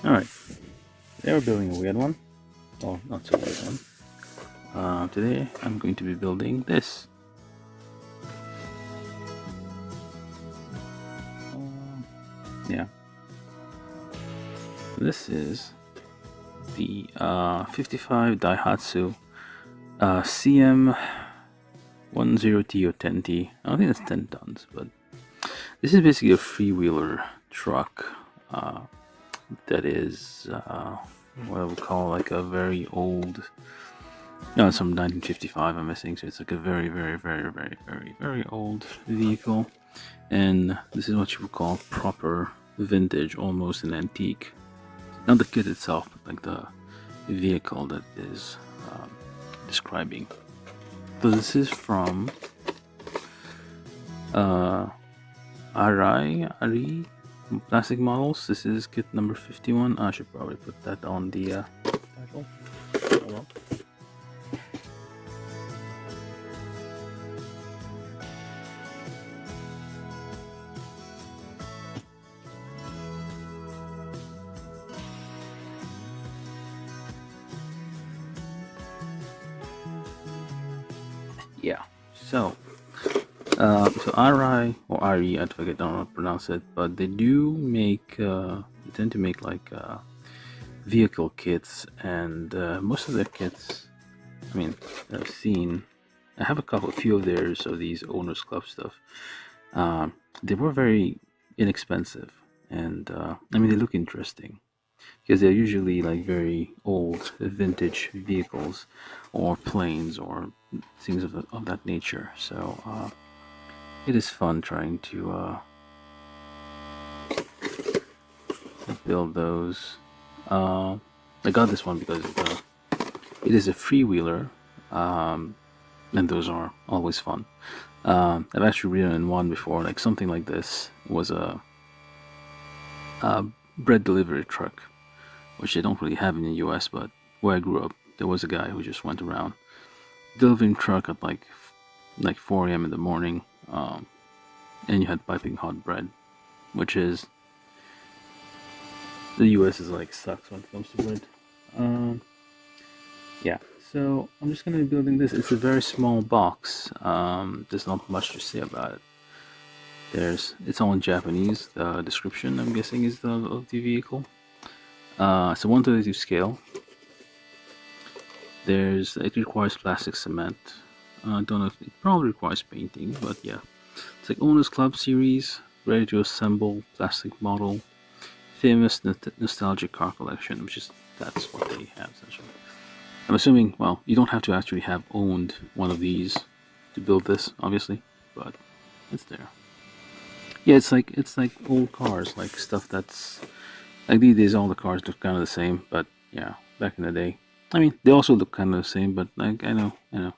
Alright, today we're building a weird one. Well, not so weird one. Today I'm going to be building this. Yeah. This is the 55 Daihatsu CM10T or 10T. I don't think it's 10 tons, but this is basically a freewheeler truck that is what I would call like a very old. No, it's from 1955. I'm missing, so it's like a very, very, very, very, very, very old vehicle, and this is what you would call proper vintage, almost an antique. Not the kit itself, but like the vehicle that is describing. So this is from Arii plastic models. This is kit number 51. I should probably put that on the title. Oh, well. Yeah, so Arii or Arii, I forget, I don't know how to pronounce it, but they do make they tend to make like vehicle kits, and most of their kits, I mean, I've seen, I have a few of theirs of these owners club stuff. They were very inexpensive, and I mean, they look interesting because they're usually like very old vintage vehicles or planes or things of that nature. So it is fun trying to build those. I got this one because it is a freewheeler, and those are always fun. I've actually ridden in one before, like something like this was a bread delivery truck, which they don't really have in the US, but where I grew up, there was a guy who just went around delivering truck at like 4 a.m. in the morning, and you had piping hot bread, which is, the US is like sucks when it comes to bread. Yeah, so I'm just gonna be building this. It's a very small box. There's not much to say about it. It's all in Japanese. The description, I'm guessing, is of the vehicle. It's a 1/32 scale. It requires plastic cement. I don't know if it probably requires painting, but yeah. It's like Owners Club series, ready to assemble plastic model, famous nostalgic car collection, which is, that's what they have essentially. I'm assuming, well, you don't have to actually have owned one of these to build this, obviously, but it's there. Yeah, it's like old cars, like stuff that's like these days. All the cars look kind of the same, but yeah, back in the day, I mean, they also look kind of the same, but like I know,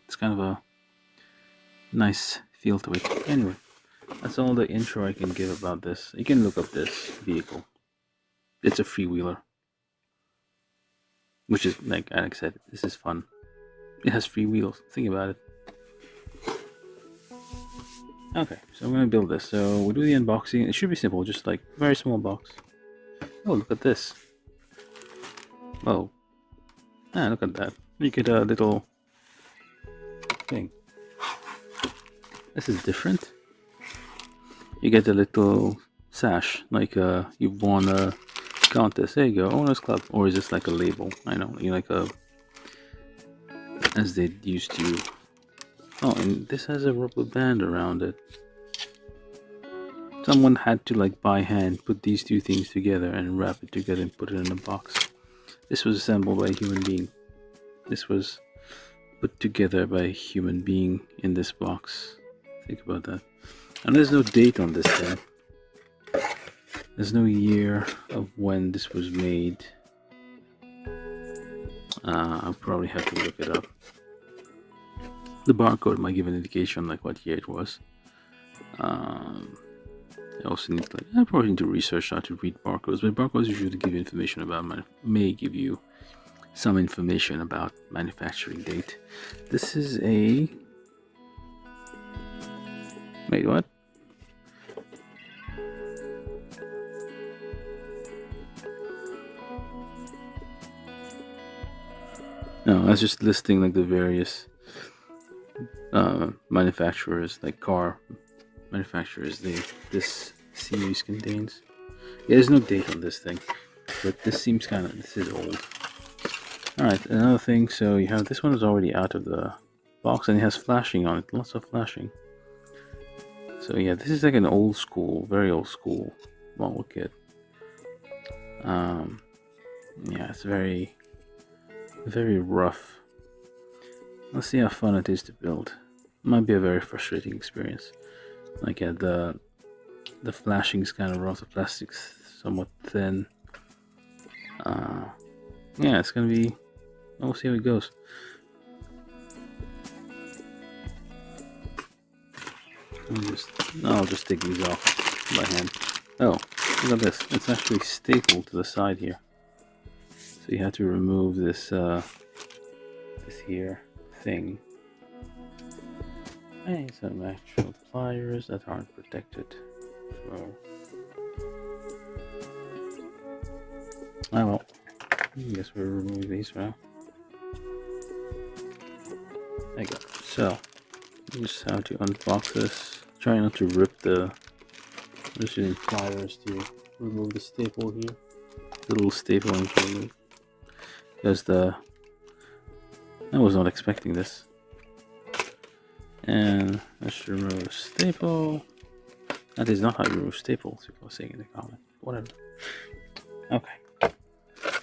it's kind of a nice feel to it. Anyway, that's all the intro I can give about this. You can look up this vehicle. It's a freewheeler, which is, like Alex said, this is fun. It has free wheels. Think about it. Okay, so I'm gonna build this. So we'll do the unboxing. It should be simple, just like very small box. Oh, look at this. Whoa. Ah, look at that. You get a little thing. This is different. You get a little sash, like you've won a contest. There you go, Owners Club. Or is this like a label? I know, like a, as they used to. Oh, and this has a rubber band around it. Someone had to, like, by hand put these two things together and wrap it together and put it in a box. This was assembled by a human being. This was put together by a human being in this box. Think about that. And there's no date on this thing. There's no year of when this was made. I'll probably have to look it up. The barcode might give an indication like what year it was. I also need to, I probably need to research how to read barcodes, but barcodes usually give you information about may give you some information about manufacturing date. This is a, wait, what? No, that's just listing like the various manufacturers, like car manufacturers this series contains. Yeah, there's no date on this thing, but this is old. Alright, another thing, so you have this one is already out of the box and it has flashing on it, lots of flashing. So yeah, this is like an old school, very old school model kit. Yeah, it's very rough. Let's see how fun it is to build. Might be a very frustrating experience. Like yeah, the flashing is kind of rough, the plastic's somewhat thin. Yeah, it's gonna be. We'll see how it goes. I'll just take these off by hand. Oh, look at this! It's actually stapled to the side here. So you have to remove this this here thing. And some actual pliers that aren't protected. Oh well, I guess we'll remove these for now. There you go. So, you just have to unbox this. Try not to rip the. I'm just using pliers to remove the staple here. The little staple I'm trying to remove. Because I was not expecting this. And let's remove staple. That is not how you remove staples, people are saying in the comment. Whatever. Okay.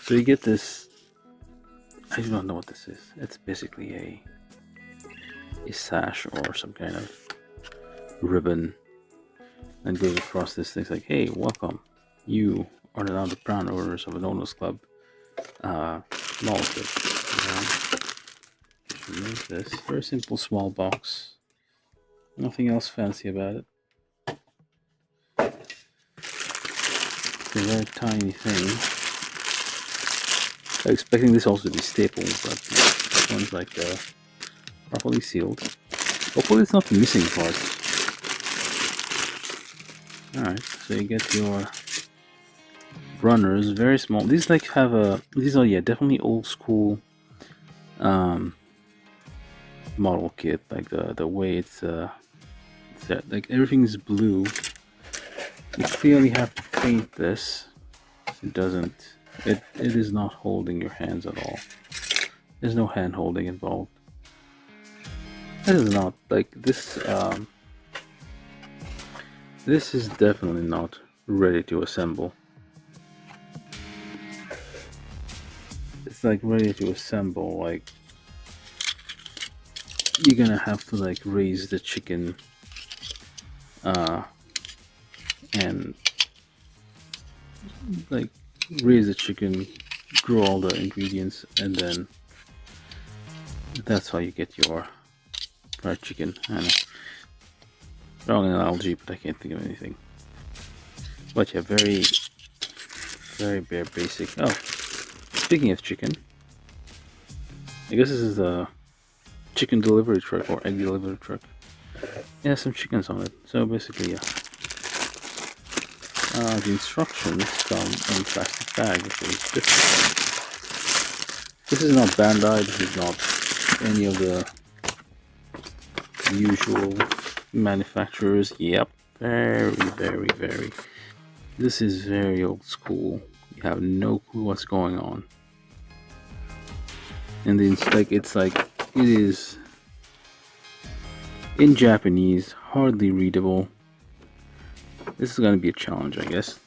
So you get this. I do not know what this is. It's basically a sash or some kind of ribbon and goes across this thing. It's like, hey, welcome. You are now the proud owners of an owners club. Model kit. Just remove this. Very simple small box. Nothing else fancy about it. It's a very tiny thing. I'm expecting this also to be stapled, but this one's like properly sealed. Hopefully it's not missing parts. Alright, so you get your runners, very small. These like have these are definitely old school model kit, like the way it's set. Like everything's blue. You clearly have to paint this. It doesn't. It is not holding your hands at all. There's no hand holding involved. This is not like this. This is definitely not ready to assemble. It's like ready to assemble. Like you're gonna have to like raise the chicken, and like raise the chicken, grow all the ingredients, and then that's how you get your fried chicken. I know. Wrong analogy, but I can't think of anything. But yeah, very bare basic. Oh, speaking of chicken, I guess this is a chicken delivery truck or egg delivery truck. Yeah, some chickens on it. So basically, yeah. The instructions come in a plastic bag, which is different. This is not Bandai. This is not any of the usual manufacturers. Yep, very. This is very old school. You have no clue what's going on, and it's like it is in Japanese, hardly readable. This is gonna be a challenge, I guess.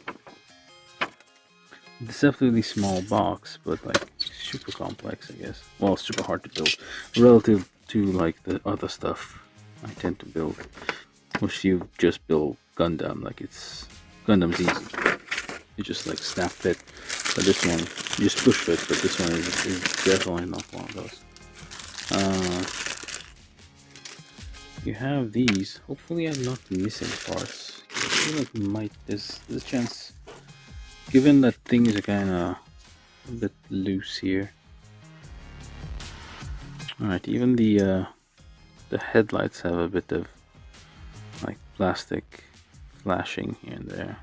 It's definitely small box, but like super complex, I guess. Well, super hard to build relative to like the other stuff I tend to build, which you just build Gundam. Like Gundam's easy. You just like snap fit, but this one you just push fit. But this one is definitely not one of those. You have these. Hopefully, I'm not missing parts. I feel like there's a chance. Given that things are kind of a bit loose here. Alright, even the headlights have a bit of like plastic flashing here and there.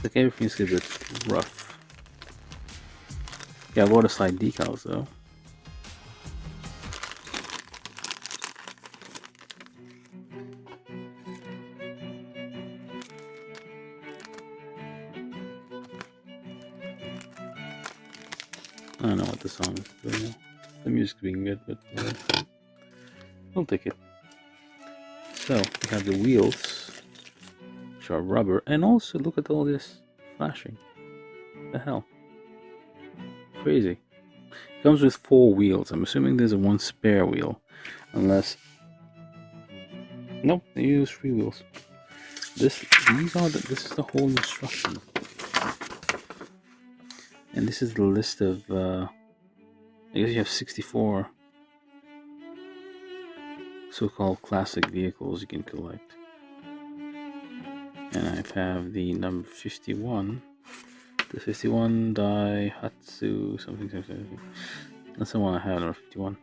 Like everything's a bit rough. Yeah, water-slide decals though. I don't know what the song is doing now. The music's being good, but we'll take it. So we have the wheels, which are rubber, and also look at all this flashing. The hell? Crazy. It comes with 4 wheels. I'm assuming there's a 1 spare wheel, unless. Nope, they use 3 wheels. This is the whole instruction, and this is the list of. I guess you have 64 so-called classic vehicles you can collect, and I have the number 51. The 51 Daihatsu something. That's the one I have, number 51.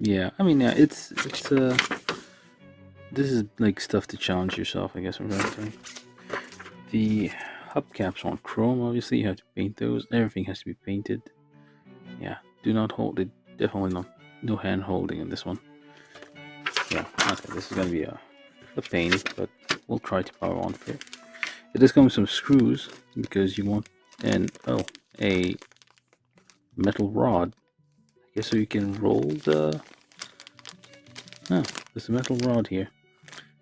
Yeah, I mean, yeah, it's this is like stuff to challenge yourself, I guess I'm trying to say. The hubcaps on chrome, obviously, you have to paint those. Everything has to be painted. Yeah, do not hold it. Definitely not. No hand holding in this one. Yeah, okay, this is gonna be a pain, but we'll try to power on for it. It does come with some screws because you want a metal rod. I guess so you can roll the. Oh, there's a metal rod here,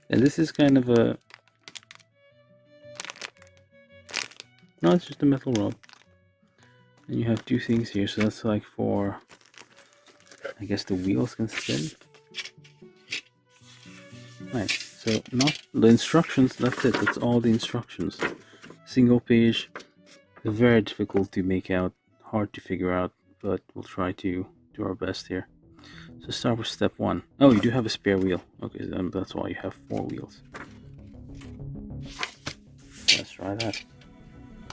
and this is kind of a. No, it's just a metal rod, and you have 2 things here. So that's like for. I guess the wheels can spin. Right. So not the instructions. That's it. That's all the instructions. Single page. Very difficult to make out. Hard to figure out, but we'll try to do our best here. So start with step 1. Oh, you do have a spare wheel. Okay, then that's why you have 4 wheels. Let's try that.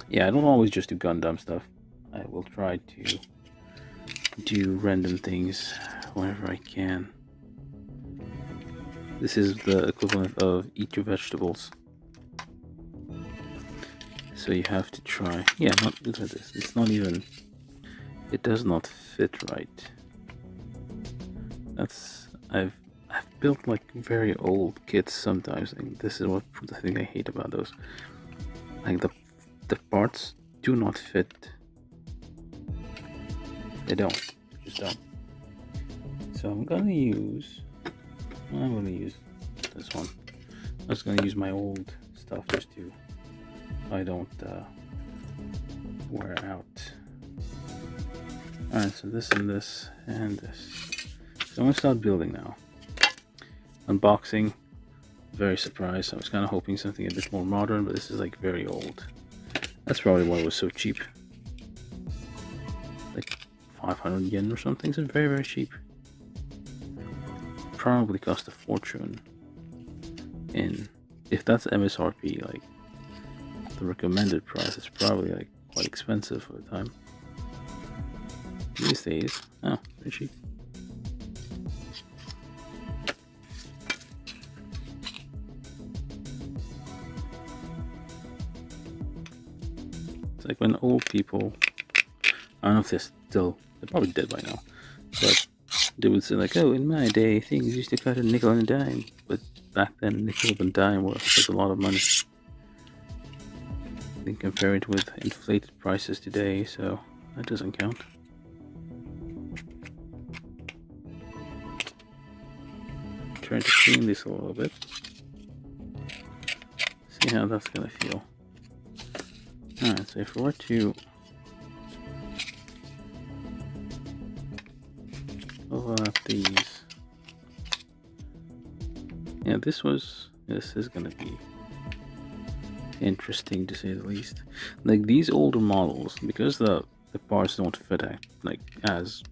Yeah, I don't always just do Gundam stuff. I will try to do random things whenever I can. This is the equivalent of eat your vegetables. So you have to try. Yeah, not look at this. It's not even. It does not fit right. That's I've built like very old kits sometimes, and this is what the thing I hate about those. Like the parts do not fit. They don't. Just don't. So I'm gonna use this one. I'm just gonna use my old stuff just to I don't wear out. Alright, so this and this and this. So I'm gonna start building now. Unboxing. Very surprised. I was kind of hoping something a bit more modern, but this is like very old. That's probably why it was so cheap. Like 500 yen or something. So very, very cheap. Probably cost a fortune. And if that's MSRP, like the recommended price is probably like quite expensive for the time. These days, oh, very cheap. It's like when old people, I don't know if they're probably dead by now, but they would say like, oh, in my day, things used to cut a nickel and a dime, but back then, nickel and dime was a lot of money. Then compare it with inflated prices today, so that doesn't count. Trying to clean this a little bit. See how that's gonna feel. Alright, so if we were to overlap these, yeah, this is gonna be interesting to say the least. Like these older models, because the parts don't fit like as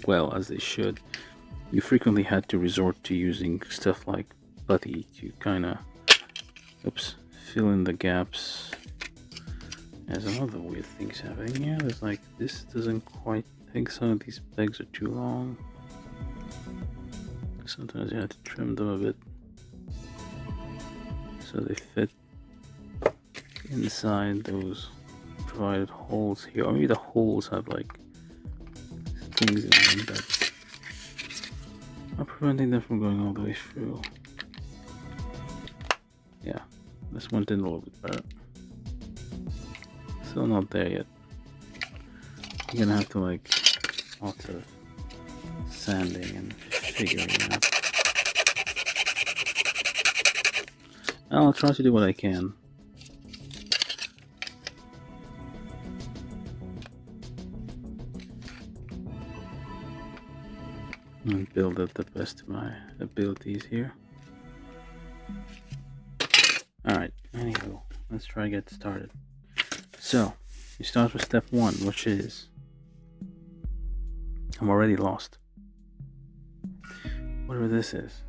well as they should, you frequently had to resort to using stuff like putty to kind of fill in the gaps. There's another weird things happening here. There's like this doesn't quite. I think some of these pegs are too long. Sometimes you have to trim them a bit so they fit inside those provided holes here, or maybe the holes have like things in them that are preventing them from going all the way through. Yeah, this one did a little bit better. Still not there yet. You're gonna have to like lots of sanding and figuring out. I'll try to do what I can. And build up the best of my abilities here. Alright, anywho, let's try to get started. So, you start with step 1, which is... I'm already lost. Whatever this is.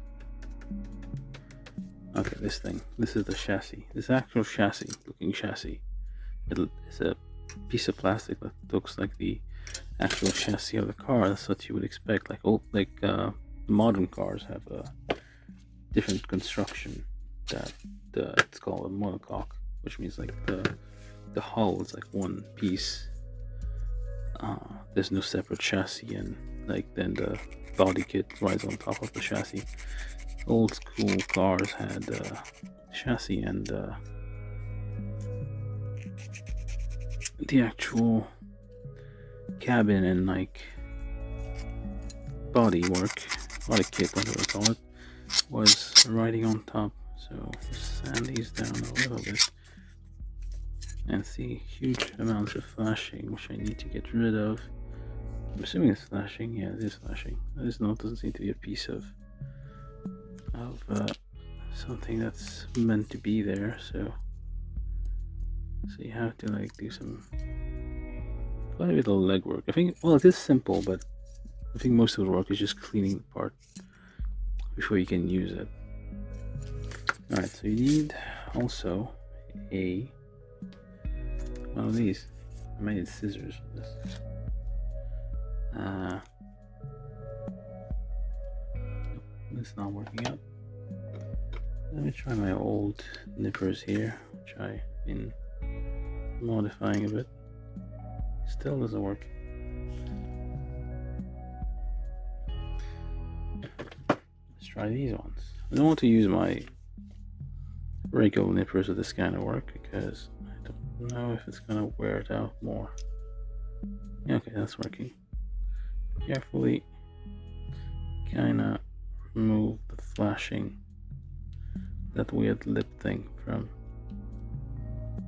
Okay, this thing. This is the chassis. This actual chassis, looking chassis. It's a piece of plastic that looks like the actual chassis of the car. That's what you would expect. Like modern cars have a different construction that it's called a monocoque, which means like the hull is like one piece. There's no separate chassis, and like then the body kit rides on top of the chassis. Old school cars had chassis and the actual cabin and like body kit, whatever you call it, was riding on top. So sand these down a little bit and see huge amounts of flashing, which I need to get rid of. I'm assuming it's flashing. Yeah, it is flashing. Doesn't seem to be a piece of something that's meant to be there. So you have to like do some quite a bit of legwork. I think, well, it is simple, but I think most of the work is just cleaning the part before you can use it. Alright, so you need also one of these. I might need scissors for this. It's not working out. Let me try my old nippers here, which I've been modifying a bit. Still doesn't work. Let's try these ones. I don't want to use my regular nippers with this kind of work because I don't know if it's gonna wear it out more. Yeah, okay, that's working. Carefully kinda remove the flashing, that weird lip thing from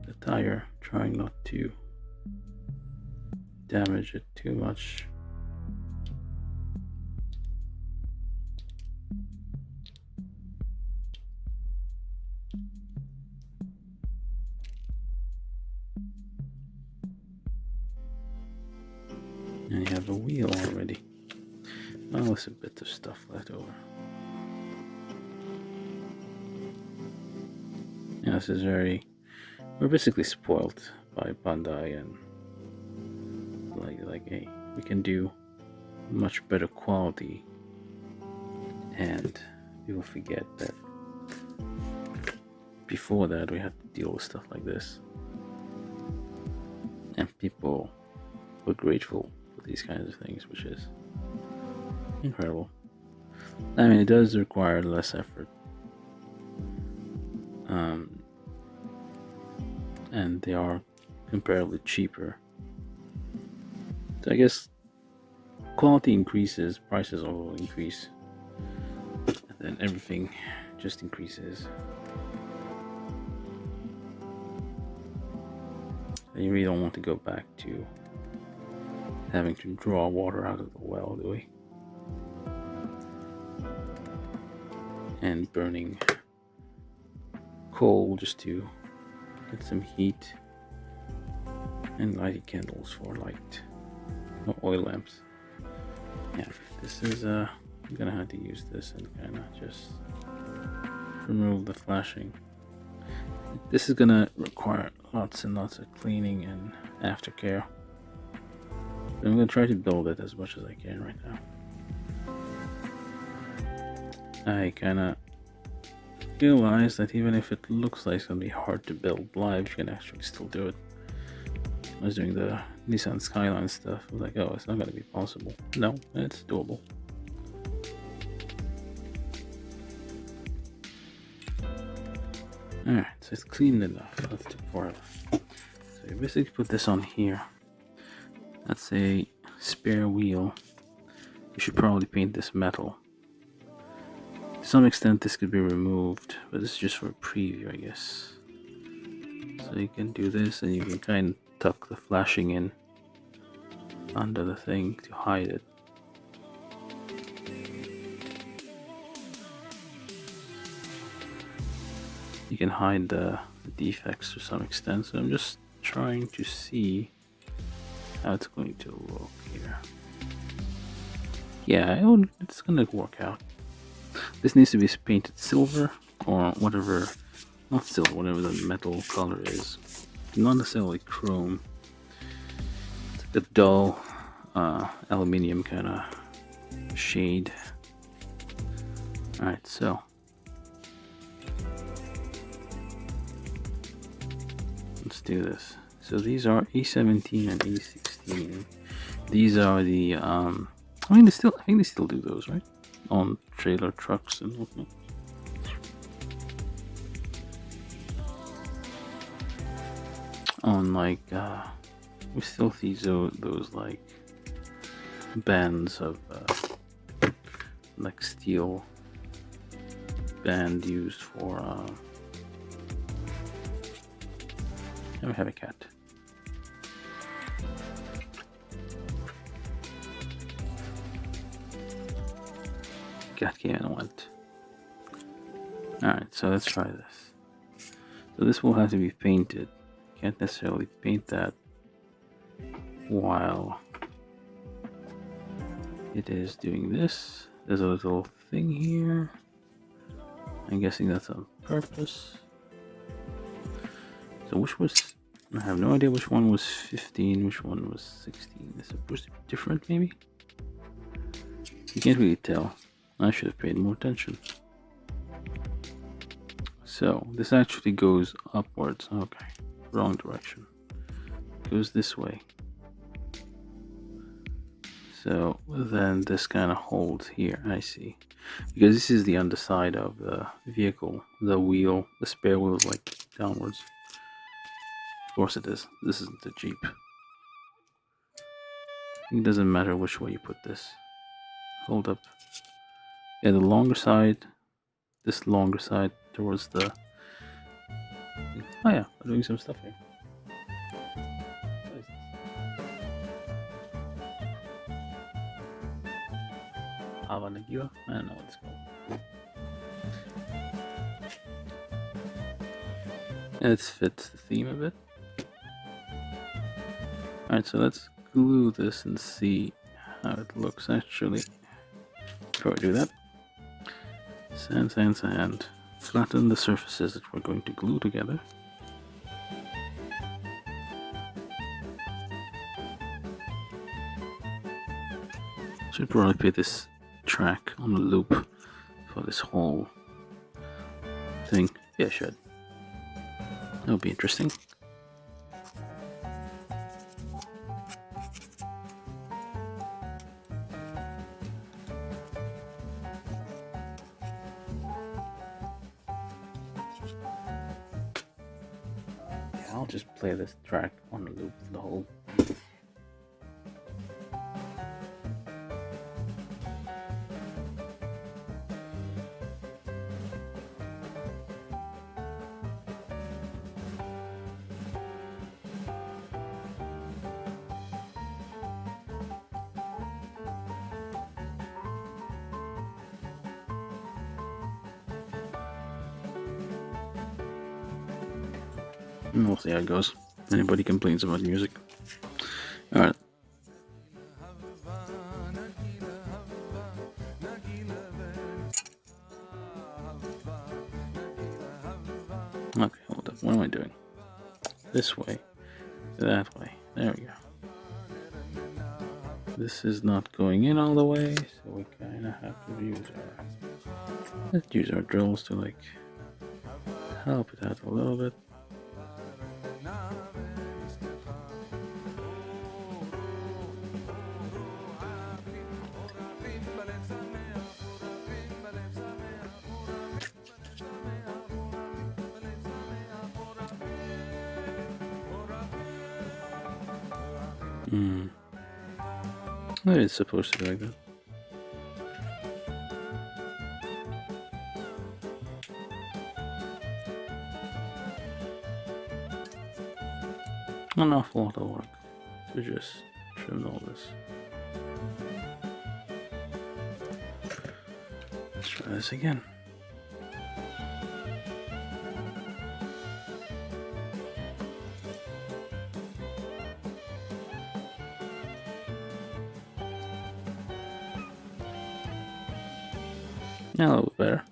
the tire, trying not to damage it too much. And you have a wheel already. Oh, there's a bit of stuff left over. Yeah, this is we're basically spoiled by Bandai, and like hey, we can do much better quality, and people forget that before that we had to deal with stuff like this, and people were grateful for these kinds of things, which is incredible. I mean, it does require less effort, and they are comparatively cheaper. So I guess quality increases, prices will increase, and then everything just increases. And you really don't want to go back to having to draw water out of the well, do we? And burning coal just to get some heat, and lighting candles for light, or oil lamps. Yeah, this is I'm gonna have to use this and kind of just remove the flashing. This is gonna require lots and lots of cleaning and aftercare. I'm gonna try to build it as much as I can right now. I kind of realize that even if it looks like it's gonna be hard to build live, you can actually still do it. I was doing the Nissan Skyline stuff. I was like, oh, it's not gonna be possible. No, it's doable. Alright, so it's clean enough. Let's do forever. So you basically put this on here. That's a spare wheel. You should probably paint this metal. To some extent this could be removed, but this is just for a preview, I guess. So you can do this and you can kind of tuck the flashing in under the thing to hide it. You can hide the defects to some extent, so I'm just trying to see how it's going to look here. Yeah, it's gonna work out. This needs to be painted silver or whatever, not silver, whatever the metal color is. Not necessarily chrome. It's like a dull aluminium kind of shade. Alright, so let's do this. So these are A17 and A16. These are the I think they still do those, right? On trailer trucks and whatnot. On like we still see those like bands of like steel band used for I have a cat. Cat came and went. Alright, so let's try this. So this will have to be painted. Can't necessarily paint that while it is doing this. There's a little thing here. I'm guessing that's on purpose. So which was, I have no idea which one was 15, which one was 16. Is it supposed to be different maybe? You can't really tell. I should have paid more attention. So this actually goes upwards. Okay, wrong direction. It goes this way. So then this kind of holds here. I see. Because this is the underside of the vehicle. The wheel, the spare wheel is like downwards. Of course it is. This isn't a Jeep. It doesn't matter which way you put this. Hold up. Yeah, the longer side, this longer side towards the... Oh yeah, I'm doing some stuff here. What is this? Avanagira? I don't know what it's called. It fits the theme a bit. Alright, so let's glue this and see how it looks actually. Before I do that, sand, sand, sand. Flatten the surfaces that we're going to glue together. Should probably put this track on the loop for this whole thing. Yeah, should. That would be interesting. I'll just play this track on the loop for the whole. And we'll see how it goes. Anybody complains about music. Alright. Okay, hold up. What am I doing? This way. That way. There we go. This is not going in all the way, so we kind of have to use our... Let's use our drills to like help it out a little bit. Maybe it's supposed to be like that. An awful lot of work to just trim all this. Let's try this again. A little bit better.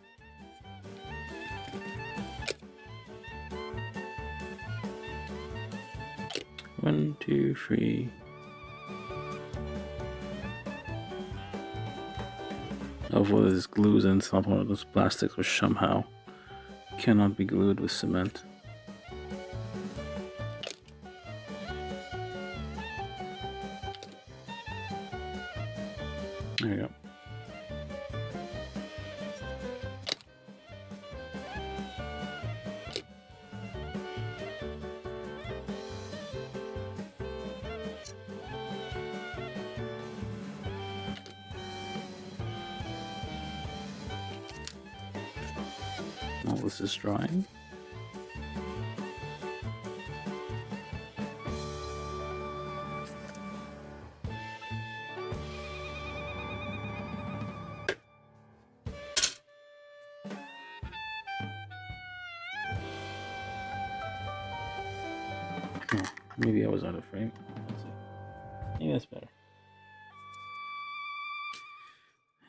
One, two, three. Hopefully this glues in some of those plastics which somehow cannot be glued with cement. There you go. All this is drying. Oh, maybe I was out of frame. Let's see. Maybe that's better.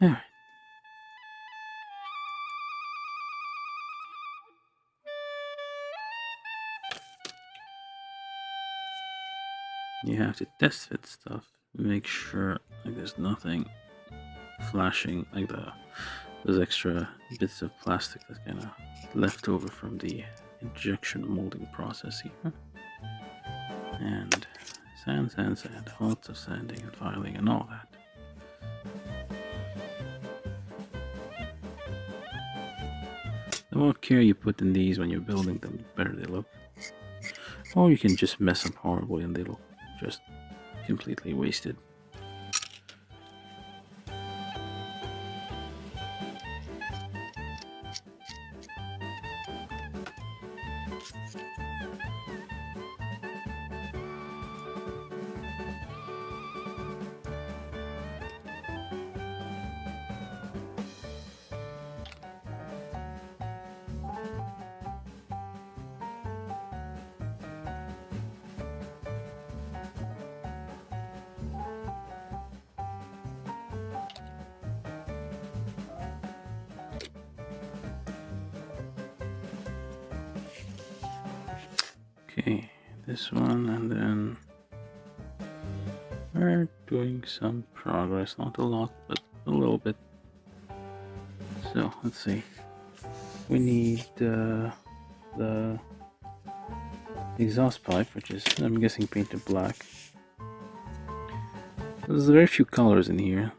Alright. You have to test fit stuff, make sure like there's nothing flashing, like those extra bits of plastic that's kind of left over from the injection molding process here. And sand, lots of sanding and filing and all that. The more care you put in these when you're building them, the better they look. Or you can just mess them horribly and they look just completely wasted. Okay, this one, and then we're doing some progress, not a lot, but a little bit. So let's see, we need the exhaust pipe, which is, I'm guessing, painted black. There's very few colors in here.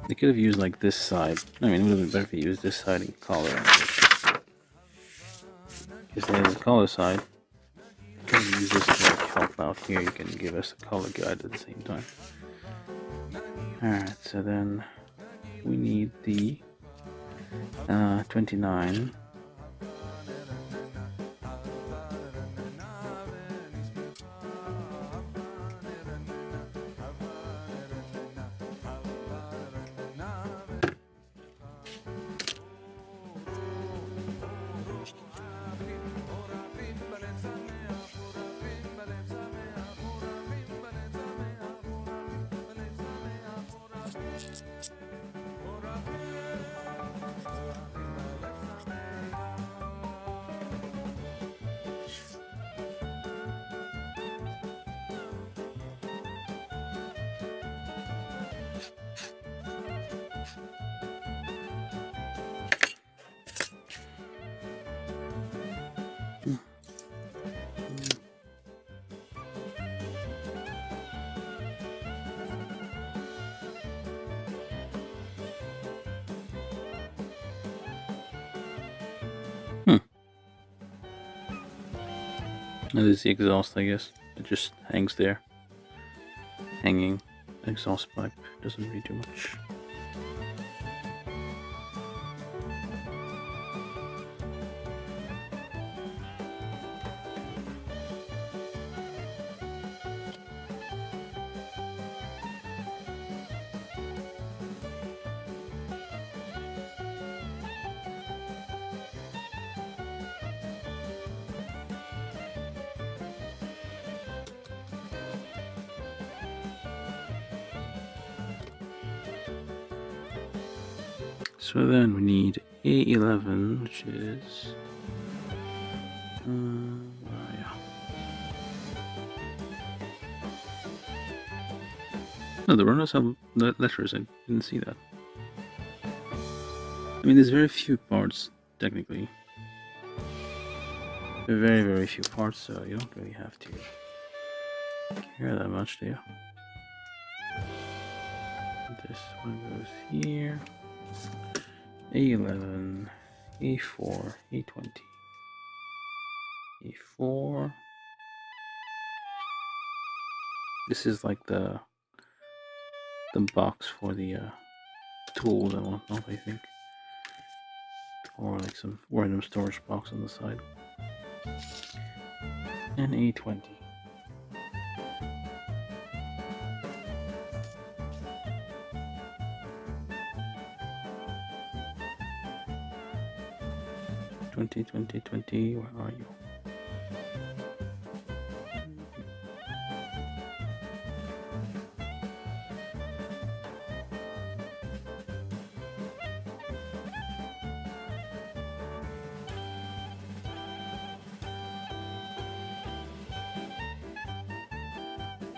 They could have used like this side. I mean, it would have been better if they used this side in color. Because there's the color side. You can use this to like help out here. You can give us a color guide at the same time. Alright, so then we need the 29. That is the exhaust, I guess. It just hangs there. Hanging exhaust pipe doesn't really do much. So then we need A11, which is yeah. No, the runners have letters. I didn't see that. I mean, there's very few parts technically. Very, very few parts, so you don't really have to care that much, do you? This one goes here. A11, A4, A20, A4. This is like the box for the tools and whatnot, I think, or like some random storage box on the side. And A20. Twenty, where are you?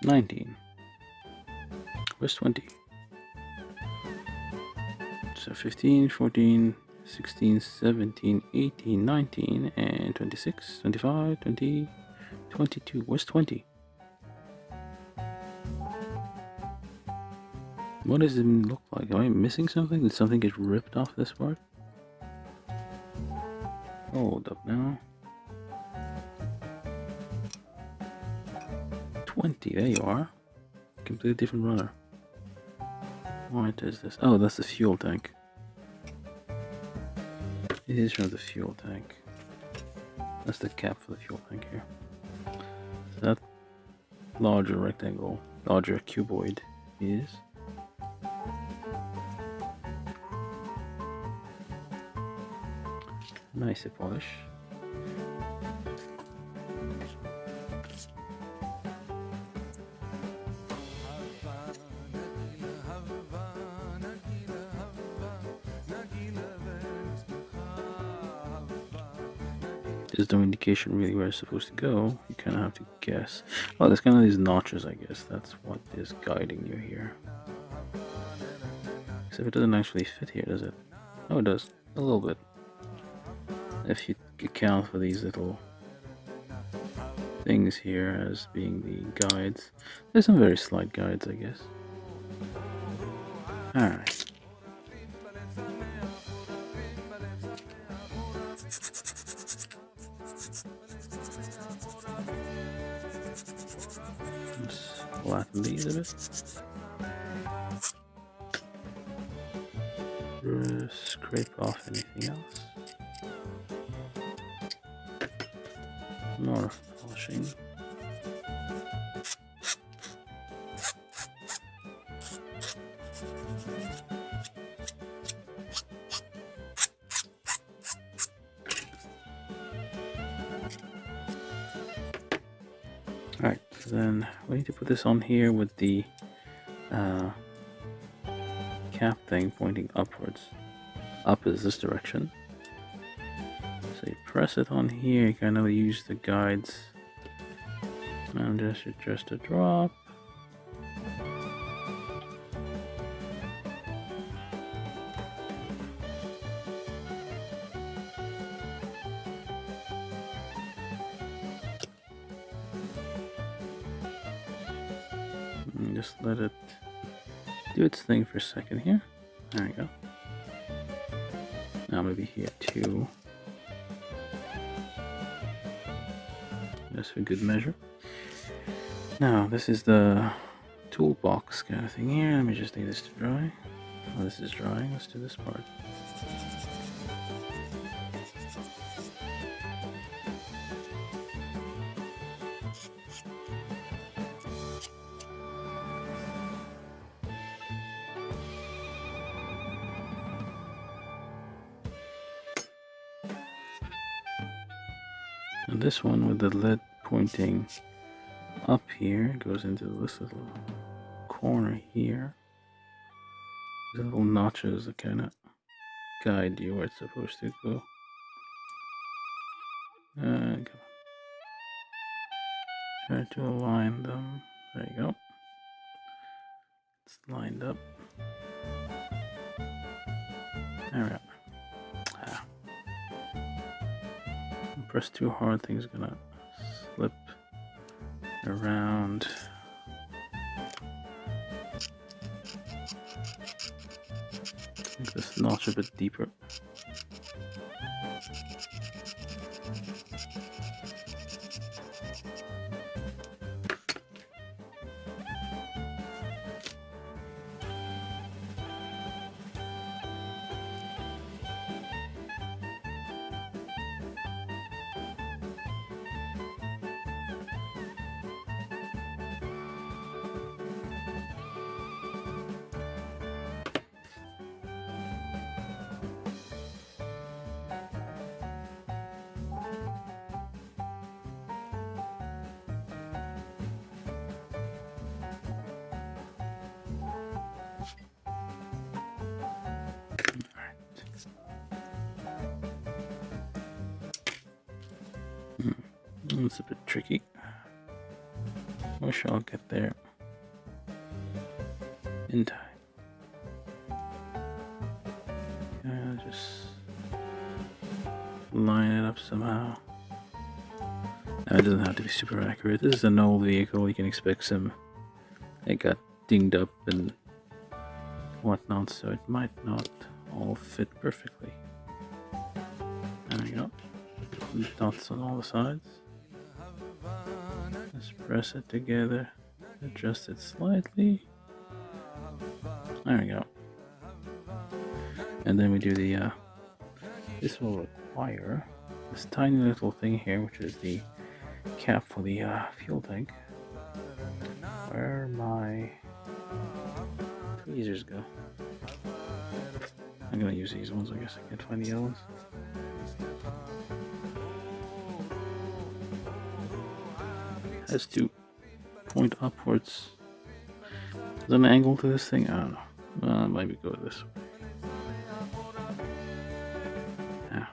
$19. Where's 20? So 15, 14, 16, 17, 18, 19, and 26, 25, 20, 22. Where's 20? What does it look like? Am I missing something? Did something get ripped off this part? Hold up now. 20, there you are. Completely different runner. What is this? Oh, that's the fuel tank. It is from the fuel tank. That's the cap for the fuel tank here. That larger rectangle, larger cuboid is nice polish. There's no indication really where it's supposed to go. You kind of have to guess. Oh, there's kind of these notches, I guess. That's what is guiding you here. Except it doesn't actually fit here, does it? Oh, it does. A little bit. If you account for these little things here as being the guides. There's some very slight guides, I guess. Alright. Let's flatten these a bit. Scrape off anything else. More polishing. Alright, so then we need to put this on here with the cap thing pointing upwards. Up is this direction. So you press it on here, you kind of use the guides. And just a drop. And just let it do its thing for a second here. There we go. Now maybe here too. Just for good measure. Now this is the toolbox kind of thing here. Let me just take this to dry. Oh, this is drying. Let's do this part. And this one with the lid pointing up here goes into this little corner here. These little notches that kind of guide you where it's supposed to go. Come on. Try to align them. There you go. It's lined up. There we go. Press too hard, things are gonna slip around. Make this notch a bit deeper. It's a bit tricky. Wish I'll get there in time. Just line it up somehow. Now, it doesn't have to be super accurate. This is an old vehicle. You can expect some. It got dinged up and whatnot, so it might not all fit perfectly. There we go. Dots on all the sides. Just press it together, adjust it slightly. There we go. And then we do the, this will require this tiny little thing here, which is the cap for the fuel tank. Where my tweezers go? I'm gonna use these ones, I guess I can't find the other ones. Has to point upwards. Is there an angle to this thing? I don't know. Well, maybe go this way. Yeah.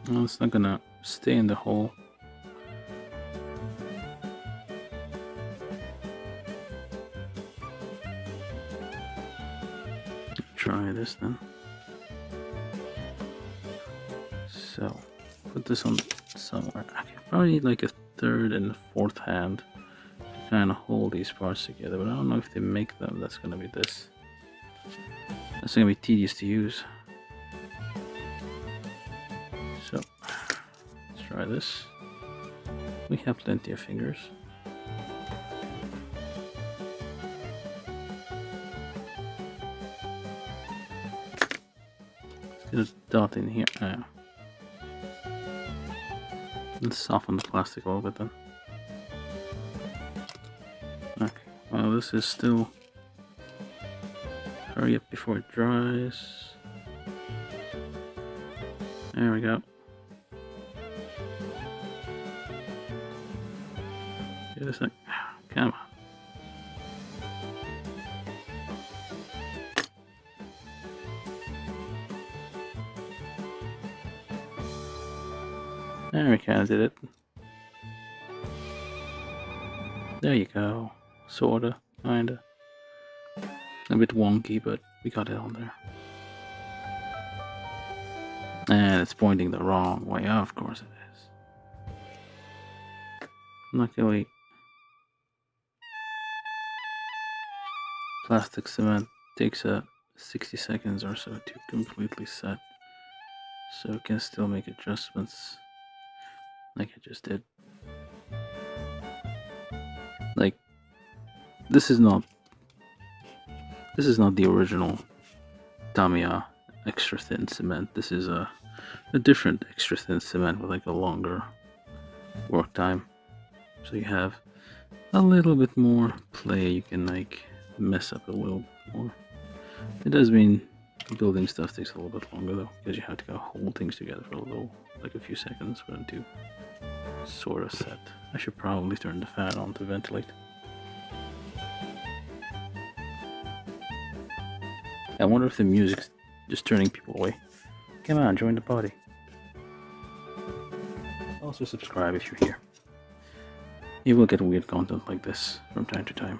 Well, it's not gonna stay in the hole. Try this then. So, put this on somewhere. I probably need like a third and fourth hand to kind of hold these parts together, but I don't know if they make them. That's gonna be this. That's gonna be tedious to use. So, let's try this. We have plenty of fingers. Let's get a dot in here. Let's soften the plastic a little bit then. Okay, well, this is still. Hurry up before it dries. There we go. Get a sec. Come on. There we kind of did it. There you go. Sorta. Kinda. A bit wonky, but we got it on there. And it's pointing the wrong way. Oh, of course it is. Luckily, plastic cement takes 60 seconds or so to completely set, so it can still make adjustments like I just did. Like, this is not the original Tamiya extra thin cement. This is a different extra thin cement with like a longer work time, so you have a little bit more play. You can like mess up a little bit more. It does mean building stuff takes a little bit longer though, because you have to go hold things together for a little, like a few seconds for them to sort of set. I should probably turn the fan on to ventilate. I wonder if the music's just turning people away. Come on, join the party. Also subscribe if you're here. You will get weird content like this from time to time.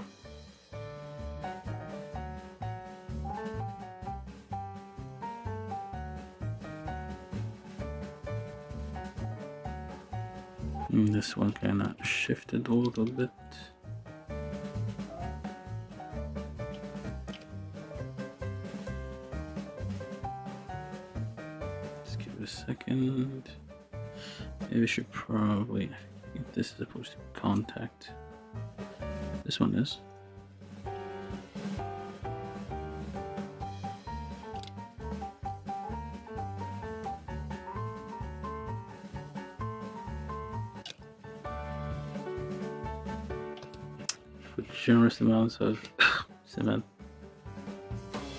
And this one kinda shifted a little bit. Just give it a second. Maybe we should probably, I think this is supposed to be contact. This one is. Put generous amounts of cement.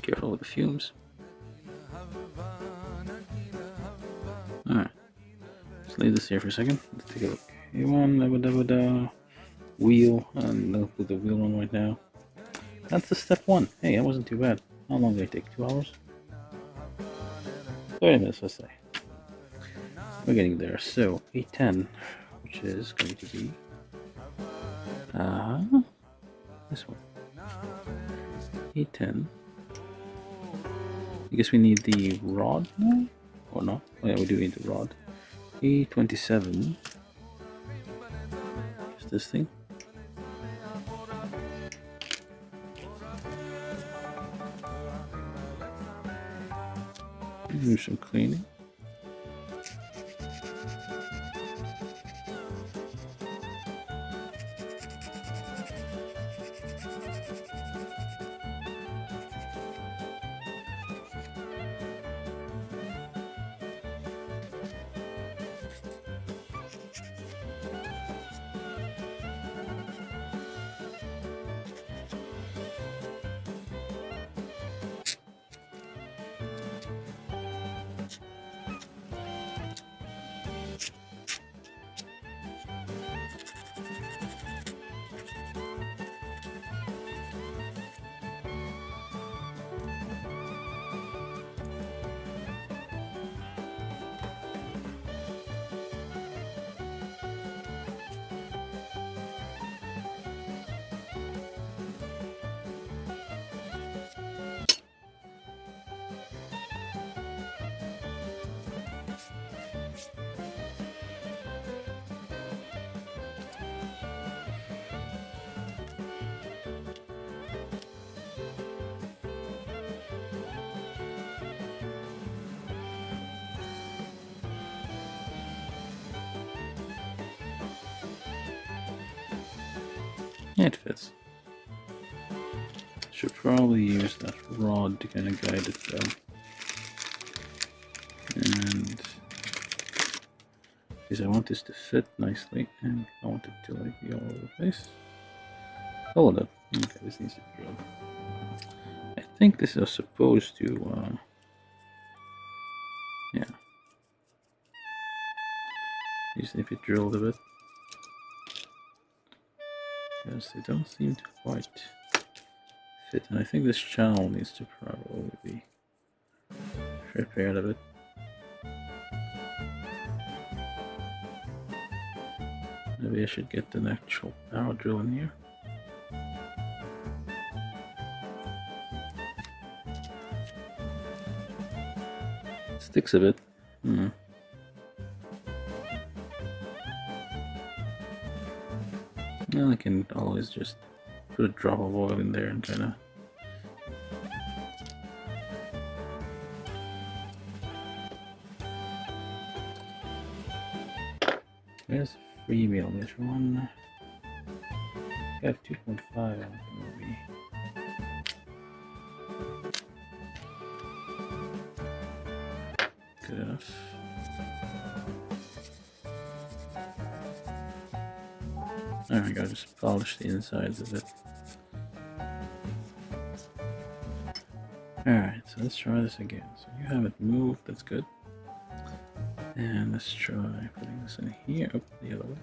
Careful with the fumes. Alright. Let's leave this here for a second. Let's take a look. A1, wheel, and I'll put the wheel on right now. That's the step one. Hey, that wasn't too bad. How long did it take? 2 hours? 30 minutes, let's say. We're getting there. So, 810, which is going to be this one. 810. I guess we need the rod now? Or not? Oh yeah, we do need the rod. A27. Just this thing. Do some cleaning. Yeah, it fits. Should probably use that rod to kind of guide it though. And because I want this to fit nicely and I want it to like be all over the place. Hold up. Okay, this needs to be drilled. I think this is supposed to yeah. Just if it drilled a bit. Because they don't seem to quite fit, and I think this channel needs to probably be repaired a bit. Maybe I should get an actual power drill in here. Sticks a bit. Well, I can always just put a drop of oil in there and kind of. There's a free meal. There's one. I have 2.5 on it, maybe. Good enough. There we go, just polish the insides of it. Alright, so let's try this again. So you have it moved, that's good. And let's try putting this in here. Oh, the other way.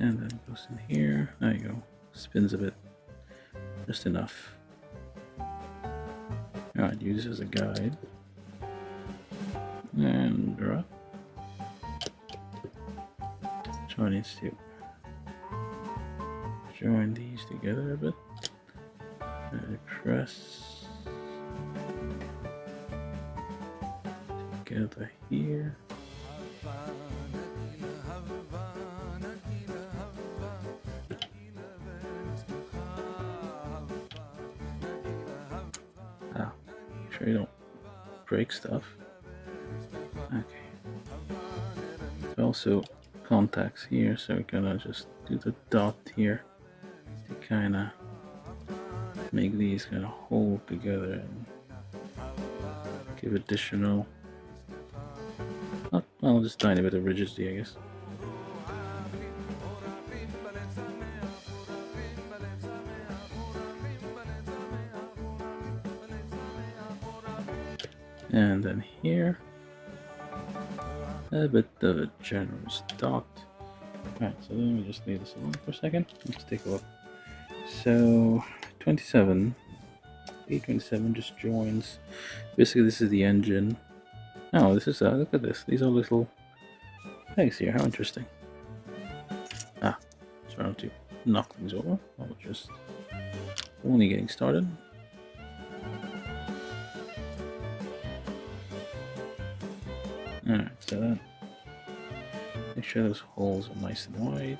And then it goes in here. There you go. Spins a bit. Just enough. Alright, use this as a guide. And drop. So I need to join these together a bit. And press together here. Make sure you don't break stuff. Okay. There's also contacts here, so we're gonna just do the dot here to kind of make these kind of hold together and give additional, well, just a tiny bit of rigidity, I guess. And then here, a bit of a generous dot. Alright, so then we just leave this alone for a second. Let's take a look. So 27, 827 just joins. Basically, this is the engine. Oh, this is look at this. These are little pegs here. How interesting. Trying to knock things over. I'll just only getting started. Alright, so that. Make sure those holes are nice and wide.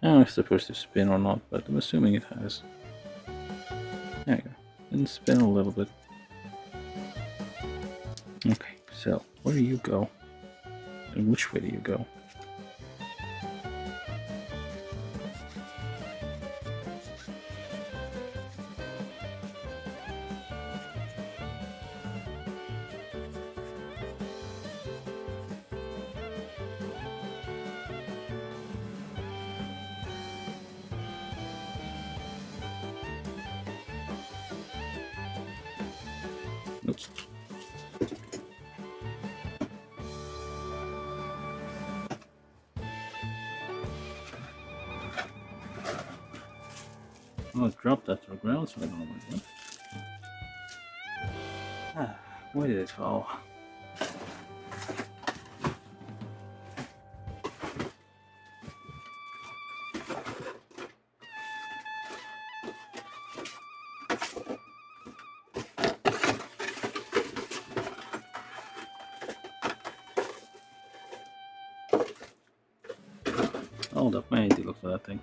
I don't know if it's supposed to spin or not, but I'm assuming it has. There you go. And spin a little bit. Okay, so where do you go? And which way do you go? Oops. Oh, I dropped that to the ground, so I don't know what it went. Where did it fall? Hold up, I need to look for that thing.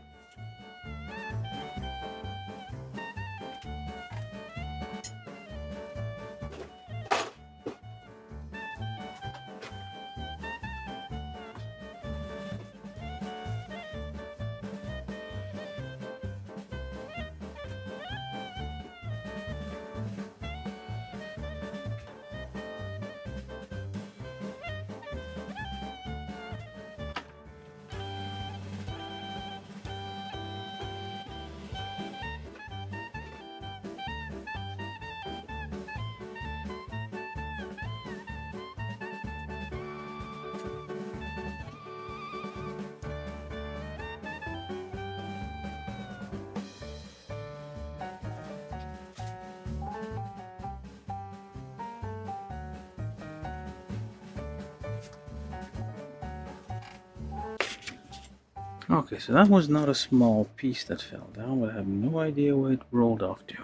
Okay, so that was not a small piece that fell down, but I have no idea where it rolled off to.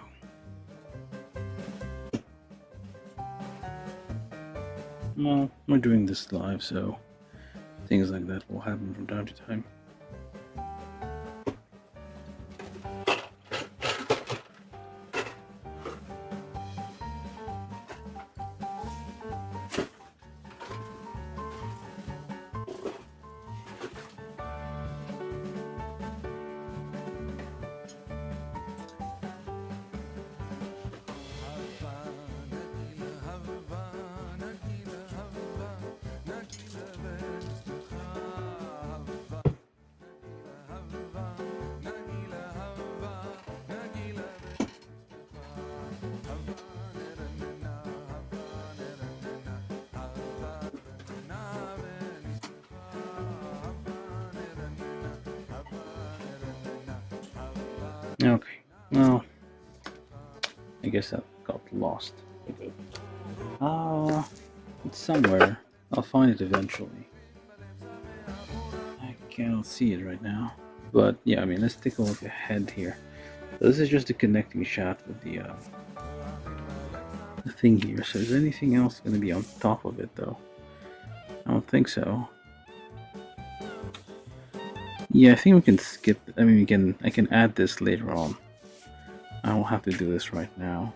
Well, we're doing this live, so things like that will happen from time to time. Okay, well, I guess that got lost. It's somewhere. I'll find it eventually. I cannot see it right now. But yeah, I mean, let's take a look ahead here. So this is just a connecting shot with the thing here. So is anything else going to be on top of it though? I don't think so. Yeah, I think we can skip. I mean, I can add this later on. I don't have to do this right now.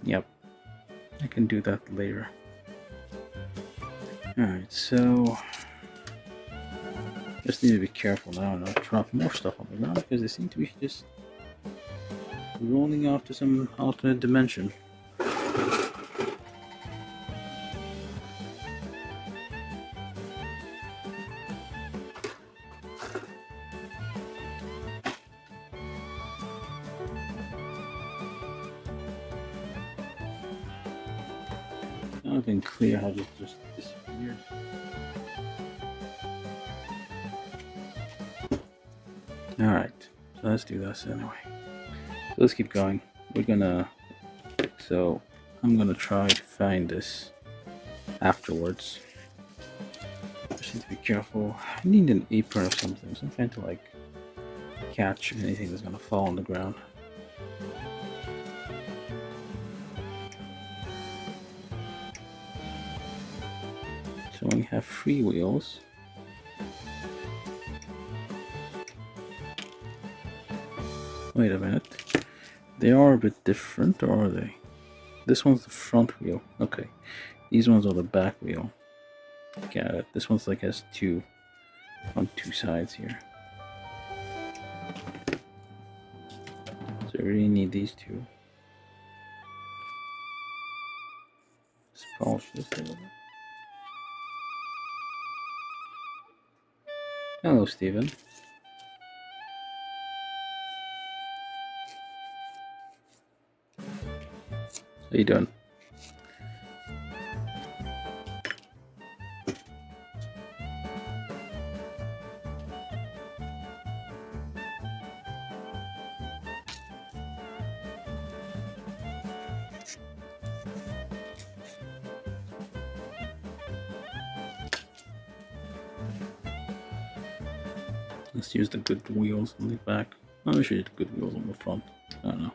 Yep, I can do that later. Alright, so just need to be careful now and not drop more stuff on the ground because they seem to be just rolling off to some alternate dimension. Not even clear how this just disappeared. Alright, so let's do this anyway. So let's keep going. I'm gonna try to find this afterwards. Just need to be careful. I need an apron or something, so I'm trying to like catch anything that's gonna fall on the ground. So when you have freewheels, wait a minute, they are a bit different, or are they? This one's the front wheel. Okay, these ones are the back wheel. Got it. This one's like has two on two sides here. So I really need these two. Let's polish this a little bit. Hello, Steven. How you doing? Let's use the good wheels on the back. Oh, we should use the good wheels on the front. I don't know.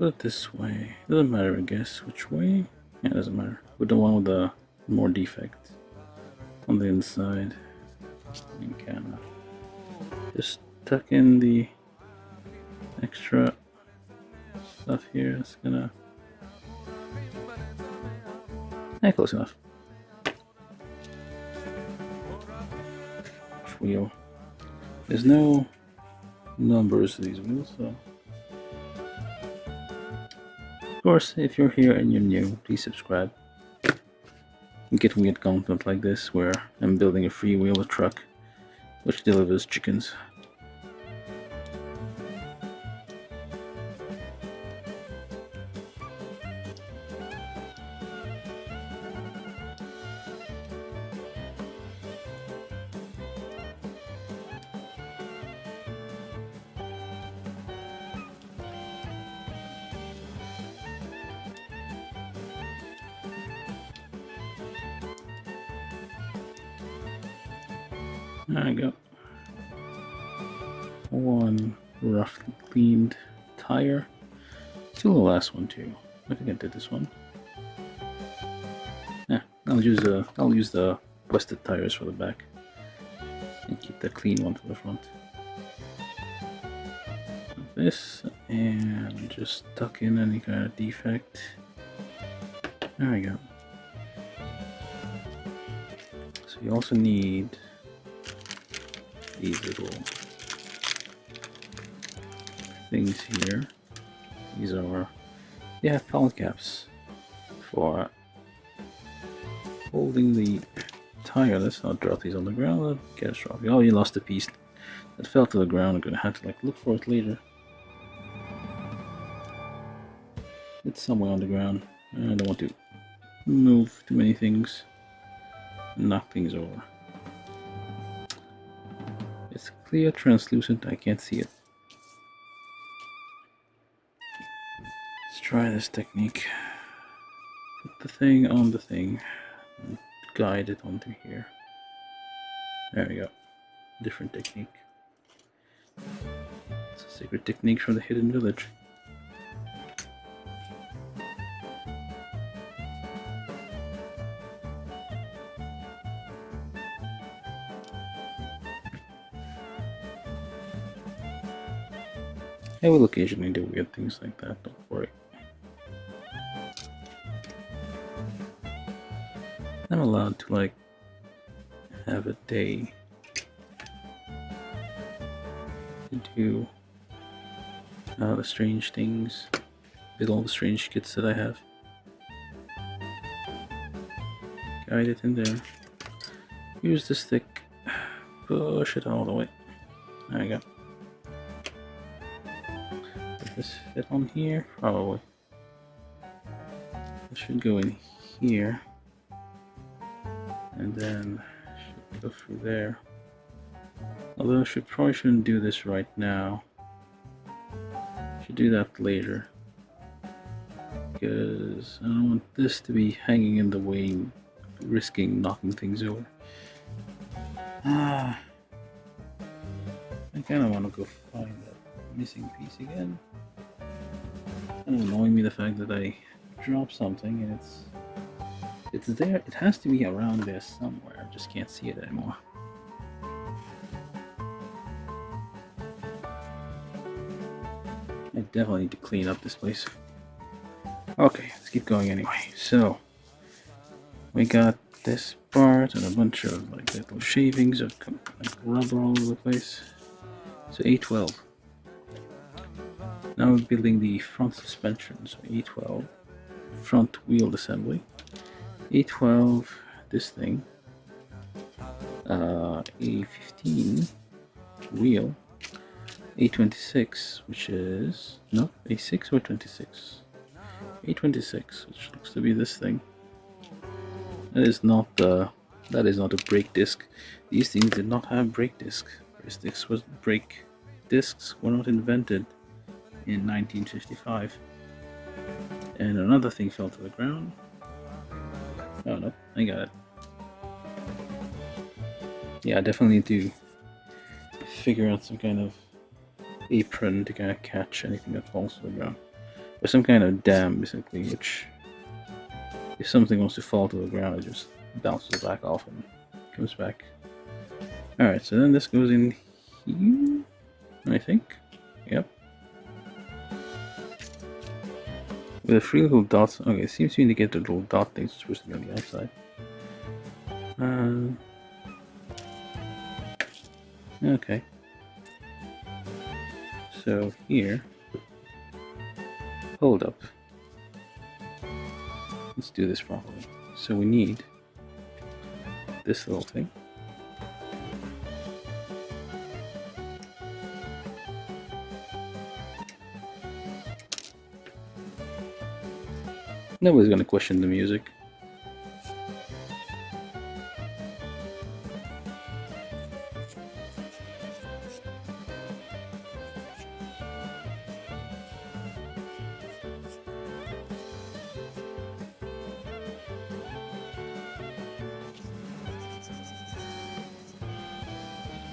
put it this way. Doesn't matter, I guess, which way. Yeah, it doesn't matter. Put the one with the more defect on the inside. You can just tuck in the extra stuff here. It's gonna... close enough. Wheel. There's no numbers to these wheels, so... Of course, if you're here and you're new, please subscribe. You get weird content like this, where I'm building a freewheeler truck which delivers chickens. There we go. One roughly cleaned tire. Still the last one too. I think I did this one. Yeah, I'll use the busted tires for the back and keep the clean one for the front. Like this, and just tuck in any kind of defect. There we go. So you also need these little things here. These are, yeah, pallet caps for holding the tire. Let's not drop these on the ground. That's catastrophic. Oh, you lost a piece that fell to the ground. I'm gonna have to look for it later. It's somewhere on the ground. I don't want to move too many things, knock things over. It's clear, translucent, I can't see it. Let's try this technique. Put the thing on the thing and guide it onto here. There we go. Different technique. It's a secret technique from the hidden village. I will occasionally do weird things like that, don't worry. I'm allowed to, like, have a day to do the strange things with all the strange kits that I have. Guide it in there. Use the stick. Push it all the way. There you go. This fit on here? Probably. It should go in here. And then should go through there. Although I probably shouldn't do this right now. Should do that later. Because I don't want this to be hanging in the way, risking knocking things over. I kinda wanna go find that missing piece again. Kind of annoying me the fact that I dropped something and it's there. It has to be around there somewhere. I just can't see it anymore. I definitely need to clean up this place. Okay, let's keep going anyway. So we got this part and a bunch of like little shavings of like rubber all over the place. So A12. Now we're building the front suspension, so A12, front wheel assembly, A12, this thing, A15 wheel, A26, which is, no, A6 or 26, A26, which looks to be this thing. That is not a brake disc. These things did not have brake disc. Brake discs were not invented in 1955. And another thing fell to the ground. Oh no, I got it. Yeah, I definitely need to figure out some kind of apron to kind of catch anything that falls to the ground. or some kind of dam, basically, which if something wants to fall to the ground, it just bounces back off and comes back. Alright, so then this goes in here, I think. Yep. With a 3 little dots. Okay, it seems to indicate the little dot things are supposed to be on the outside. Okay. So here, hold up. Let's do this properly. So we need this little thing. Nobody's gonna question the music.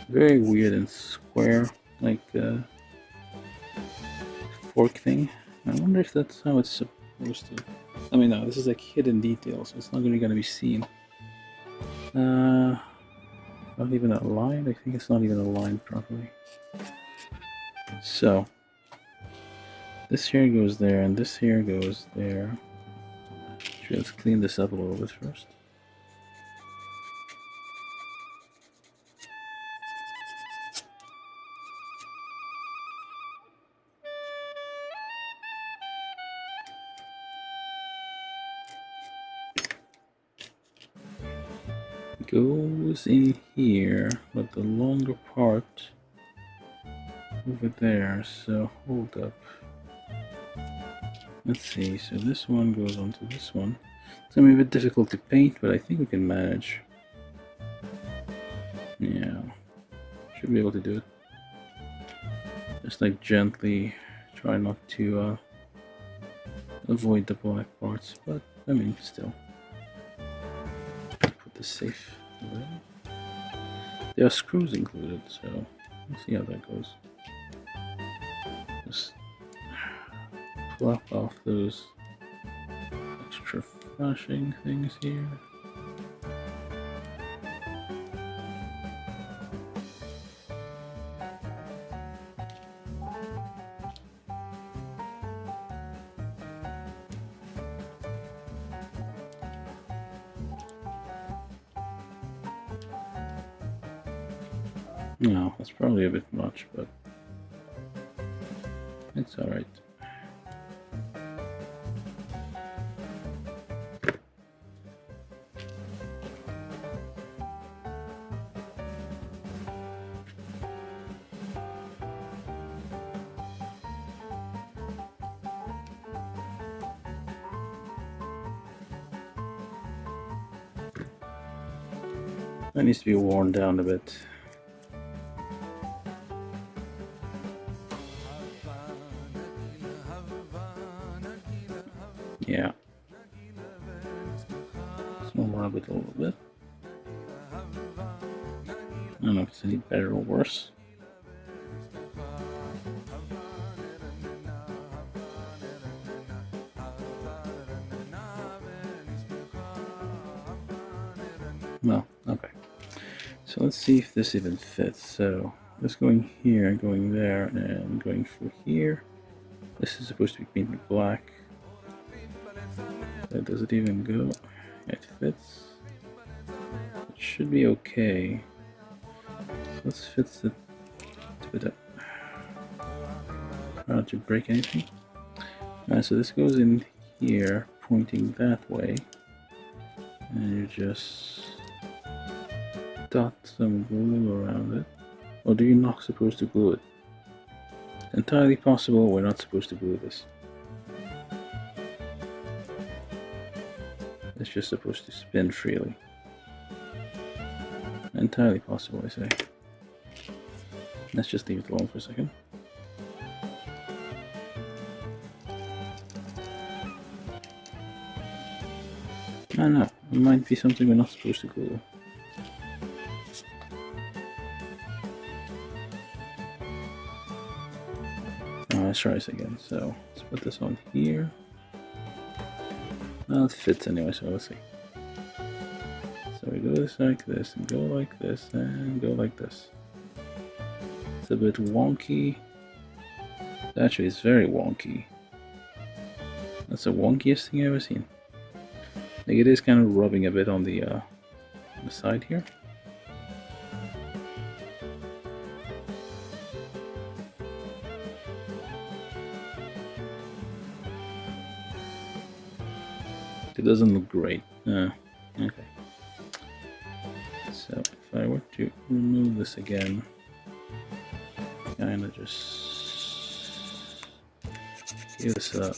Very weird and square, like fork thing. I wonder if that's how it's supposed to. I mean, no, this is like hidden detail, so it's not really gonna be seen. Not even aligned. I think it's not even aligned properly. So this here goes there, and this here goes there. Actually, let's clean this up a little bit first. Goes in here, but the longer part over there. So hold up. Let's see. So this one goes onto this one. It's gonna be a bit difficult to paint, but I think we can manage. Yeah, should be able to do it. Just like gently try not to avoid the black parts, but I mean still. Put this safe away. There are screws included, so we'll see how that goes. Just plop off those extra flashing things here. No, that's probably a bit much, but it's alright. That needs to be worn down a bit. Yeah. Let's rub it a little bit. I don't know if it's any better or worse. No, okay. So let's see if this even fits. So this going here, going there, and going through here. This is supposed to be painted black. Does it even go? It fits. It should be okay. Let's fix it to it up. Not to break anything. So this goes in here, pointing that way, and you just dot some glue around it. Or do you not supposed to glue it? It's entirely possible we're not supposed to glue this. It's just supposed to spin freely. Entirely possible, I say. Let's just leave it alone for a second. I don't know, it might be something we're not supposed to glue. let's try this again. So let's put this on here. Well, it fits anyway, so let's see. So we go this like this, and go like this, and go like this. It's a bit wonky. Actually, it's very wonky. That's the wonkiest thing I've ever seen. Like, it is kind of rubbing a bit on the side here. It doesn't look great. Okay. So if I were to remove this again, kind of just give this a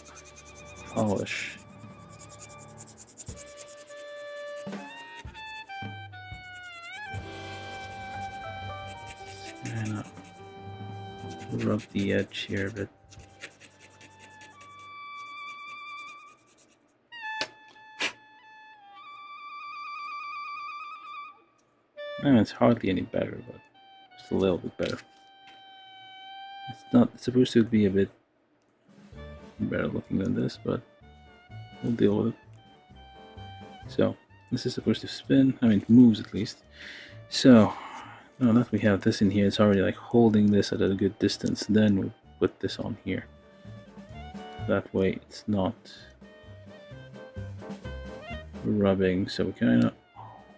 polish. And rub the edge here a bit. I mean, it's hardly any better, but just a little bit better. It's not supposed to be a bit better looking than this, but we'll deal with it. So this is supposed to spin. I mean, it moves at least. So now that we have this in here, it's already like holding this at a good distance. Then we'll put this on here. That way it's not rubbing. So we kind of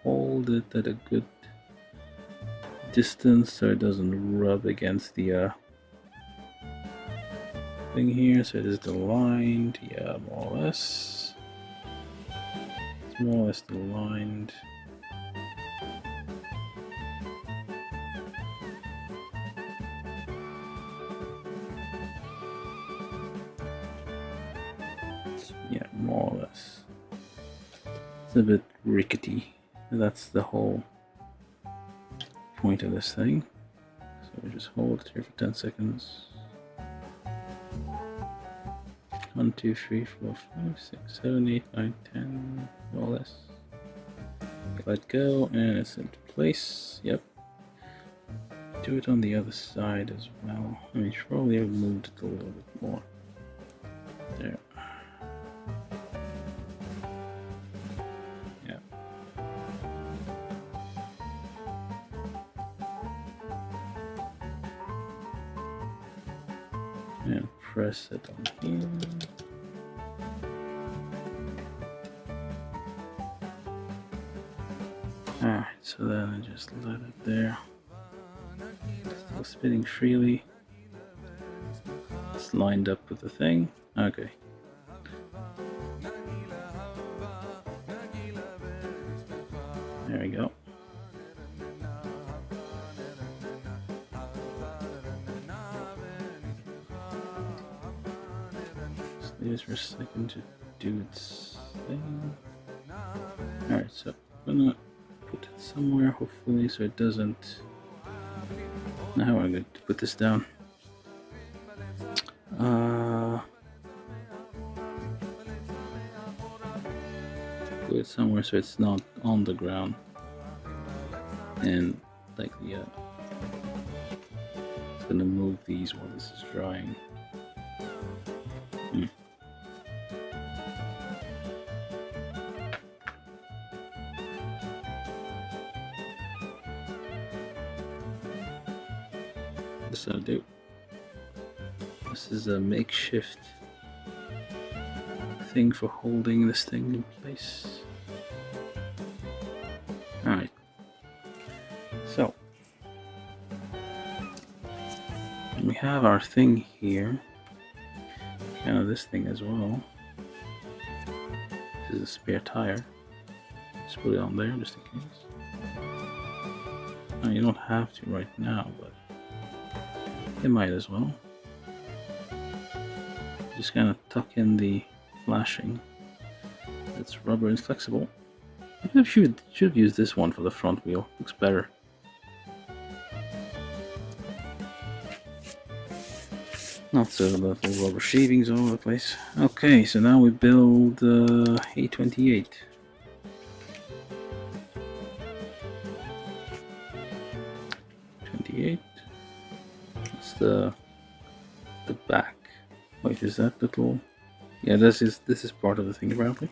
hold it at a good distance so it doesn't rub against the thing here. So it is aligned, yeah, more or less. It's more or less aligned. Yeah, more or less. It's a bit rickety. That's the whole point of this thing. So we just hold it here for 10 seconds. 1, 2, 3, 4, 5, 6, 7, 8, 9, 10, more or less. Let go and it's into place. Yep. Do it on the other side as well. I mean, should probably have moved it a little bit more. There. Yeah. And press it on here. Alright, so then I just let it there. Still spinning freely. It's lined up with the thing. Okay. There we go. Just leave this for a second to do its thing. Alright, so I'm gonna put it somewhere, hopefully, so it doesn't. Now I'm going to put this down. Put it somewhere so it's not on the ground, and like the it's gonna move these while this is drying. This I'll do. This is a makeshift thing for holding this thing in place. Alright. So we have our thing here. Kind of this thing as well. This is a spare tire. Just put it on there just in case. No, you don't have to right now, but you might as well. Just kind of tuck in the flashing. It's rubber and flexible. I should have used this one for the front wheel. Looks better. Not so little rubber shavings all over the place. Okay, so now we build A28. That's the back. Wait, is that little? Yeah, this is part of the thing apparently.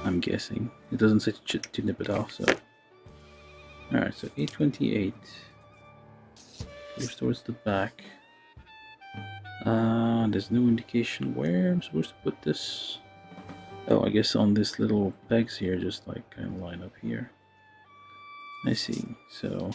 I'm guessing it doesn't say to nip it off. So, all right. So 828 goes towards the back. There's no indication where I'm supposed to put this. Oh, I guess on this little pegs here, just like kind of line up here. I see. So.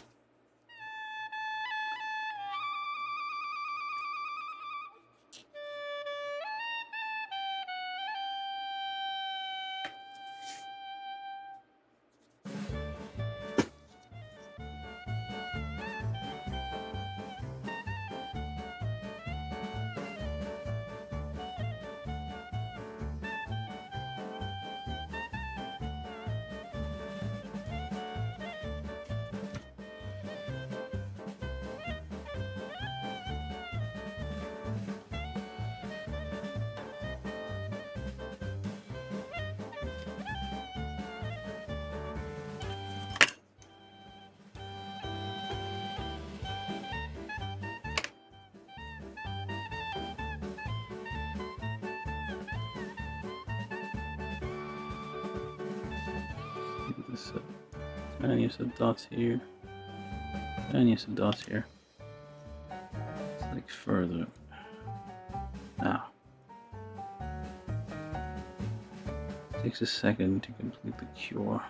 This and you said dots here, and you said dots here. It's like further. Now, takes a second to complete the cure.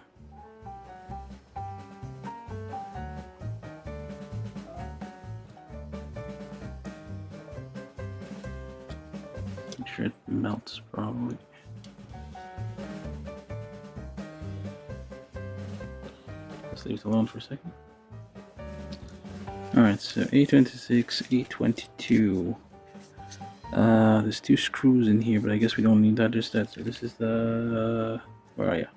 Make sure it melts probably. Let's leave it alone for a second. Alright, so 826, 822. There's two screws in here, but I guess we don't need that, just that. So this is the, where are you?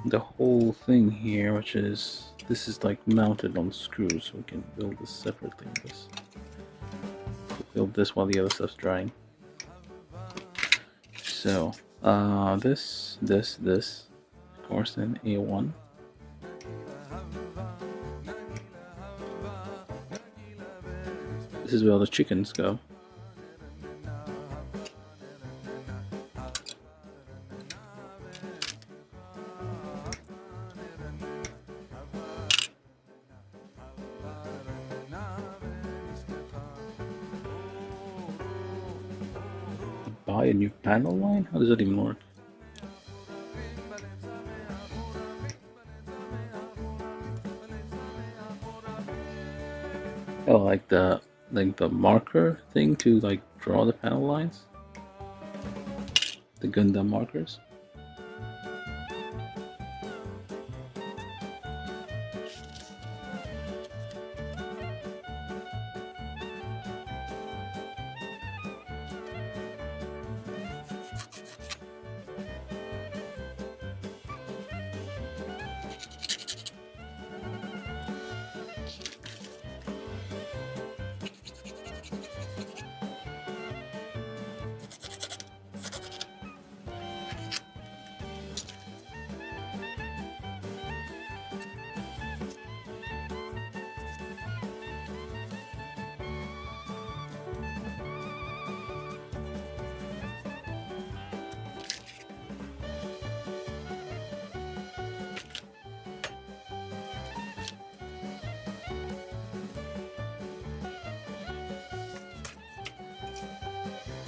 The whole thing here, which is, this is like mounted on screws, so we can build this separately. Build this while the other stuff's drying. So, this, of course, then A1. This is where all the chickens go. Buy a new panel line? How does that even work? Oh, like the marker thing to like draw the panel lines? The Gundam markers?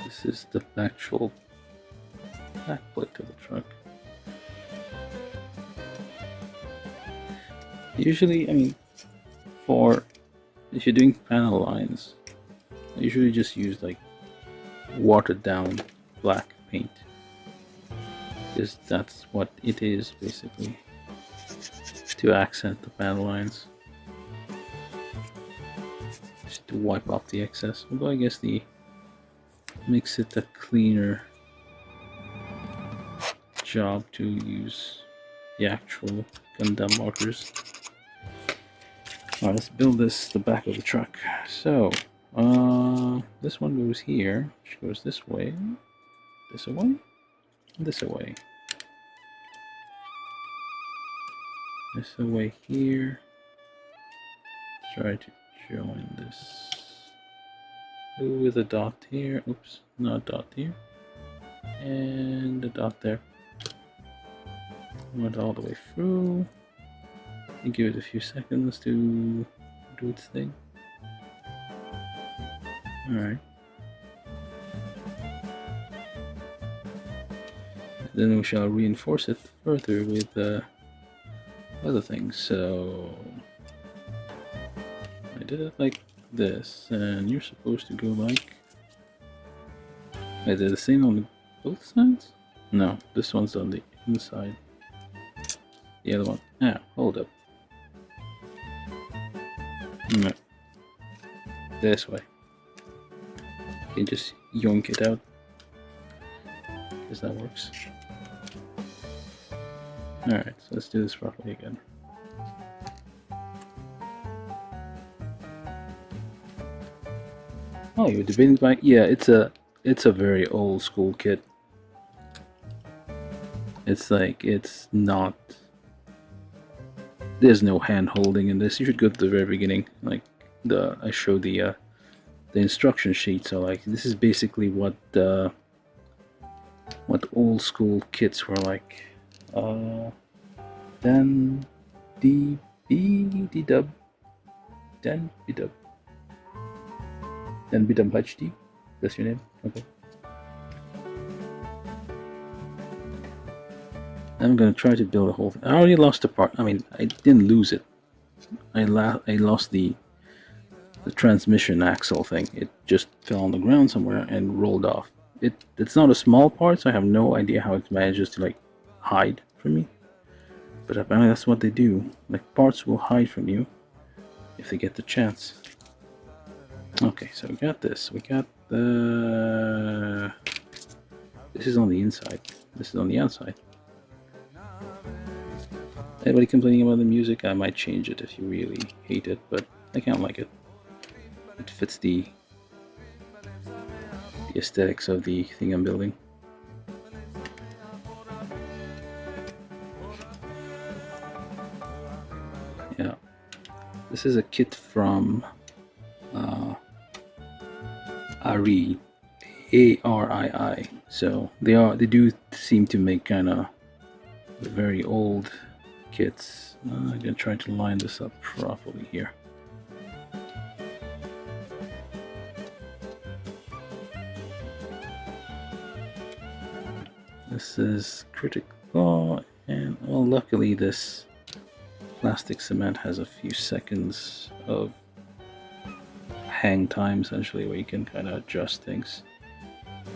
This is the actual backplate of the truck. Usually, I mean, if you're doing panel lines, I usually just use like watered down black paint, because that's what it is basically, to accent the panel lines, just to wipe off the excess. Although I guess the makes it a cleaner job to use the actual Gundam markers. Alright, let's build the back of the truck. So, this one goes here, which goes this way, this away, this away. This away here. Try to join this with a dot here. Oops, not dot here. And a dot there. Went all the way through. And give it a few seconds to do its thing. Alright. Then we shall reinforce it further with other things. So I did it like this, and you're supposed to go like. I did the same on both sides? No, this one's on the inside. The other one. Ah, hold up. No. This way. You can just yoink it out. Because that works. Alright, so let's do this properly again. Oh, you're debating by? Yeah, it's a very old school kit. It's like, it's not. There's no hand holding in this. You should go to the very beginning. Like I showed the instruction sheet. So like this is basically what old school kits were like. Then D dub then B dub then B dub HD. That's your name. Okay. I'm gonna try to build a whole thing. I already lost a part. I mean, I didn't lose it. I lost the transmission axle thing. It just fell on the ground somewhere and rolled off. It's not a small part, so I have no idea how it manages to like hide from me. But apparently that's what they do. Like parts will hide from you if they get the chance. Okay, so we got this. We got the. This is on the inside. This is on the outside. Anybody complaining about the music? I might change it if you really hate it, but I can't like it. It fits the aesthetics of the thing I'm building. Yeah, this is a kit from Arii, Arii. So they do seem to make kind of very old kits. I'm gonna try to line this up properly here. This is critical, and well, luckily this plastic cement has a few seconds of hang time, essentially, where you can kind of adjust things.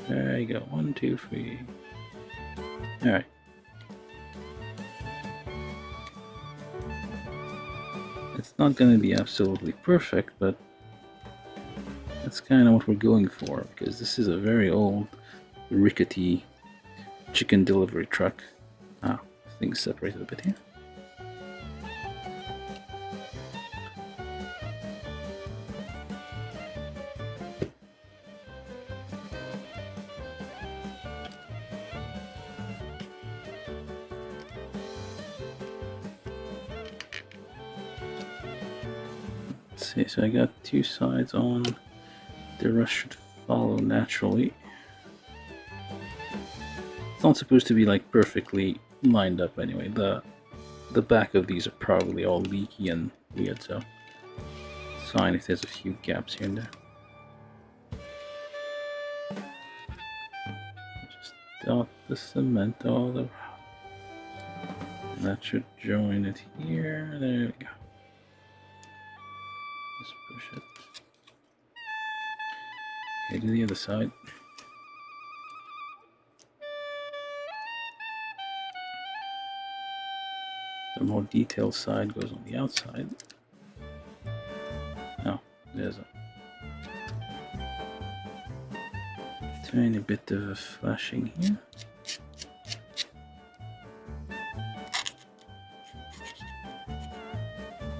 There you go. 1, 2, 3. All right. It's not going to be absolutely perfect, but that's kind of what we're going for, because this is a very old, rickety chicken delivery truck. Ah, things separated a bit here. See, so I got two sides on. The rest should follow naturally. It's not supposed to be like perfectly lined up anyway. The back of these are probably all leaky and weird, so it's fine if there's a few gaps here and there. Just dot the cement all around. That should join it here. There we go. Just push it. Okay, to the other side. The more detailed side goes on the outside. Oh, there's a tiny bit of flashing here.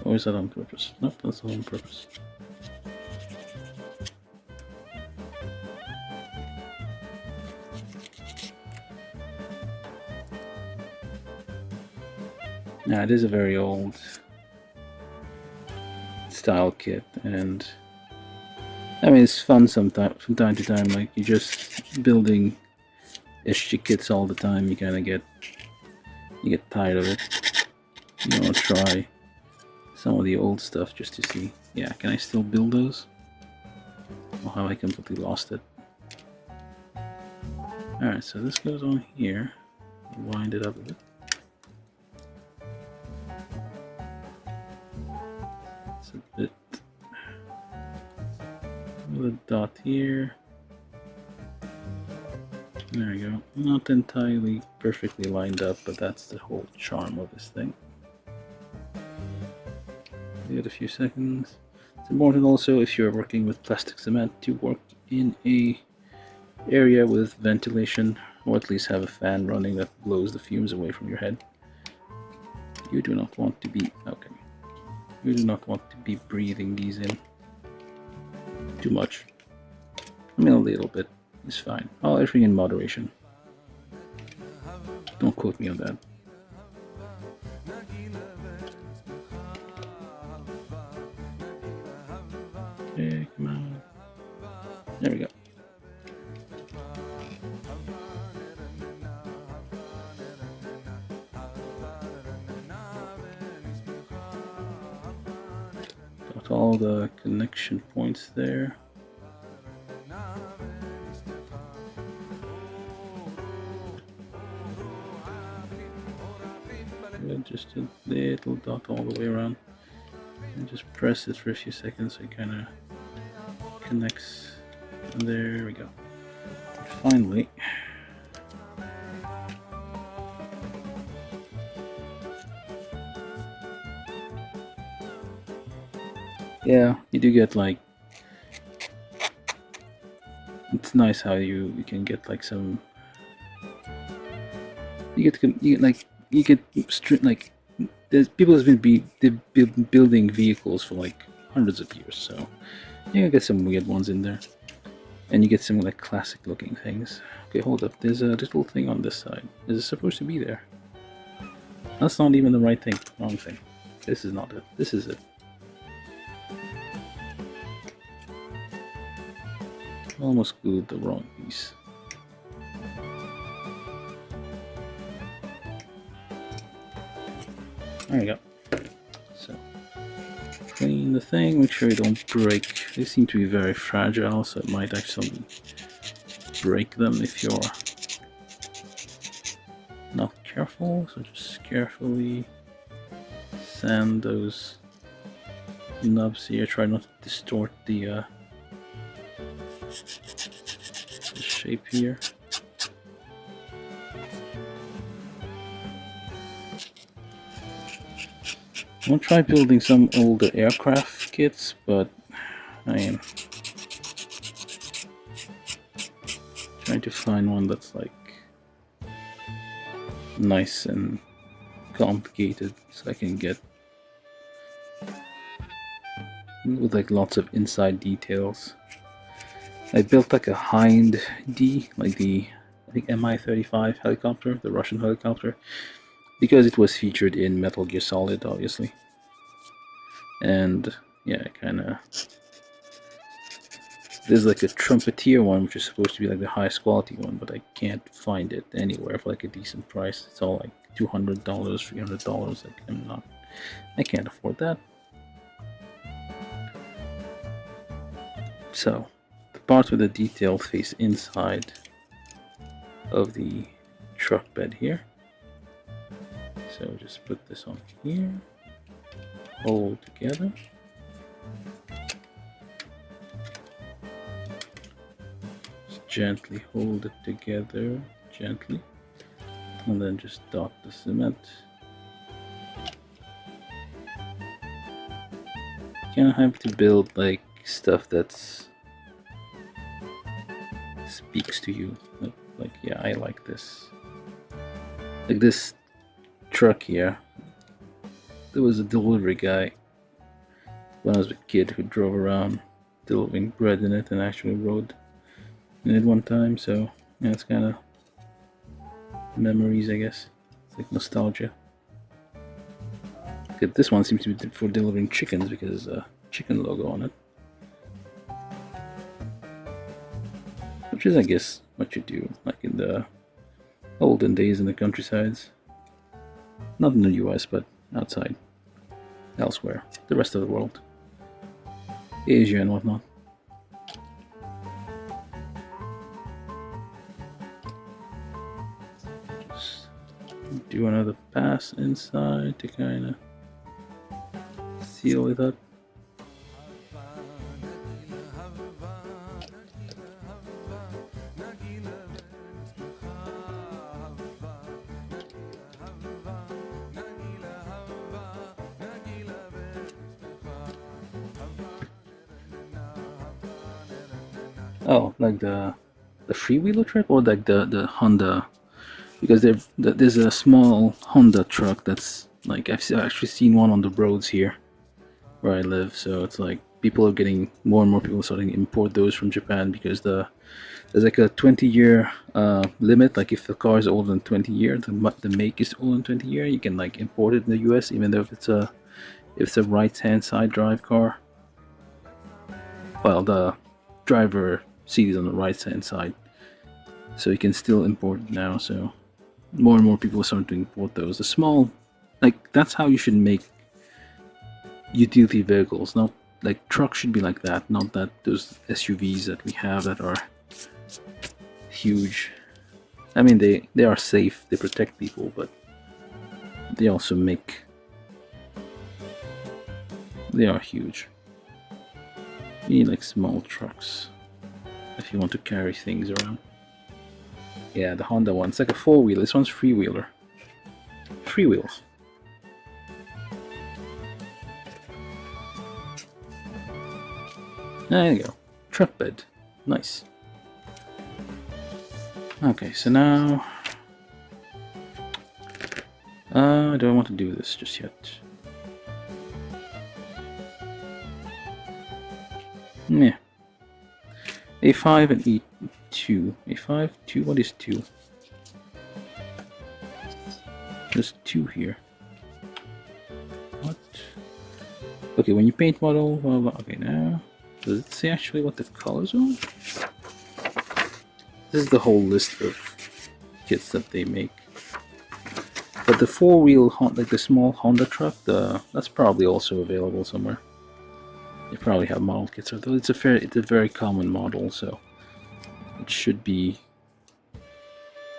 Or is that on purpose? Nope, that's not on purpose. Now, it is a very old style kit, and I mean, it's fun sometimes from time to time. Like you're just building SG kits all the time. You get tired of it. You want to try some of the old stuff just to see. Yeah, can I still build those? Or have I completely lost it? Alright, so this goes on here. Wind it up a bit. It's a bit. A dot here. There we go. Not entirely perfectly lined up, but that's the whole charm of this thing. Give it a few seconds. It's important also, if you're working with plastic cement, to work in a area with ventilation, or at least have a fan running that blows the fumes away from your head. You do not want to be You do not want to be breathing these in too much. I mean, a little bit is fine. Everything in moderation. Don't quote me on that. Okay, come on. There we go. Got all the connection points there. Just a little dot all the way around, and just press it for a few seconds so it kind of connects. And there we go. And finally, yeah, you do get like, it's nice how you can get like some, you get like, there's people have been building vehicles for like hundreds of years, so you get some weird ones in there, and you get some like classic looking things. Okay, hold up, there's a little thing on this side. Is it supposed to be there? That's not even the right thing. Wrong thing. This is not it. This is it. Almost glued the wrong piece. There you go. So, clean the thing, make sure you don't break. They seem to be very fragile, so it might actually break them if you're not careful. So just carefully sand those nubs here. Try not to distort the shape here. I'm gonna try building some older aircraft kits, but I am trying to find one that's like nice and complicated, so I can get with like lots of inside details. I built like a Hind D, like the I think Mi-35 helicopter, the Russian helicopter, because it was featured in Metal Gear Solid, obviously. And yeah, there's like a Trumpeteer one, which is supposed to be like the highest quality one, but I can't find it anywhere for like a decent price. It's all like $200, $300. Like I can't afford that. So the parts with the detail face inside of the truck bed here. So just put this on here, hold together. Just gently hold it together, gently, and then just dot the cement. You kind of have to build like stuff that's speaks to you. Like yeah, I like this. Like this truck here. There was a delivery guy when I was a kid who drove around delivering bread in it and actually rode in it one time. So yeah, it's kind of memories, I guess. It's like nostalgia. But this one seems to be for delivering chickens because there's a chicken logo on it. which is, I guess, what you do, like in the olden days in the countrysides. Not in the US, but outside, elsewhere, the rest of the world, Asia and whatnot. Just do another pass inside to kind of seal it up. Oh, like the freewheeler truck, or like the Honda, because there's a small Honda truck that's like I've actually seen one on the roads here where I live. So it's like people are getting more and more people starting to import those from Japan because there's like a 20-year limit. Like if the car is older than 20 years, the make is older than 20 years, you can like import it in the US, even though if it's a right-hand side drive car. Well, the driver seat is on the right-hand side, so you can still import it now. So more and more people are starting to import those. The small, like that's how you should make utility vehicles. Not like trucks should be like that. Not that those SUVs that we have that are huge. I mean, they are safe. They protect people, but they also they are huge. You need like small trucks if you want to carry things around. Yeah, the Honda one. It's like a four-wheeler. This one's freewheeler. Free wheels. There you go. Truck bed. Nice. Okay, so now I don't want to do this just yet. Yeah. A5 and E2. A5, 2, what is 2? There's 2 here. What? Okay, when you paint model, blah, blah. Okay, now, does it say actually what the colors are? This is the whole list of kits that they make. But the four-wheel, like the small Honda truck, that's probably also available somewhere. They probably have model kits, although it's a very common model, so it should be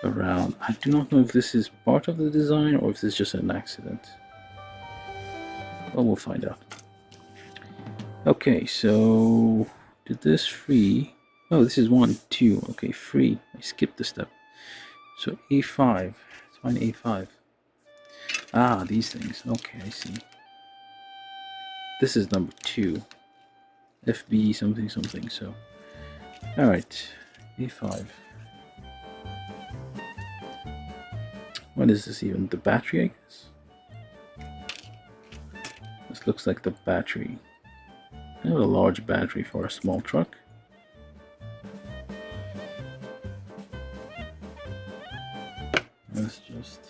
around. I do not know if this is part of the design or if this is just an accident. Well, we'll find out. Okay, so did this free? Oh, this is 1, 2. Okay, free. I skipped the step. So A5. Let's find A5. Ah, these things. Okay, I see. This is number 2. FB something something. So, all right, A5. What is this even? The battery, I guess. This looks like the battery. I have a large battery for a small truck. Let's just.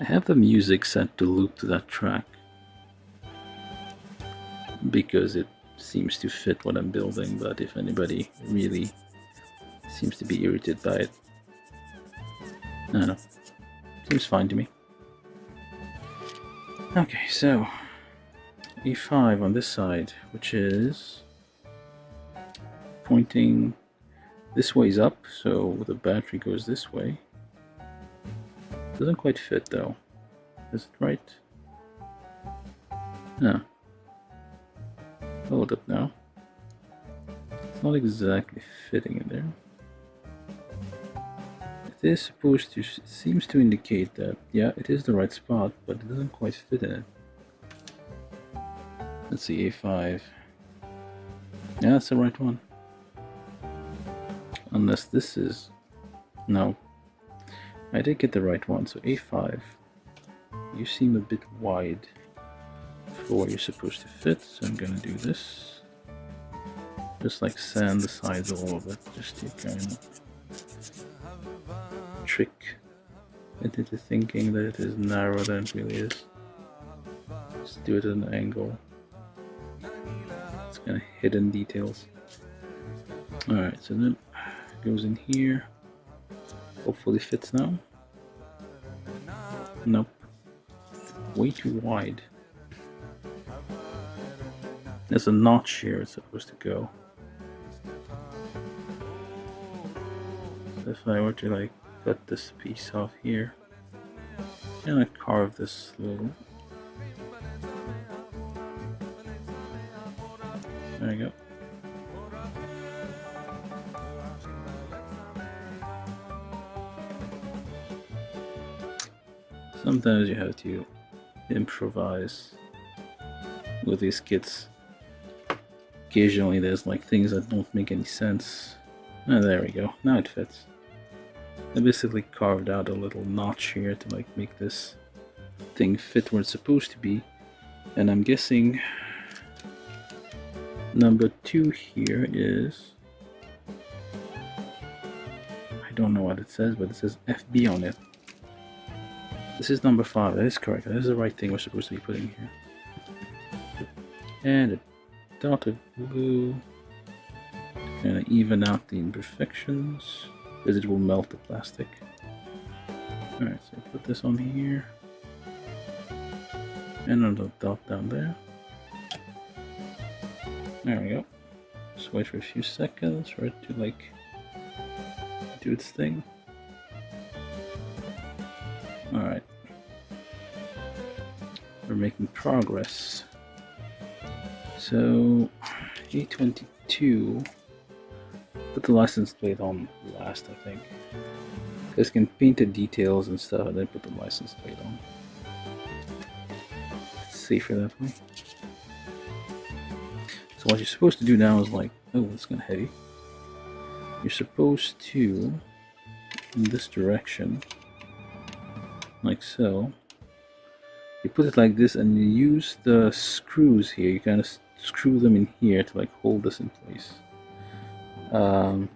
I have the music set to loop to that track because it seems to fit what I'm building, but if anybody really seems to be irritated by it, I don't know. Seems fine to me. Okay, so E5 on this side, which is pointing this way's up, so the battery goes this way. Doesn't quite fit though. Is it right? No. Hold up now. It's not exactly fitting in there. It is supposed to, it seems to indicate that, yeah, it is the right spot, but it doesn't quite fit in it. Let's see, A5. Yeah, that's the right one. Unless this is, no. I did get the right one, so A5. You seem a bit wide for where you're supposed to fit, so I'm gonna do this. Just like sand the sides a little bit, just to kind of trick it into thinking that it is narrower than it really is. Just do it at an angle. It's kind of hidden details. Alright, so then it goes in here. Hopefully fits now. Nope. Way too wide. There's a notch here it's supposed to go. So if I were to like cut this piece off here, and I carve this little. There you go. Sometimes you have to improvise with these kits. Occasionally there's like things that don't make any sense. And there we go, now it fits. I basically carved out a little notch here to like make this thing fit where it's supposed to be. And I'm guessing number 2 here is, I don't know what it says, but it says FB on it. This is number 5, that is correct, that is the right thing we're supposed to be putting here. And a dot of glue, kind of even out the imperfections, because it will melt the plastic. Alright, so put this on here, and another dot down there. There we go. Just wait for a few seconds for it to like do its thing. Alright. We're making progress. So A22, put the license plate on last, I think. Because you can paint the details and stuff and then put the license plate on. It's safer that way. So what you're supposed to do now is like, oh, it's kind of heavy. You're supposed to, in this direction, like so. You put it like this and you use the screws here. You kind of screw them in here to like hold this in place. You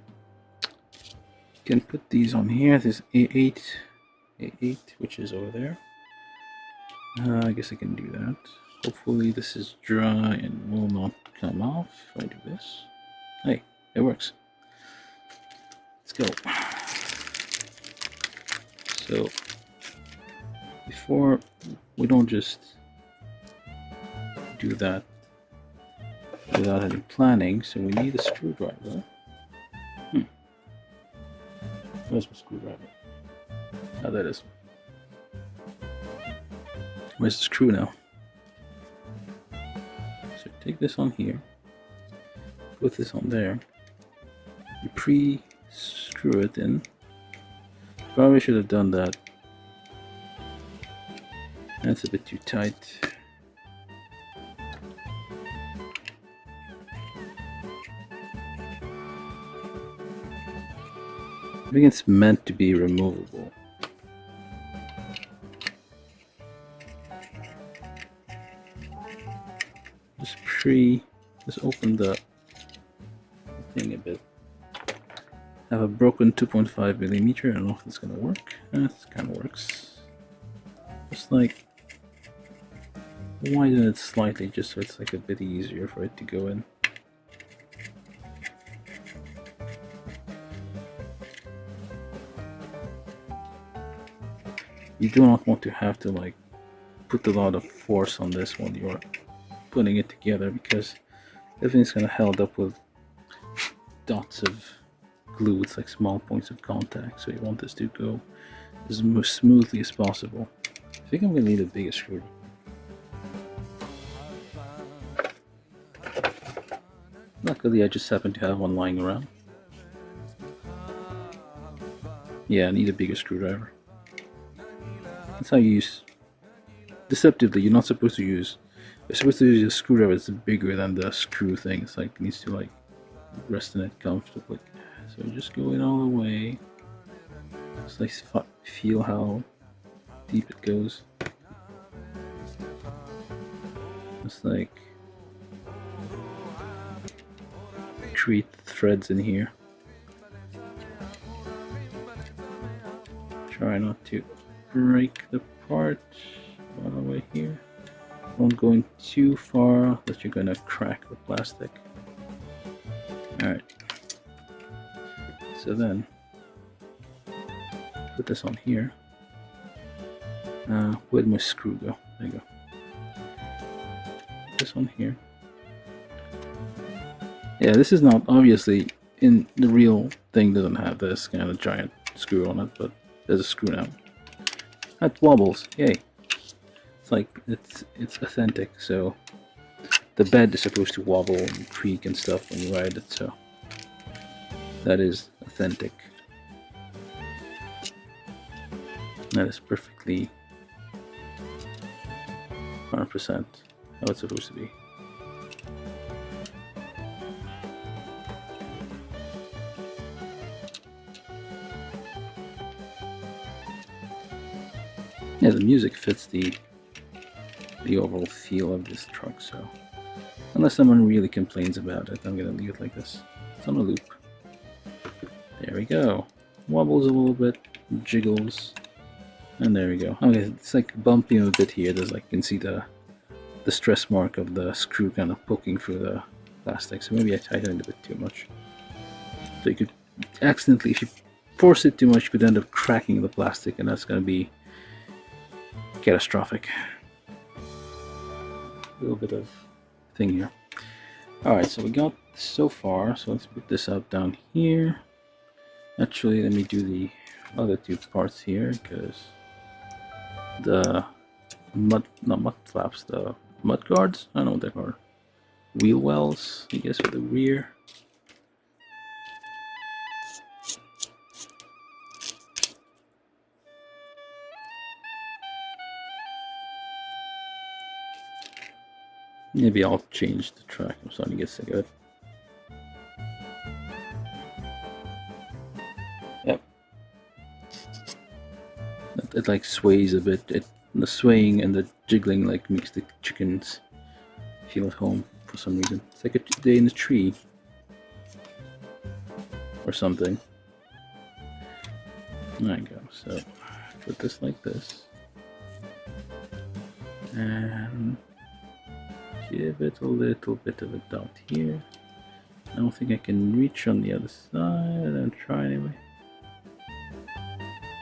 can put these on here. There's A8, which is over there. I guess I can do that. Hopefully this is dry and will not come off if I do this. Hey, it works. Let's go. So before, we don't just do that without any planning, so we need a screwdriver. Where's my screwdriver? Oh, that is. Where's the screw now? So take this on here, put this on there, you pre-screw it in. Probably should have done that. That's a bit too tight. I think it's meant to be removable. Just open the thing a bit. I have a broken 2.5 millimeter. I don't know if it's gonna work. It kind of works. Just like widen it slightly, just so it's like a bit easier for it to go in. You do not want to have to like put a lot of force on this when you're putting it together, because everything's kind of held up with dots of glue. It's like small points of contact, so you want this to go as smoothly as possible. I think I'm gonna need a bigger screwdriver. Luckily I just happen to have one lying around. Yeah, I need a bigger screwdriver. That's how you use. Deceptively, you're not supposed to use. You're supposed to use a screwdriver that's bigger than the screw thing. It's like it needs to like rest in it comfortably. So just go in all the way. Just like feel how deep it goes. Just like create threads in here. Try not to break the part all the way here. Don't go in too far that you're gonna crack the plastic. Alright. So then, put this on here. Where'd my screw go? There you go. Put this on here. Yeah, this is not obviously in the real thing doesn't have this kind of giant screw on it, but there's a screw now. That wobbles, yay! It's like it's authentic. So the bed is supposed to wobble and creak and stuff when you ride it. So that is authentic. That is perfectly 100% how it's supposed to be. Yeah, the music fits the overall feel of this truck, so unless someone really complains about it, I'm gonna leave it like this. It's on a loop. There we go. Wobbles a little bit, jiggles, and there we go. Okay, it's like bumping a bit here. There's like, you can see the stress mark of the screw kind of poking through the plastic, so maybe I tightened it a bit too much. So you could accidentally, if you force it too much, you could end up cracking the plastic, and that's gonna be catastrophic. A little bit of thing here. Alright, so we got so far, so let's put this up down here. Actually, let me do the other two parts here, because the not mud flaps, the mud guards, I don't know what they're called. Wheel wells, I guess, for the rear. Maybe I'll change the track. I'm starting to get sick of it. Yep. It like sways a bit. The swaying and the jiggling like makes the chickens feel at home for some reason. It's like a day in a tree or something. There you go. So put this like this, and give it a little bit of a dot here. I don't think I can reach on the other side. I'll try anyway.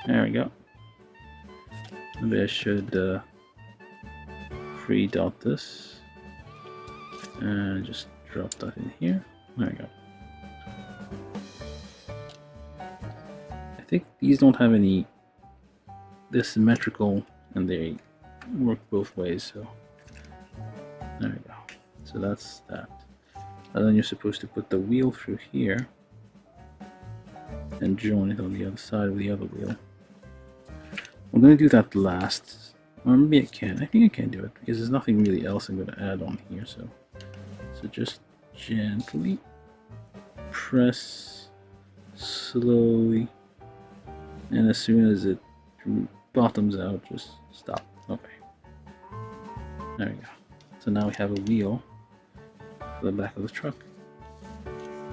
There we go. Maybe I should free dot this and just drop that in here. There we go. I think these don't have any. They're symmetrical and they work both ways, so there we go. So that's that. And then you're supposed to put the wheel through here and join it on the other side of the other wheel. I'm going to do that last, or maybe I can. I think I can do it because there's nothing really else I'm going to add on here. So just gently press slowly, and as soon as it bottoms out, just stop. Okay, there we go. So now we have a wheel for the back of the truck.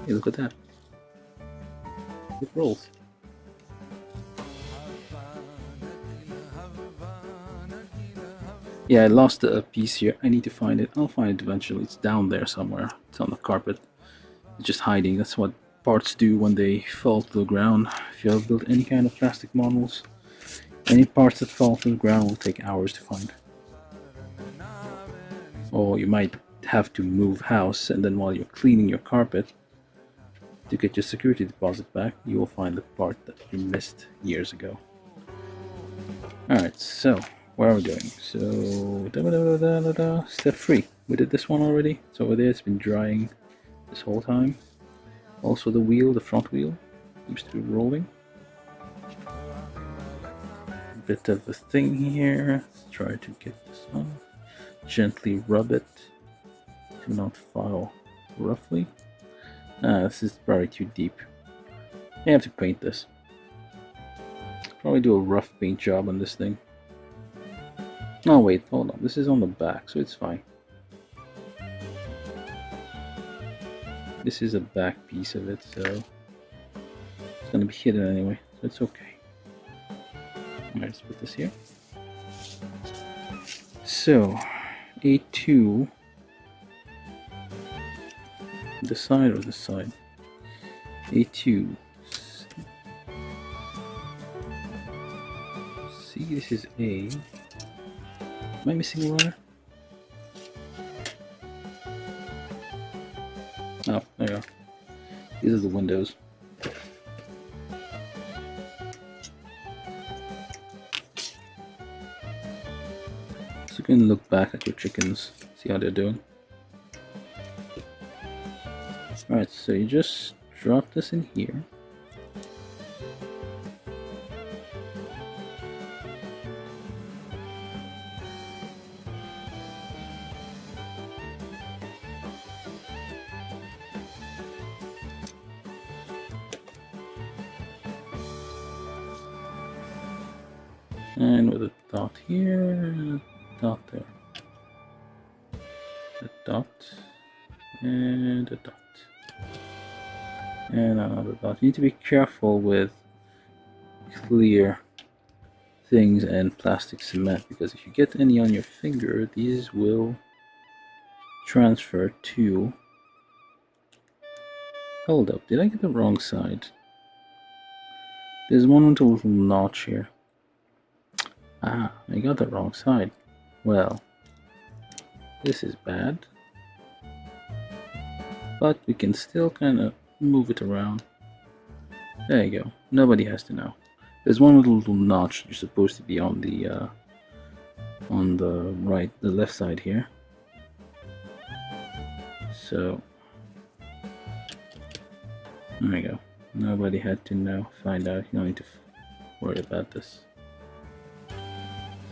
Hey, look at that. It rolls. Yeah, I lost a piece here. I need to find it. I'll find it eventually. It's down there somewhere. It's on the carpet. It's just hiding. That's what parts do when they fall to the ground. If you ever build any kind of plastic models, any parts that fall to the ground will take hours to find. Or you might have to move house, and then while you're cleaning your carpet to get your security deposit back, you will find the part that you missed years ago. Alright, so where are we going? So step 3. We did this one already. It's over there. It's been drying this whole time. Also the wheel, the front wheel, seems to be rolling. A bit of a thing here. Let's try to get this off. Gently rub it to not file roughly. This is probably too deep. I have to paint this. Probably do a rough paint job on this thing. Oh wait, hold on. This is on the back, so it's fine. This is a back piece of it, so it's gonna be hidden anyway, so it's okay. Alright, let's put this here. So, A2. This side or this side? A2. See, this is A. Am I missing a wire? Oh, there you are. These are the windows. So you can look back at your chickens, see how they're doing. Alright, so you just drop this in here. And with a dot here, and a dot there. A dot, and a dot. And another dot. You need to be careful with clear things and plastic cement, because if you get any on your finger, these will transfer to... Hold up, did I get the wrong side? There's one little notch here. Ah, I got the wrong side. Well, this is bad. But we can still kind of move it around. There you go. Nobody has to know. There's one little notch you're supposed to be on the left side here. So there we go. Nobody had to know. Find out. You don't need to worry about this.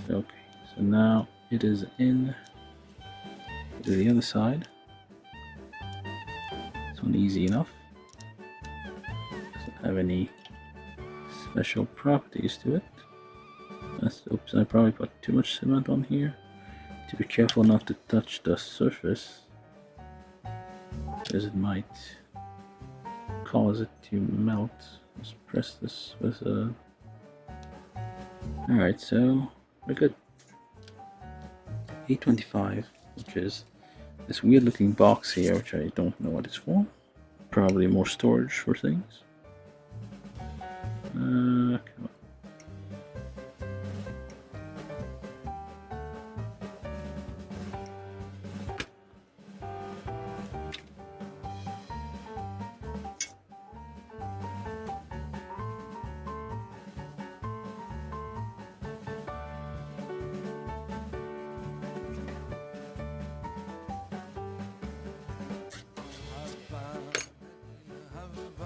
Okay. So now it is in to the other side. This one easy enough. Doesn't have any special properties to it. Oops, I probably put too much cement on here. To be careful not to touch the surface, because it might cause it to melt. Let's press this with a... Alright, so we're good. 825, which is this weird looking box here, which I don't know what it's for. Probably more storage for things. Come on.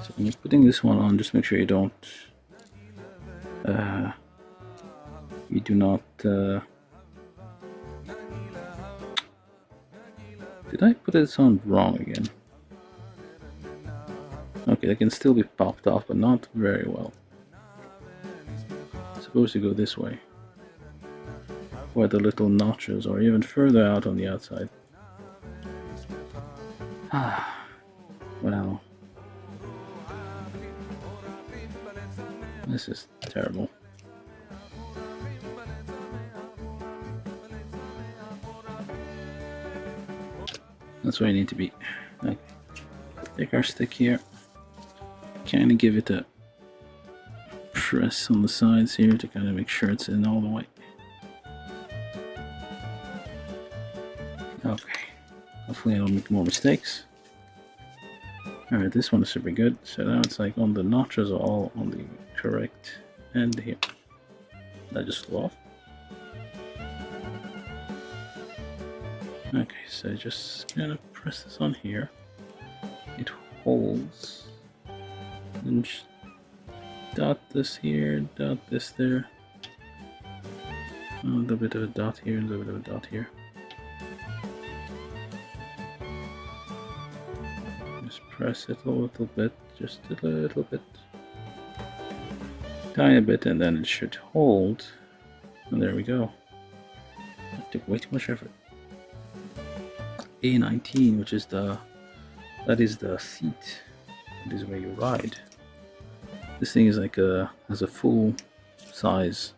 So when you're putting this one on, just make sure you don't did I put this on wrong again? Okay, they can still be popped off, but not very well. It's supposed to go this way, where the little notches are, even further out on the outside. Ah, well, this is terrible. That's where you need to be. Okay. Take our stick here, kind of give it a press on the sides here to kind of make sure it's in all the way. Okay, hopefully I don't make more mistakes. Alright, this one is super good. So now it's like on the notches are all on the correct end here. That just flew off. Okay, so just kind of press this on here. It holds. And just dot this here, dot this there. A little bit of a dot here, a little bit of a dot here. Just press it a little bit, just a little bit. Tiny bit, and then it should hold. And there we go. That took way too much effort. A19, which is that is the seat. That is where you ride. This thing is like has a full size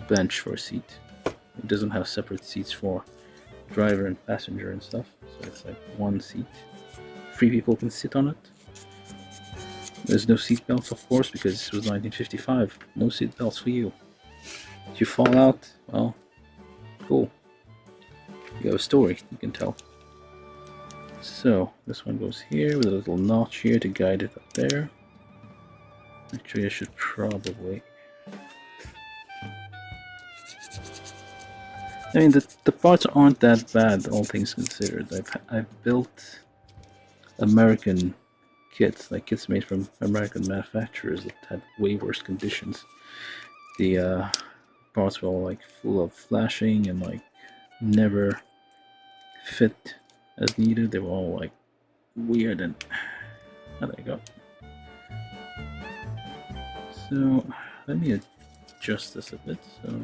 bench for a seat. It doesn't have separate seats for driver and passenger and stuff, so it's like one seat. 3 people can sit on it. There's no seat belts, of course, because this was 1955. No seat belts for you. If you fall out, well, cool. You have a story you can tell. So this one goes here with a little notch here to guide it up there. Actually, I should probably... I mean, the parts aren't that bad, all things considered. I've built American kits, like kits made from American manufacturers that had way worse conditions. The parts were all like full of flashing and like never fit as needed. They were all like weird and... Oh, there you go. So let me adjust this a bit. So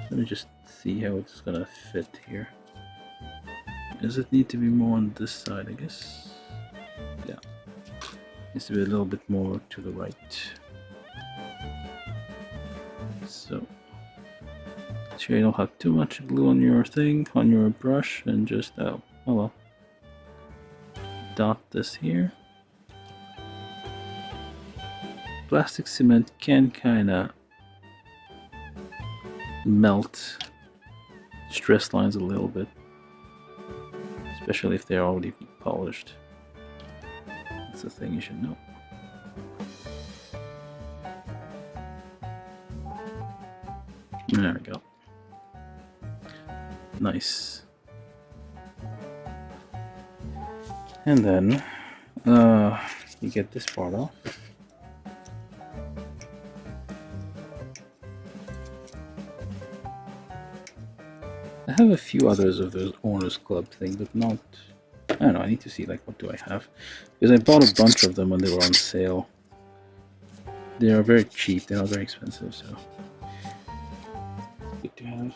let me just see how it's gonna fit here. Does it need to be more on this side, I guess? Yeah. Needs to be a little bit more to the right. So sure you don't have too much glue on your thing, on your brush, and just oh well. Dot this here. Plastic cement can kinda melt stress lines a little bit, especially if they're already polished. That's the thing you should know. There we go. Nice. And then you get this part off. I have a few others of those Owners Club thing, but not... I don't know, I need to see, like, what do I have? Because I bought a bunch of them when they were on sale. They are very cheap, they're not very expensive, so... good to have.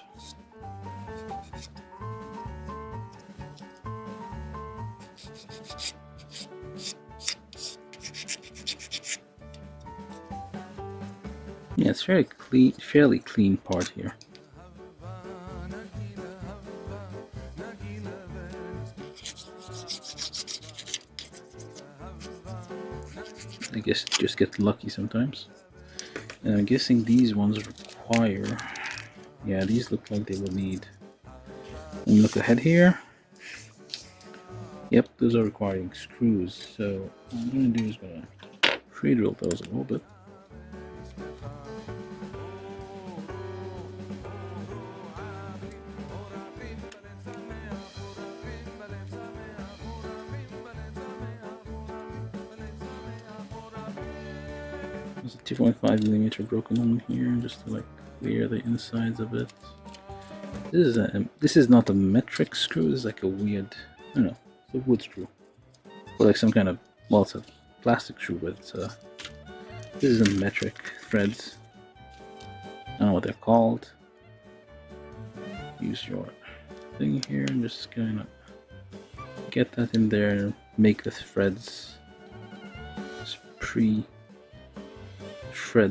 Yeah, it's fairly clean part here. I guess just get lucky sometimes. And I'm guessing these ones require... yeah, these look like they will need... Let me look ahead here. Yep, those are requiring screws. So what I'm going to do is going to pre-drill those a little bit. There's a 2.5mm broken hole here, just to like clear the insides of it. This is not a metric screw. This is like a weird, I don't know, it's a wood screw, or like some kind of, well, it's a plastic screw, but it's a... this is a metric threads. I don't know what they're called. Use your thing here and just kind of get that in there and make the threads. Just pre-shred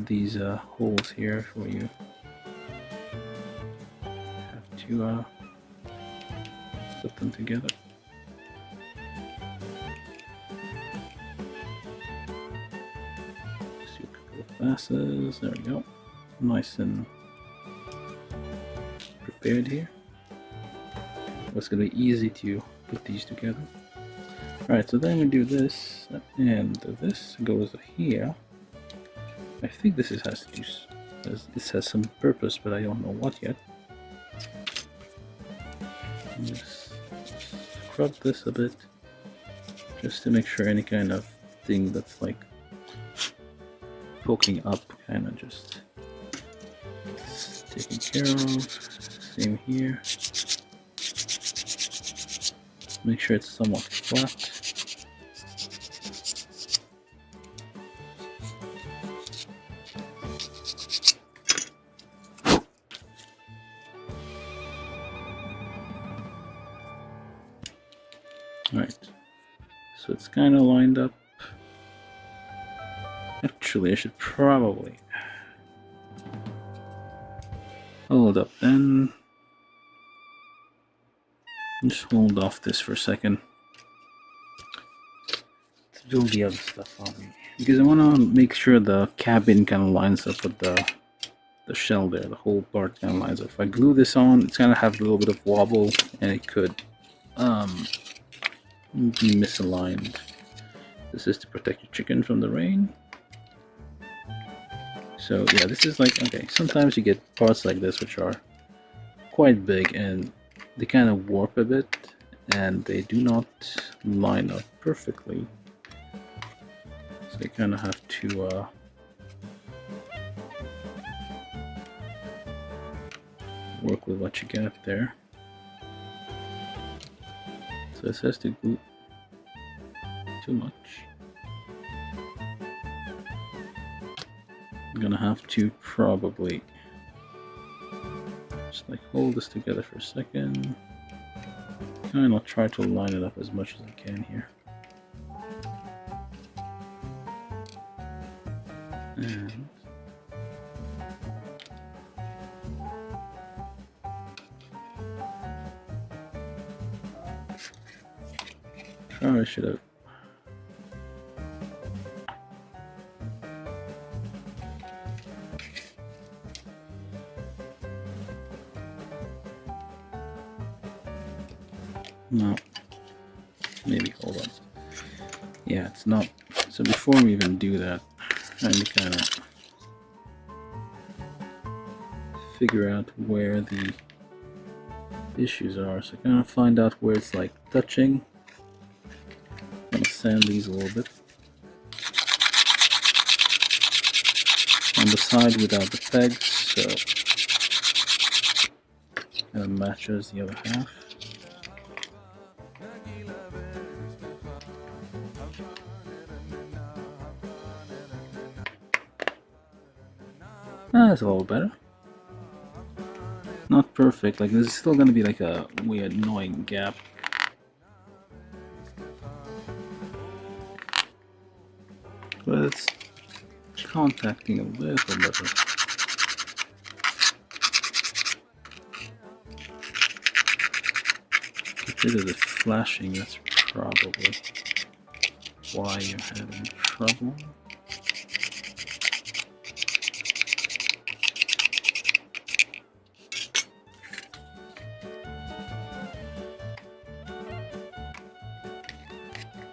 these holes here for you. Have to put them together. Just do a couple of passes. There we go. Nice and prepared here. It's going to be easy to put these together. Alright, so then we do this, and this goes here. I think this has to do, this has some purpose, but I don't know what yet. Just scrub this a bit, just to make sure any kind of thing that's like poking up kind of just taken care of. Same here. Make sure it's somewhat flat. Alright, so it's kind of lined up. Actually, I should probably Hold up, then. Just hold off this for a second. To do the other stuff on me. Because I want to make sure the cabin kind of lines up with the shell there. The whole part kind of lines up. If I glue this on, it's going to have a little bit of wobble, and it could be misaligned. This is to protect your chicken from the rain. So yeah, this is like, okay, sometimes you get parts like this which are quite big and they kind of warp a bit and they do not line up perfectly. So you kind of have to work with what you got there. So it says to glue too much. I'm gonna have to probably just like hold this together for a second. And I'll try to line it up as much as I can here. And probably should have. No, maybe hold on. Yeah, it's not. So before we even do that, I need to kind of figure out where the issues are. So kind of find out where it's like touching. I'm gonna sand these a little bit. On the side without the pegs, so kind of matches the other half. That's a little better. Not perfect, like there's still gonna be like a weird annoying gap. But it's contacting a little better. Get rid of the flashing, that's probably why you're having trouble.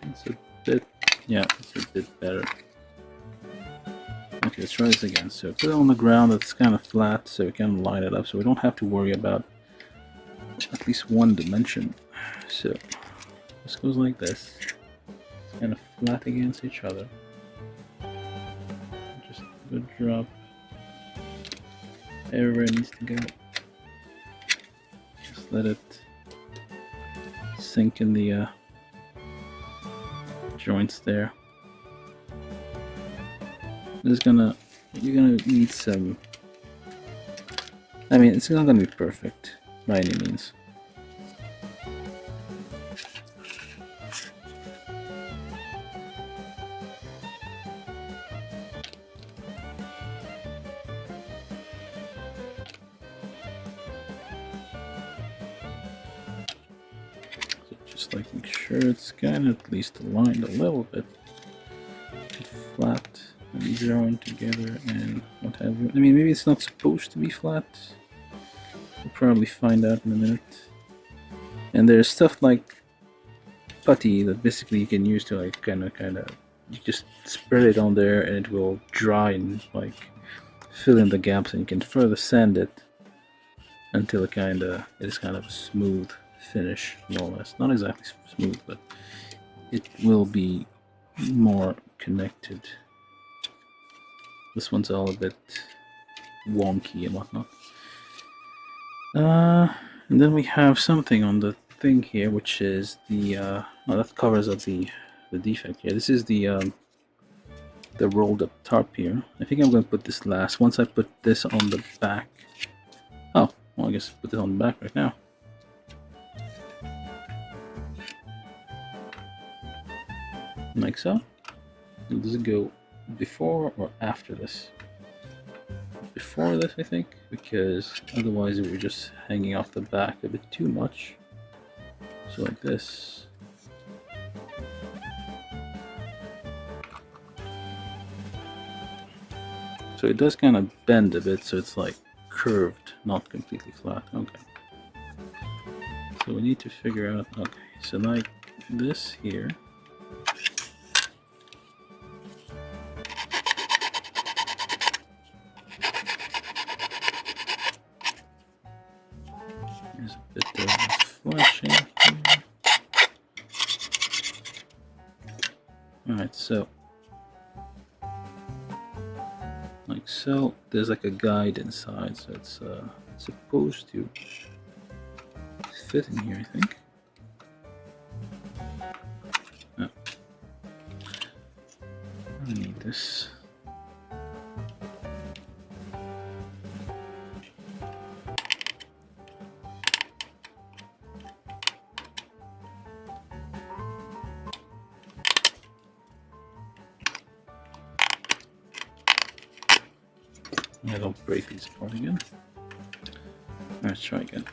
It's a bit, yeah, it's a bit better. Okay, let's try this again. So put it on the ground that's kind of flat so we can line it up so we don't have to worry about at least one dimension. So this goes like this. It's kind of flat against each other. Just a good drop everywhere it needs to go. Just let it sink in the joints there. You're gonna need some. I mean, it's not gonna be perfect by any means. So just like make sure it's kind of at least aligned a little bit, flat. And join together and what have you. I mean, maybe it's not supposed to be flat. We'll probably find out in a minute. And there's stuff like putty that basically you can use to like kind of you just spread it on there and it will dry and like fill in the gaps, and you can further sand it until it is kind of a smooth finish, more or less. Not exactly smooth, but it will be more connected. This one's all a bit wonky and whatnot. And then we have something on the thing here, which is the that covers up the defect here. This is the rolled up tarp here. I think I'm going to put this last. Once I put this on the back. Oh, well, I guess I'll put it on the back right now. Like so. Does it go before or after this? before this, I think, because otherwise it would just hanging off the back a bit too much. So like this. So it does kind of bend a bit, so it's like curved, not completely flat. Okay. So we need to figure out, okay, so like this here. There's a bit of flashing here. Alright, so like so, there's like a guide inside, so it's supposed to fit in here, I think. Oh. I need this. I don't break these apart again. Let's try again.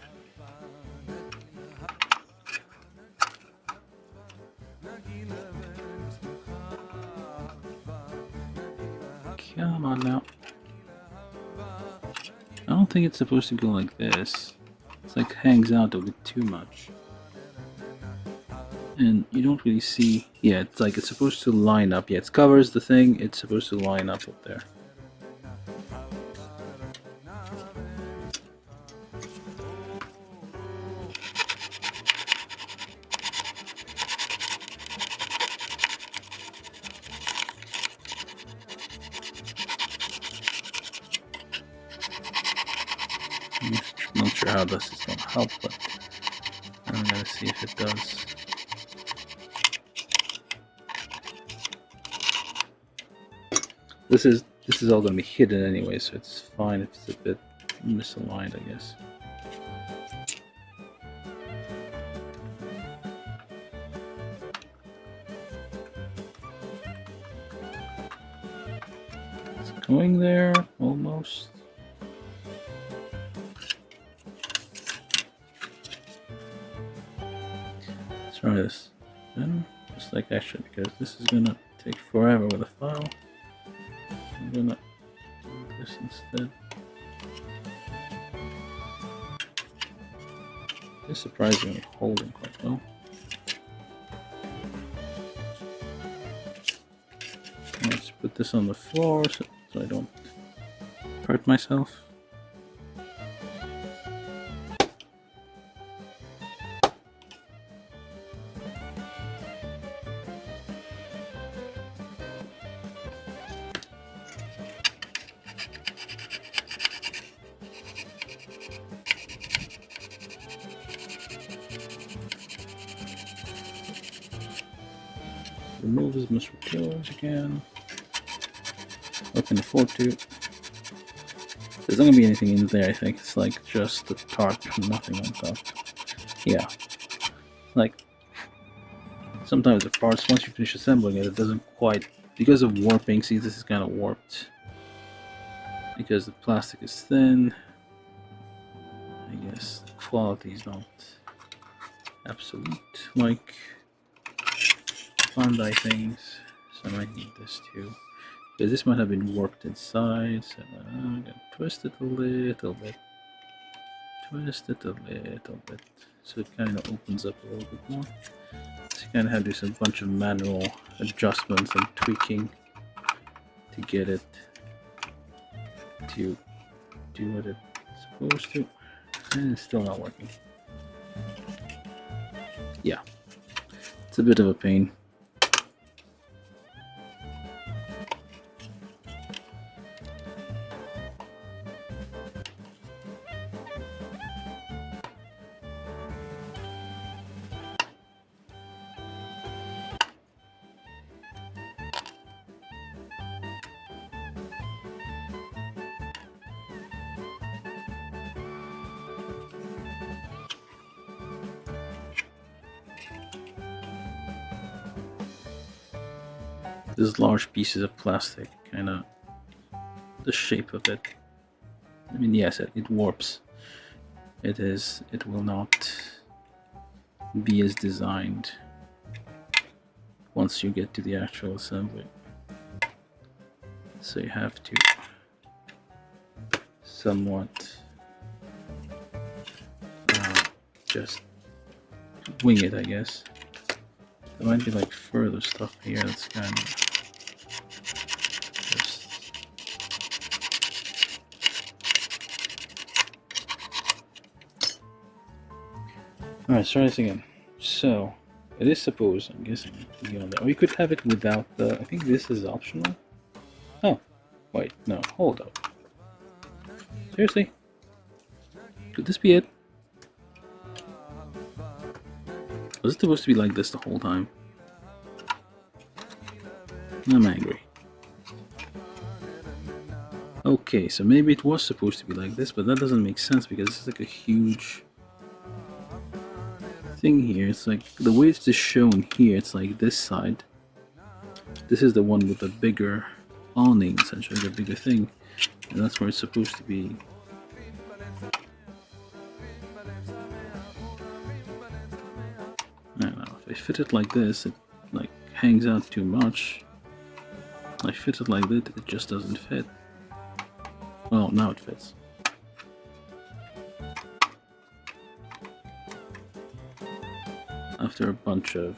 Come on now. I don't think it's supposed to go like this. It's like hangs out a bit too much. And you don't really see, yeah, it's like it's supposed to line up. Yeah, it covers the thing, it's supposed to line up there. I'm not sure how this is going to help, but I'm going to see if it does. This is all going to be hidden anyway, so it's fine if it's a bit misaligned, I guess. It's going there, almost. Let's try this. Then, just like actually, because this is going to take forever with a file. I'm gonna do this instead. It's surprisingly holding quite well. Let's put this on the floor so I don't hurt myself. Remove as much material as you can. I can afford to. There's not gonna be anything in there, I think. It's like just the tarp, nothing on top. Yeah. Like, sometimes the parts, once you finish assembling it, it doesn't quite, because of warping, see this is kind of warped. Because the plastic is thin, I guess the quality is not absolute, like Bandai things, so I might need this too. Because this might have been warped inside, so I'm gonna twist it a little bit. Twist it a little bit, so it kind of opens up a little bit more. So you kind of have to do a bunch of manual adjustments and tweaking to get it to do what it's supposed to, and it's still not working. Yeah, it's a bit of a pain. These large pieces of plastic, kind of the shape of it I mean, yes, it warps. It will not be as designed once you get to the actual assembly. So you have to somewhat just wing it, I guess. There might be like further stuff here that's kind of just... Alright, try this again. So, it is supposed, I'm guessing, to be on there. Or you could have it without the... I think this is optional. Oh, wait, no, hold up. Seriously? Could this be it? Was it supposed to be like this the whole time? I'm angry. Okay, so maybe it was supposed to be like this, but that doesn't make sense because this is like a huge thing here. It's like the way it's just shown here, it's like this side. This is the one with the bigger awning, essentially, the bigger thing. And that's where it's supposed to be. I don't know, if I fit it like this, it like hangs out too much. I fit it like that, it just doesn't fit. Well, now it fits. After a bunch of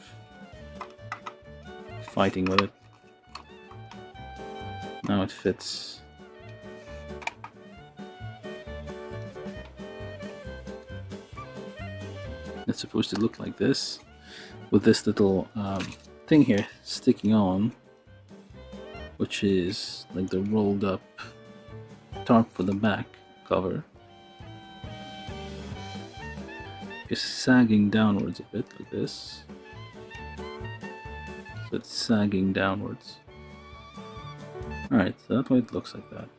fighting with it, now it fits. It's supposed to look like this, with this little thing here sticking on, which is like the rolled up tarp for the back cover. It's sagging downwards a bit like this. So it's sagging downwards. Alright, so that's why it looks like that.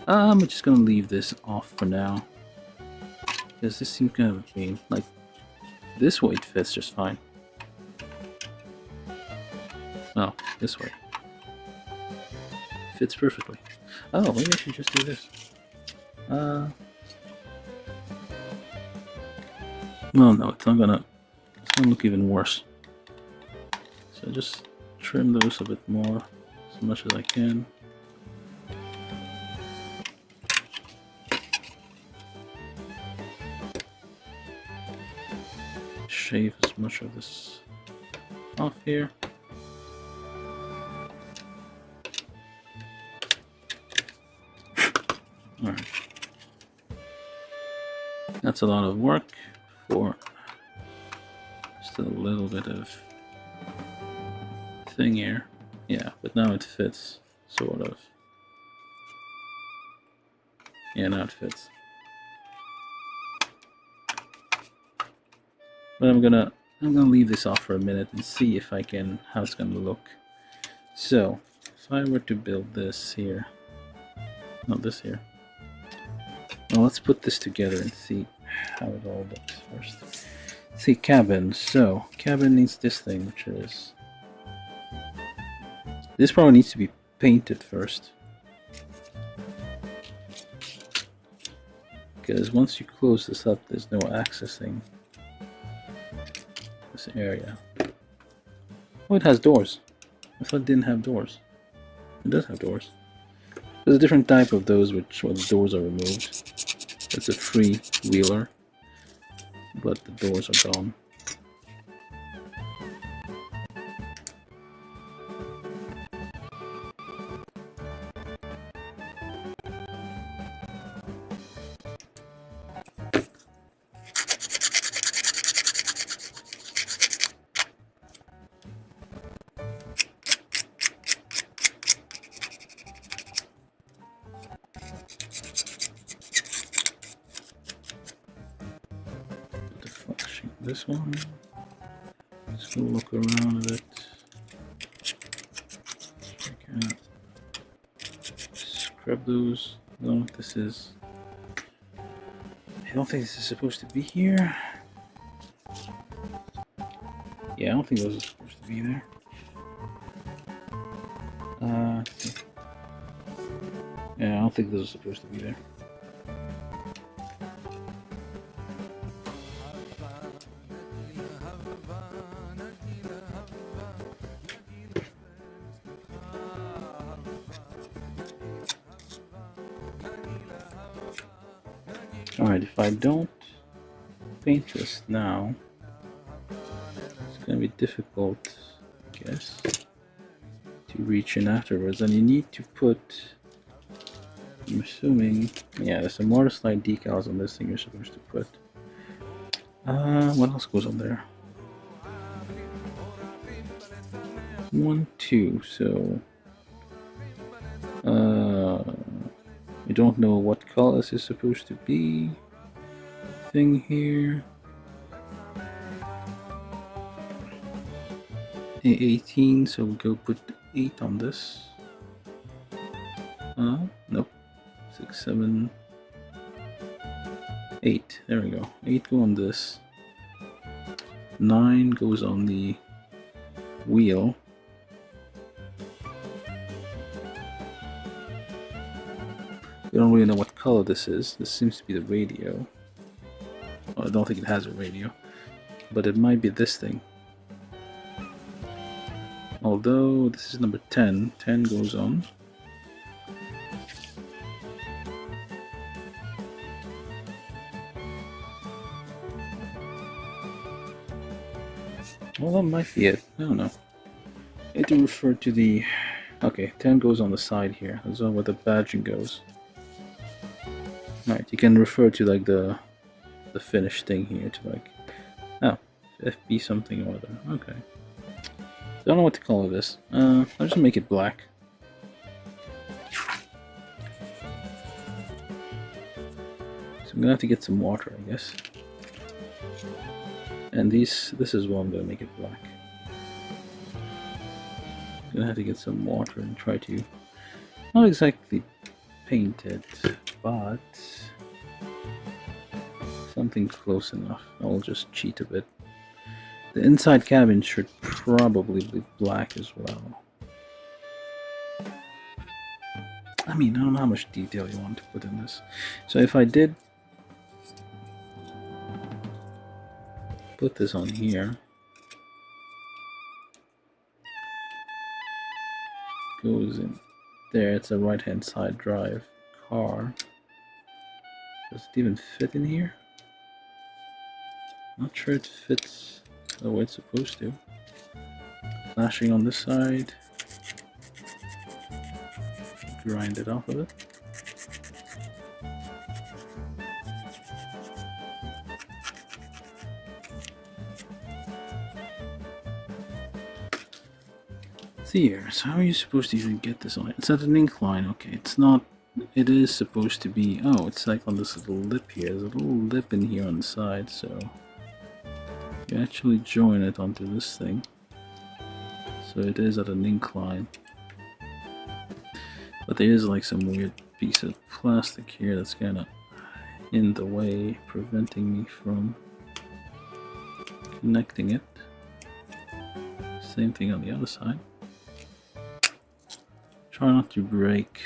I'm just gonna leave this off for now, because this seems kind of a pain. Like, this way it fits just fine. Oh, this way. Fits perfectly. Oh, maybe I should just do this. Well, no, it's gonna look even worse. So just trim those a bit more, as much as I can. Shave as much of this off here. Alright. That's a lot of work for just a little bit of thing here. Yeah, but now it fits, sort of. Yeah, now it fits. But I'm gonna leave this off for a minute and see if I can, how it's gonna look. So, if I were to build this here, not this here. Well, let's put this together and see how it all looks first. See, cabin. So, cabin needs this thing, which is... This probably needs to be painted first. Because once you close this up, there's no accessing this area. Oh, it has doors. I thought it didn't have doors. It does have doors. There's a different type of those where the doors are removed. It's a free-wheeler, but the doors are gone. This one. Just gonna look around a bit. Okay. Scrub those. I don't know what this is. I don't think this is supposed to be here. Yeah, I don't think those are supposed to be there. Yeah, I don't don't think this is supposed to be there. Alright, if I don't paint this now, it's gonna be difficult, I guess, to reach in afterwards. And you need to put, I'm assuming, yeah, there's some water slide decals on this thing you're supposed to put. What else goes on there? 1, 2, so I don't know what color this is supposed to be. Thing here. A18, so we'll go put 8 on this. Nope. 6, 7, 8. There we go. 8 go on this. 9 goes on the wheel. We don't really know what color this is. This seems to be the radio. Well, I don't think it has a radio, but it might be this thing. Although this is number 10. 10 goes on. Well, that might be it. I don't know. I need to refer to the... Okay, 10 goes on the side here. That's where the badging goes. Alright, you can refer to like the finished thing here to like, oh, FB something or other. Okay. Don't know what to call this. I'll just make it black. So I'm gonna have to get some water, I guess. And this is what I'm gonna make it black. I'm gonna have to get some water and try to not exactly paint it, but something close enough. I'll just cheat a bit. The inside cabin should probably be black as well. I mean, I don't know how much detail you want to put in this. So if I did put this on here, goes in there, it's a right hand side drive car. Does it even fit in here? Not sure it fits the way it's supposed to. Flashing on this side. Grind it off of it. Let's see here, so how are you supposed to even get this on it? It's at an incline, okay, it's not, it is supposed to be, oh, it's like on this little lip here. There's a little lip in here on the side, so you actually join it onto this thing. So it is at an incline. But there is like some weird piece of plastic here that's kind of in the way, preventing me from connecting it. Same thing on the other side. Try not to break.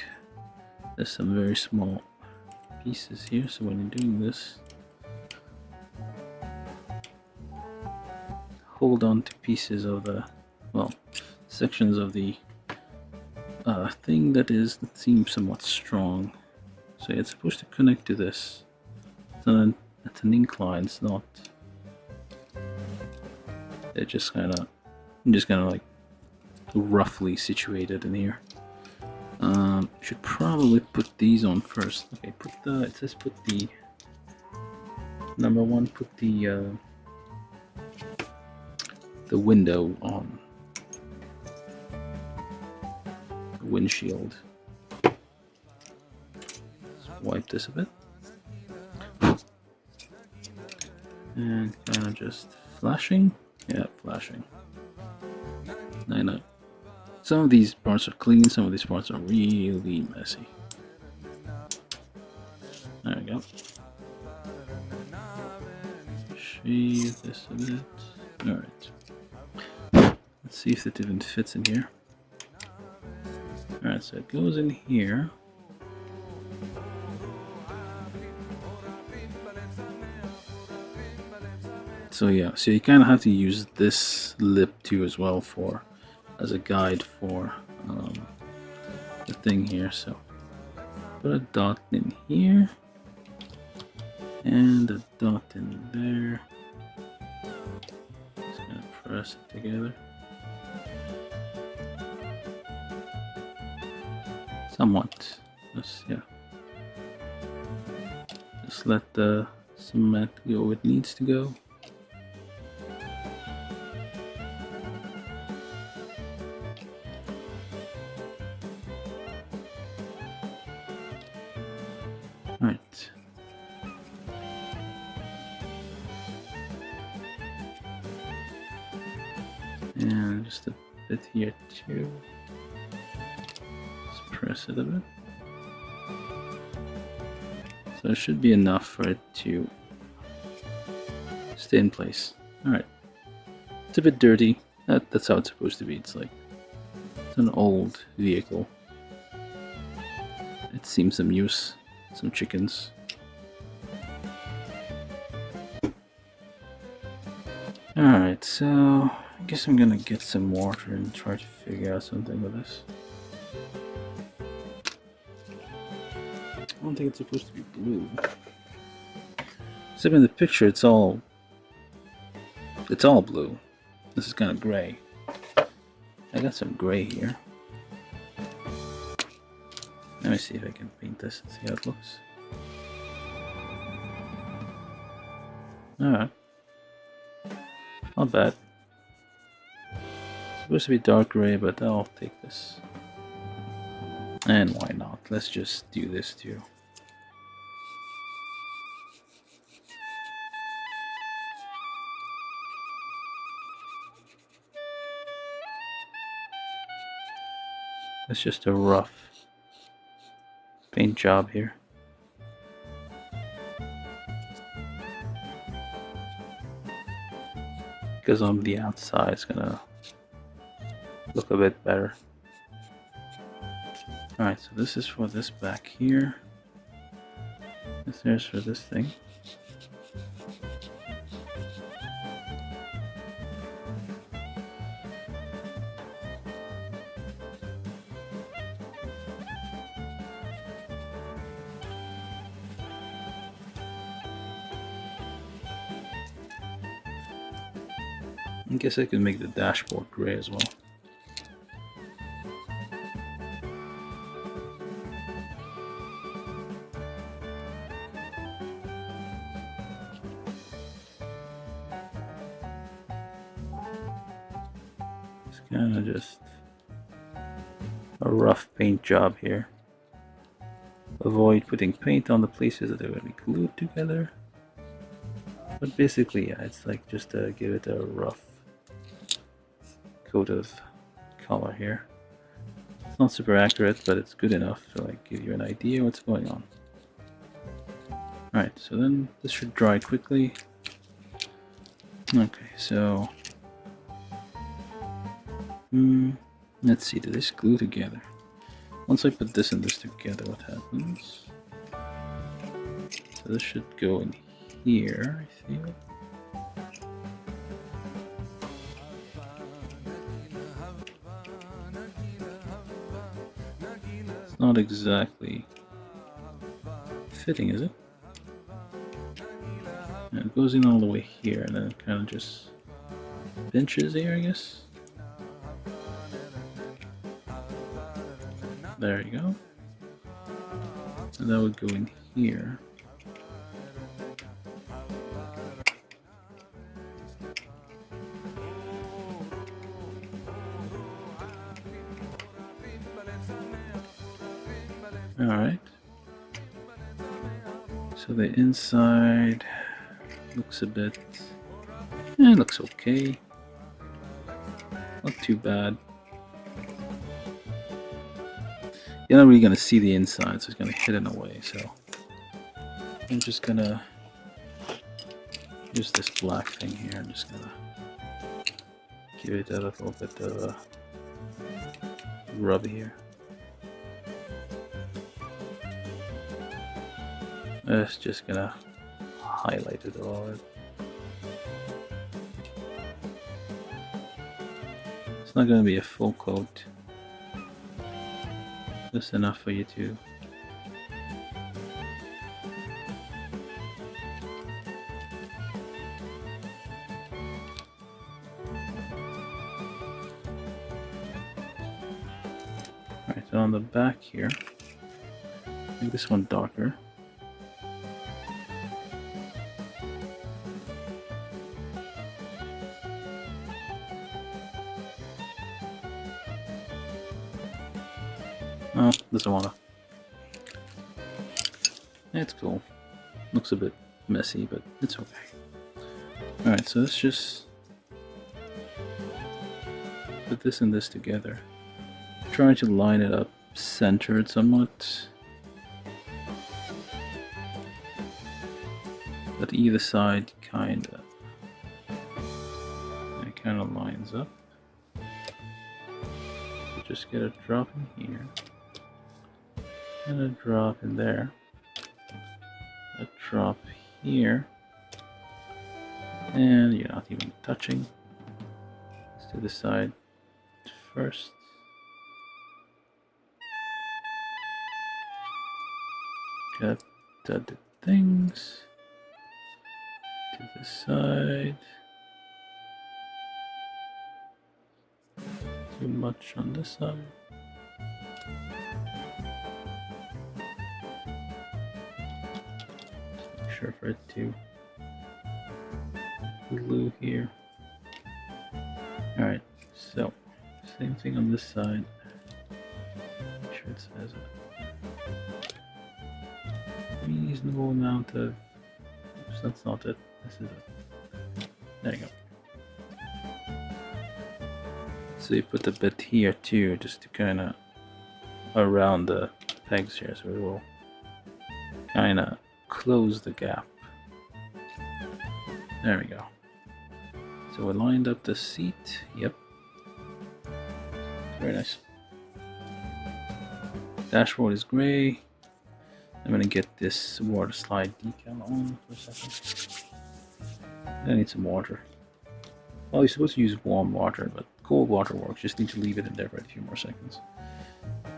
There's some very small pieces here, so when you're doing this, hold on to pieces of the, well, sections of the thing that seems somewhat strong. So it's supposed to connect to this. It's an incline. It's not. It just kind of like roughly situated in here. Should probably put these on first. Okay, it says put the number 1. Put the window on. The windshield. Let's wipe this a bit. And kind of just flashing. Yeah, flashing. I know. Some of these parts are clean, some of these parts are really messy. There we go. Shave this a bit. Alright. Let's see if it even fits in here. Alright, so it goes in here. So yeah, so you kind of have to use this lip too as well for as a guide for the thing here. So put a dot in here and a dot in there. Just gonna press it together. Somewhat. Yeah. Just let the cement go where it needs to go. Alright. And just a bit here too. Let's press it a bit. So it should be enough for it to stay in place. Alright. It's a bit dirty. That's how it's supposed to be. It's an old vehicle. It's seen some use. Some chickens. Alright, so I guess I'm gonna get some water and try to figure out something with this. I don't think it's supposed to be blue. Except in the picture it's all blue. This is kind of gray. I got some gray here. Let me see if I can paint this and see how it looks. Alright. Not bad. It's supposed to be dark gray, but I'll take this. And why not? Let's just do this too. It's just a rough paint job here. Because on the outside it's gonna look a bit better. Alright, so this is for this back here. This is for this thing. I guess I can make the dashboard gray as well. It's kind of just a rough paint job here. Avoid putting paint on the places that are going to be glued together. But basically, yeah, it's like just to give it a rough coat of color here. It's not super accurate, but it's good enough to like give you an idea what's going on. Alright, so then this should dry quickly. Okay, so let's see, do this glue together? Once I put this and this together, what happens? So this should go in here, I feel. It's not exactly fitting, is it? Yeah, it goes in all the way here and then it kind of just pinches here, I guess. There you go. And that would go in here. Alright. So the inside looks a bit... it looks okay. Not too bad. You're not really going to see the inside, so it's going to hit in a way, so I'm just going to use this black thing here. I'm just going to give it a little bit of a rub here. It's just going to highlight it all. It's not going to be a full coat. Just enough for you to Alright, so on the back here, make this one darker. Oh, doesn't wanna. It's cool. Looks a bit messy, but it's okay. Alright, so let's just put this and this together. Trying to line it up centered somewhat. But either side kinda. It kinda lines up. Just get a drop in here. And a drop in there. A drop here. And you're not even touching. Let's do the side first. Got the things to the side. Too much on this side. Make sure for it to glue here. Alright, so same thing on this side. Make sure it says a reasonable amount of. Oops, that's not it. This is it. There you go. So you put a bit here too, just to kind of around the pegs here, so it will kind of close the gap. There we go. So we lined up the seat. Yep. Very nice. Dashboard is gray. I'm gonna get this water slide decal on for a second. I need some water. Well, you're supposed to use warm water, but cold water works. Just need to leave it in there for a few more seconds.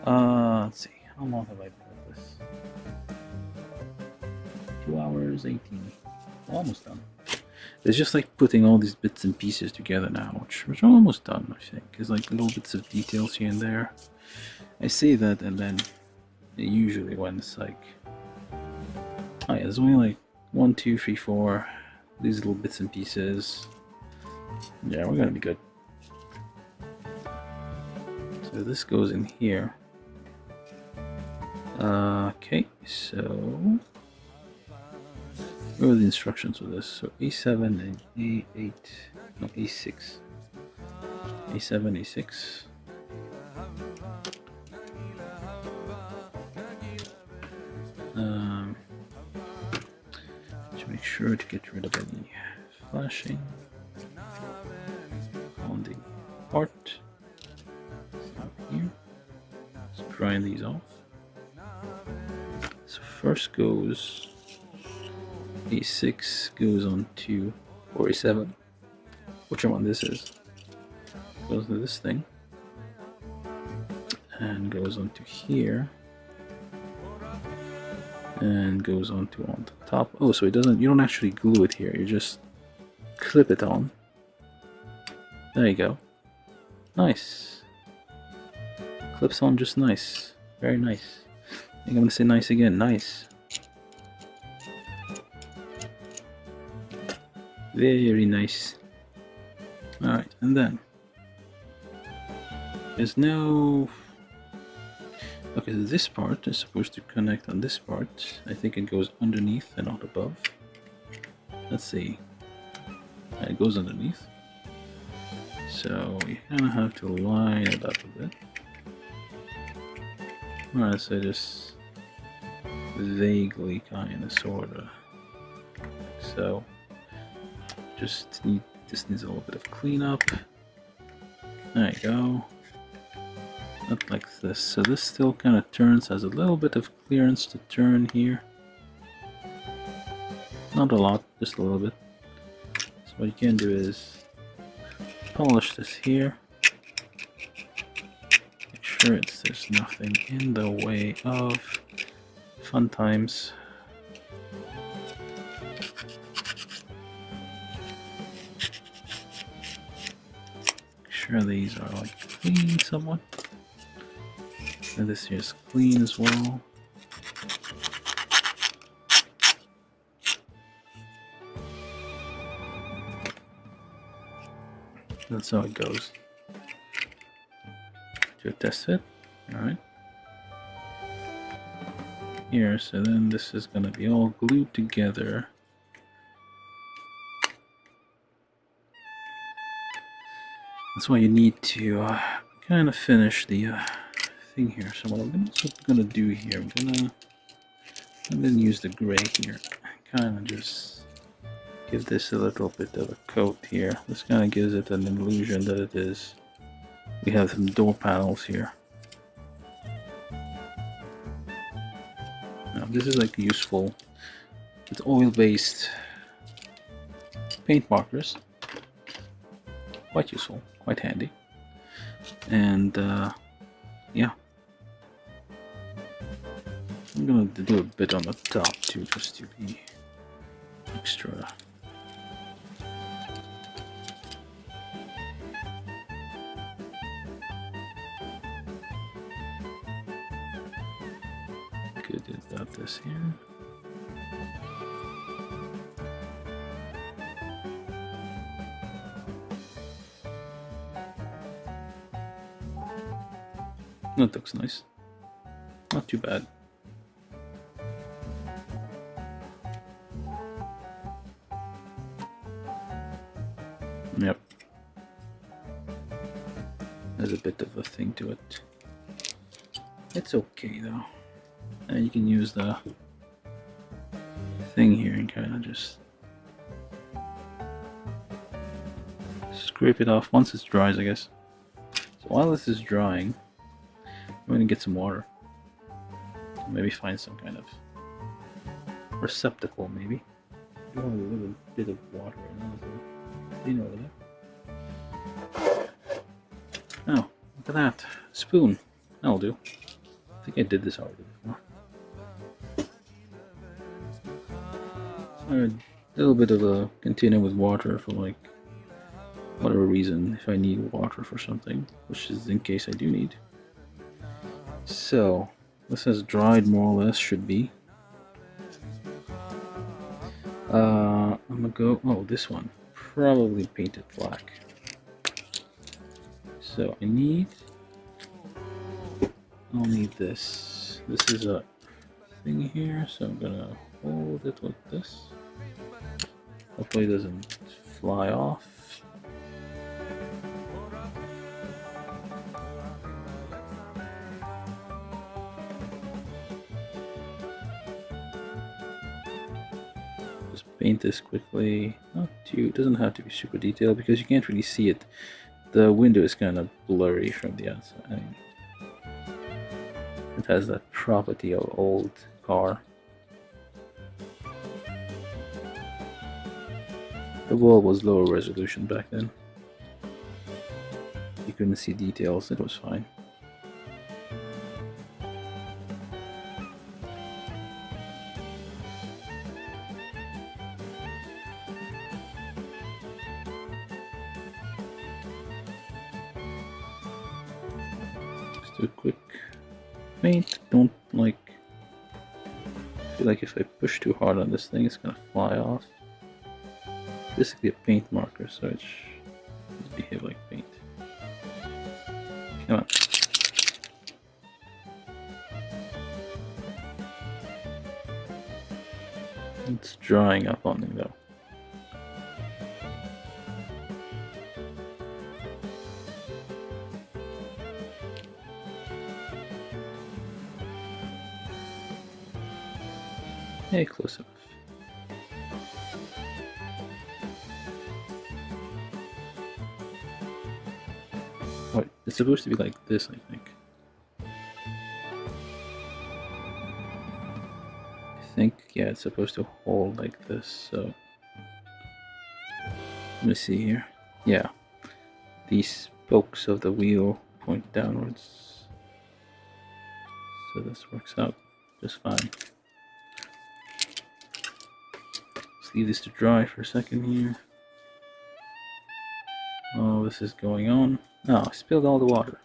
Let's see. How long have I been at this? 2 hours 18. Almost done. It's just like putting all these bits and pieces together now, which are almost done, I think. There's like little bits of details here and there. I say that, and then usually when it's like, oh yeah, there's only like 1, 2, 3, 4 these little bits and pieces. Yeah, we're gonna be good. So this goes in here. Okay, so where are the instructions for this? So A7 and A8, no, A6. A7, A6. To make sure to get rid of any flashing on the part. So here, let's grind these off. So first goes A6 goes on to, or A7, whichever one this is, goes to this thing, and goes onto here, and goes on the top. Oh, so it doesn't, you don't actually glue it here, you just clip it on. There you go. Nice. Clips on just nice. Very nice. I think I'm gonna say nice again. Nice. Very nice. Alright, and then there's no. Okay, so this part is supposed to connect on this part. I think it goes underneath and not above. Let's see. It goes underneath. So you kind of have to line it up a bit. Alright, so just vaguely, kind of, sort of. So this needs a little bit of cleanup. There you go. Not like this. So this still kind of turns, has a little bit of clearance to turn here. Not a lot, just a little bit. So what you can do is polish this here. sure there's nothing in the way of fun times. Make sure these are like clean somewhat. And this here is clean as well. That's how it goes. Do a test fit. Alright. Here, so then this is gonna be all glued together. That's why you need to kind of finish the thing here. So what I'm also gonna do here, I'm gonna use the gray here. Kind of just give this a little bit of a coat here. This kind of gives it an illusion that it is. We have some door panels here. Now this is like useful. It's oil-based paint markers. Quite useful, quite handy. And yeah. I'm gonna do a bit on the top too, just to be extra. Good about this here. That looks nice. Not too bad. Yep. There's a bit of a thing to it. It's okay though. And you can use the thing here and kind of just scrape it off once it's dry, I guess. So while this is drying, I'm going to get some water. Maybe find some kind of receptacle, maybe. I want a little bit of water in it. You know that. Oh, look at that. Spoon. That'll do. I think I did this already before. A little bit of a container with water for like whatever reason, if I need water for something, which is in case I do need. So this has dried more or less, should be. I'm gonna go, oh, this one, probably painted black. So I'll need this. This is a thing here, so I'm gonna hold it like this. Hopefully it doesn't fly off. Just paint this quickly. Not too, it doesn't have to be super detailed because you can't really see it. The window is kind of blurry from the outside. I mean, it has that property of old car. The wall was lower resolution back then. You couldn't see details, it was fine. Just do a quick paint. Don't like, I feel like if I push too hard on this thing, it's gonna fly off. Basically a paint marker, so it should behave like paint. Come on. It's drying up on me though. Hey, close enough. What? It's supposed to be like this, I think. Yeah, it's supposed to hold like this, so let me see here. Yeah, these spokes of the wheel point downwards. so this works out just fine. Let's leave this to dry for a second here. Oh, this is going on. Oh, I spilled all the water.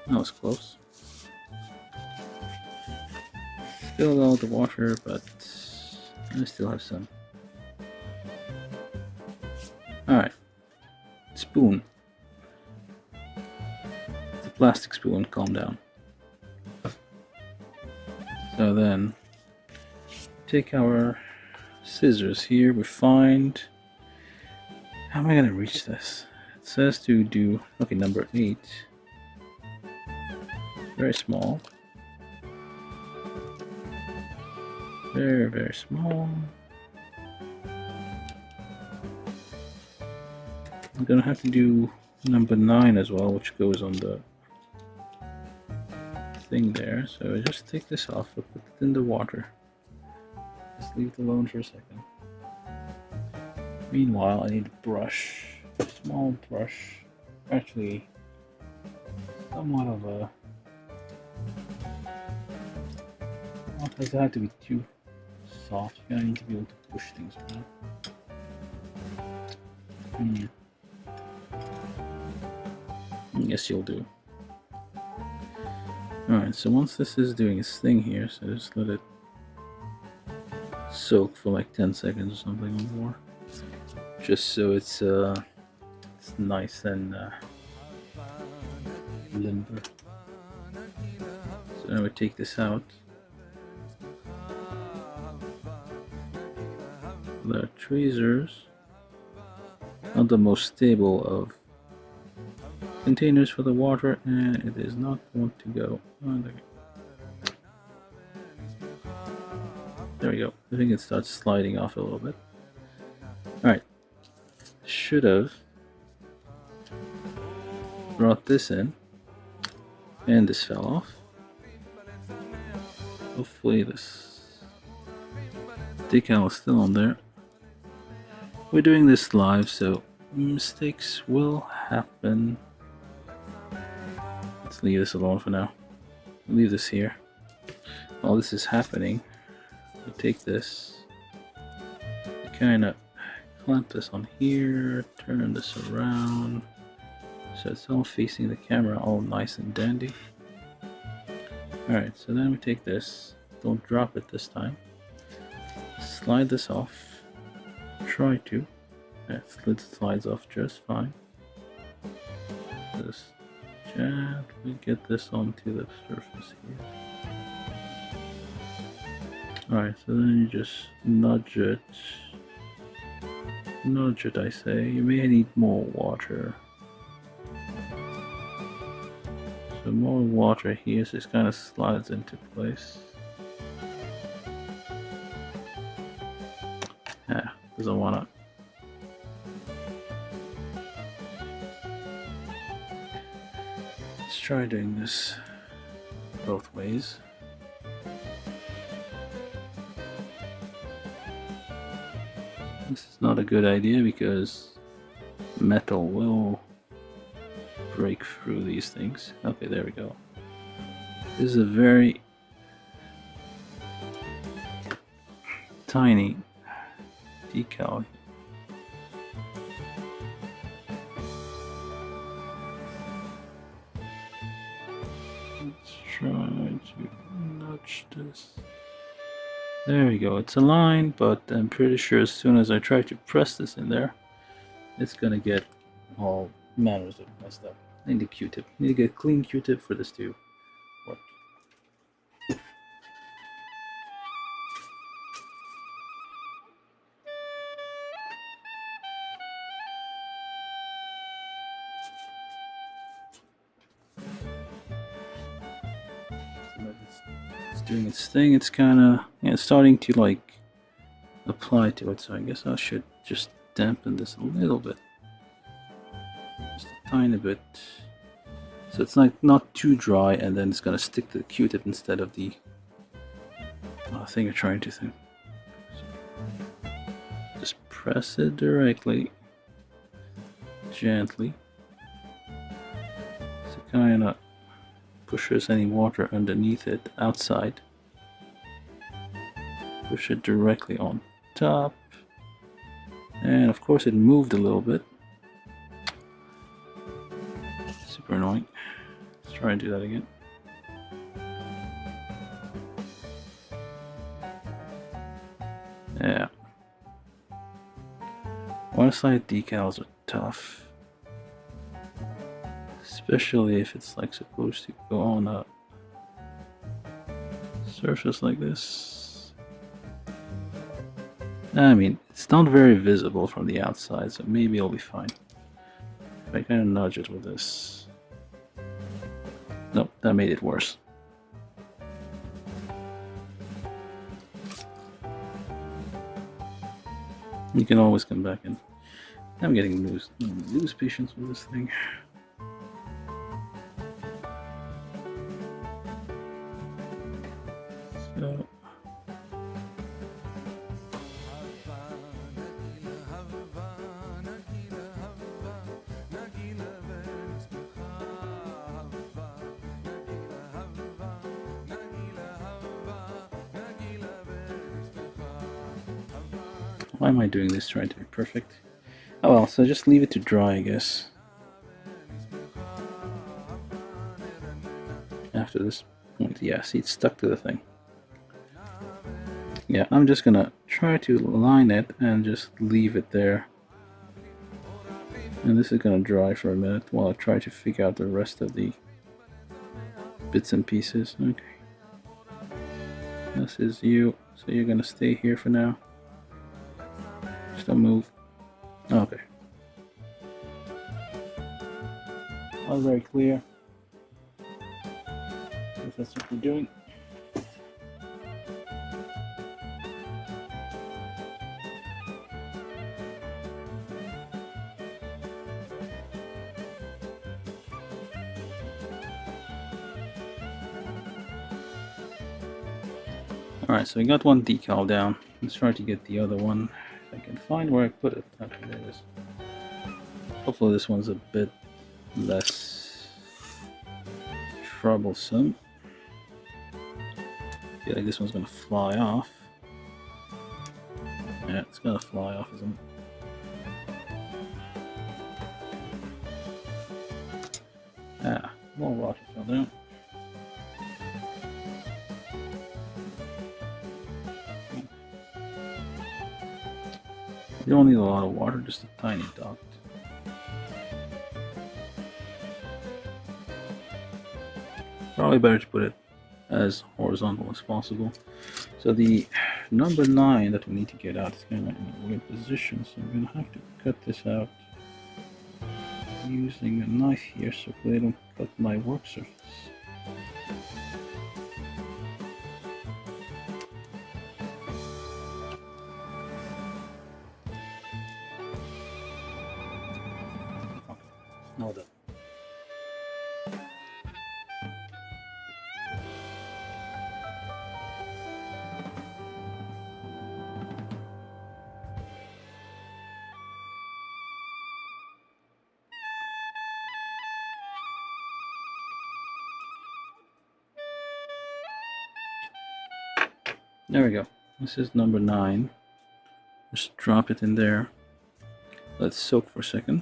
That was close. Spilled all the water, but I still have some. Alright. Spoon. It's a plastic spoon, calm down. So then, take our scissors here, we find... How am I gonna reach this? It says to do, okay, number 8. Very small. Very, very small. I'm gonna have to do number 9 as well, which goes on the thing there. So just take this off and put it in the water. Just leave it alone for a second. Meanwhile, I need a brush. A small brush. Actually, somewhat of a... It doesn't have to be too soft. You gotta need to be able to push things around. Yes, you'll do. Alright, so once this is doing its thing here, so just let it soak for like 10 seconds or something or more. Just so it's nice and limber. So now we take this out. The tweezers are the most stable of containers for the water, and it is not want to go. Oh, there we go. I think it starts sliding off a little bit. Alright. Should have brought this in, and this fell off. Hopefully this decal is still on there. We're doing this live, so mistakes will happen. Let's leave this alone for now. Leave this here. While this is happening, we take this, kind of clamp this on here, turn this around, so it's all facing the camera, all nice and dandy. Alright, so then we take this, don't drop it this time, slide this off, try to, it slides off just fine. Just gently get this onto the surface here. Alright, so then you just nudge it. Nudge it, I say. You may need more water. So more water here, so it kind of slides into place. Yeah, doesn't wanna. Let's try doing this both ways. This is not a good idea because metal will break through these things. Okay, there we go. This is a very tiny decal. Let's try to nudge this. There we go, it's aligned, but I'm pretty sure as soon as I try to press this in there, it's gonna get all manners of messed up. I need a Q-tip. I need to get a clean Q-tip for this to work. It's doing its thing. It's kind of, yeah, it's starting to like apply to it. So I guess I should just dampen this a little bit, just a tiny bit, so it's like not too dry, and then it's gonna stick to the Q-tip instead of the thing you're trying to think. press it directly, gently, so kind of pushes any water underneath it outside. Push it directly on top, and of course it moved a little bit. Super annoying. Let's try and do that again. Yeah. One-side decals are tough, especially if it's like supposed to go on a surface like this. I mean, it's not very visible from the outside, so maybe it'll be fine. If I kind of nudge it with this. Nope, that made it worse. You can always come back in. I'm getting lose patience with this thing. So why am I doing this, trying to be perfect? Oh well, so just leave it to dry, I guess. After this point, yeah, see, it's stuck to the thing. Yeah, I'm just gonna try to line it and just leave it there. And this is gonna dry for a minute while I try to figure out the rest of the bits and pieces. Okay. This is you, so you're gonna stay here for now. Just don't move. Okay. All very clear. If that's what we're doing. Alright, so we got one decal down. Let's try to get the other one. If I can find where I put it. Okay, there it is. Hopefully this one's a bit less troublesome. I feel like this one's gonna fly off. Yeah, it's gonna fly off, isn't it? Ah, more water fell down. You don't need a lot of water, just a tiny dot. Probably better to put it as horizontal as possible. So the number 9 that we need to get out is kind of in a weird position, so I'm going to have to cut this out using a knife here so they don't cut my work surface. Now done. There we go. This is number 9. Just drop it in there. Let's soak for a second.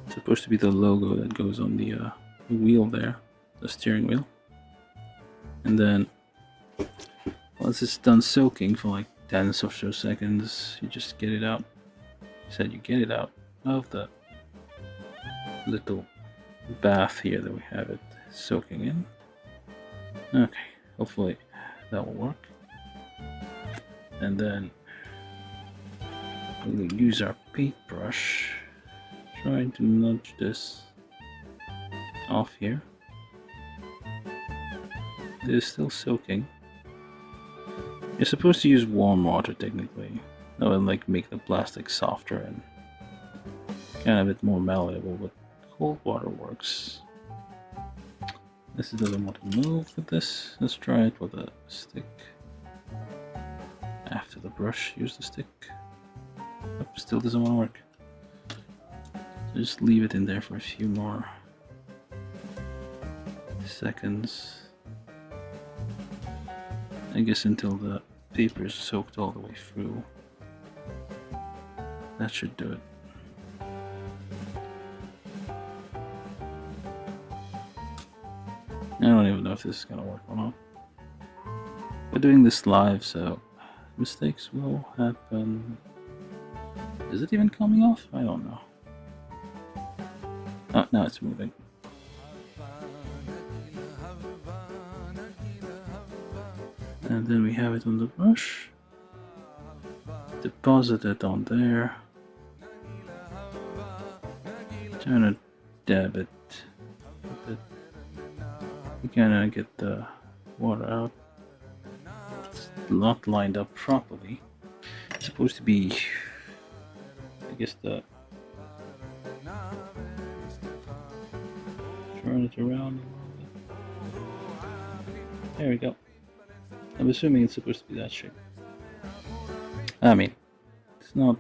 It's supposed to be the logo that goes on the wheel there, the steering wheel. And then once it's done soaking for like 10 or so seconds, you just get it out. You get it out of the little bath here that we have it soaking in. Okay, hopefully that will work. And then we'll use our paintbrush, trying to nudge this off here. It is still soaking. You're supposed to use warm water technically. That would like make the plastic softer and kind of a bit more malleable, but cold water works. This doesn't want to move with this. Let's try it with a stick. after the brush, use the stick. Nope, still doesn't want to work. So just leave it in there for a few more seconds. I guess until the paper is soaked all the way through. That should do it. I don't even know if this is gonna work or not. We're doing this live, so mistakes will happen. Is it even coming off? I don't know. Oh, now it's moving. And then we have it on the brush. Deposit it on there. Trying to dab it. You kind of get the water out. It's not lined up properly. It's supposed to be, I guess, the turn it around a little bit. There we go. I'm assuming it's supposed to be that shape. I mean, it's not.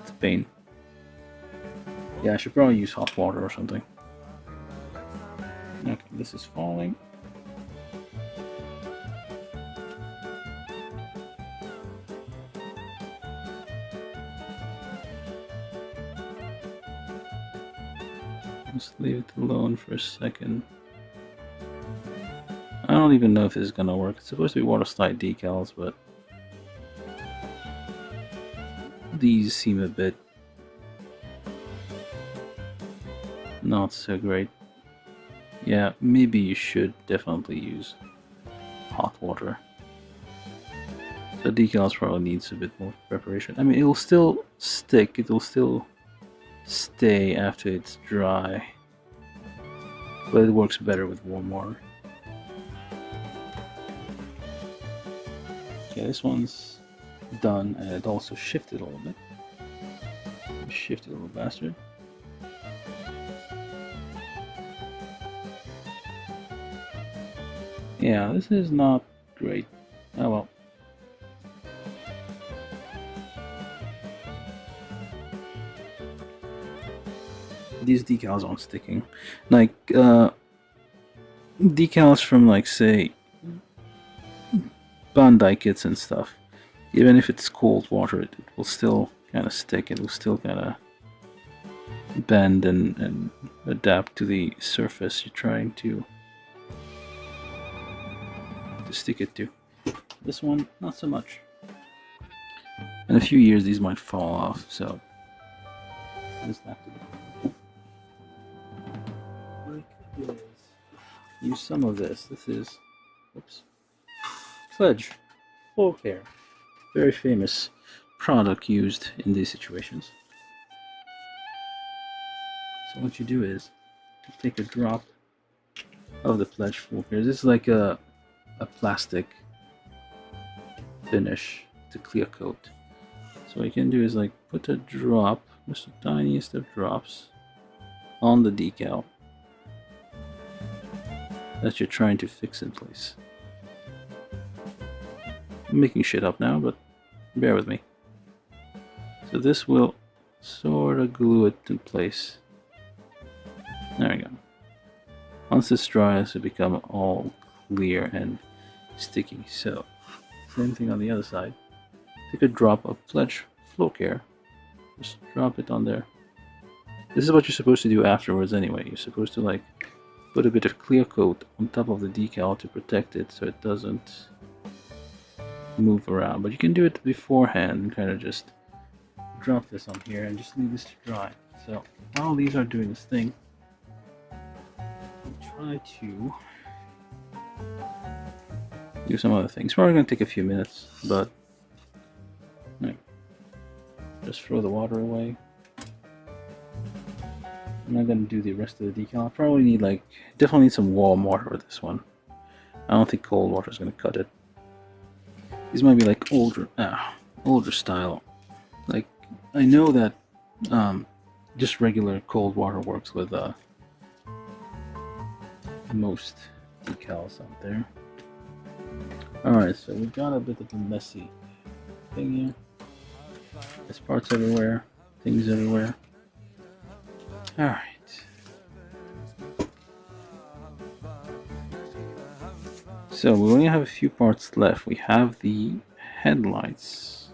It's a pain. Yeah, I should probably use hot water or something. Okay, this is falling. Just leave it alone for a second. I don't even know if this is gonna work. It's supposed to be waterslide decals, but these seem a bit not so great. Yeah, maybe you should definitely use hot water. The decals probably needs a bit more preparation. I mean, it'll still stick, it'll still stay after it's dry, but it works better with warm water. Okay, this one's done, and it also shifted a little bit. Shifted a little bastard. Yeah, this is not great. Oh well. These decals aren't sticking. Like, decals from, like, say, Bandai kits and stuff. Even if it's cold water, it will still kind of stick. It will still kind of bend and adapt to the surface you're trying to stick it to. This one, not so much. In a few years, these might fall off, so just have to like this. Use some of this. This is, oops, Pledge Floor Care, very famous product used in these situations. So what you do is you take a drop of the Pledge Floor Care. This is like a plastic finish to clear coat. So what you can do is like put a drop, just the tiniest of drops, on the decal that you're trying to fix in place. I'm making shit up now, but bear with me. So this will sort of glue it in place. There we go. Once this dries, it becomes all clear and sticky. So, same thing on the other side. Take a drop of Pledge Floor Care. Just drop it on there. This is what you're supposed to do afterwards anyway. You're supposed to like put a bit of clear coat on top of the decal to protect it so it doesn't move around. But you can do it beforehand and kind of just drop this on here and just leave this to dry. So while these are doing this thing, I'll try to do some other things. Probably going to take a few minutes, but just throw the water away. I'm not going to do the rest of the decal. I'll probably need definitely need some warm water with this one. I don't think cold water is going to cut it. These might be like older style. Like, I know that just regular cold water works with most decals out there. Alright, so we've got a bit of a messy thing here. There's parts everywhere, things everywhere. Alright. So we only have a few parts left. We have the headlights.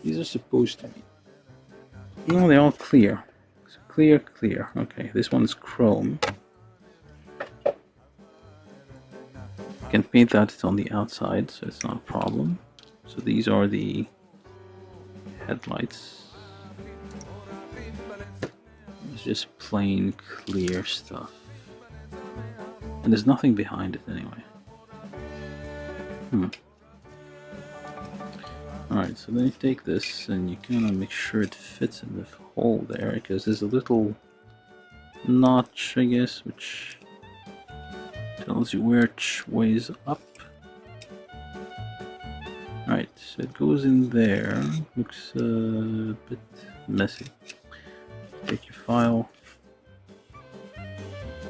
These are supposed to be... No, they're all clear. So clear, clear. Okay, this one's chrome. You can paint that on the outside, so it's not a problem. So these are the headlights. It's just plain clear stuff. And there's nothing behind it anyway. Alright, so then you take this and you kind of make sure it fits in the hole there, because there's a little notch, I guess, which tells you which way's up. Alright, so it goes in there. Looks a bit messy. Take your file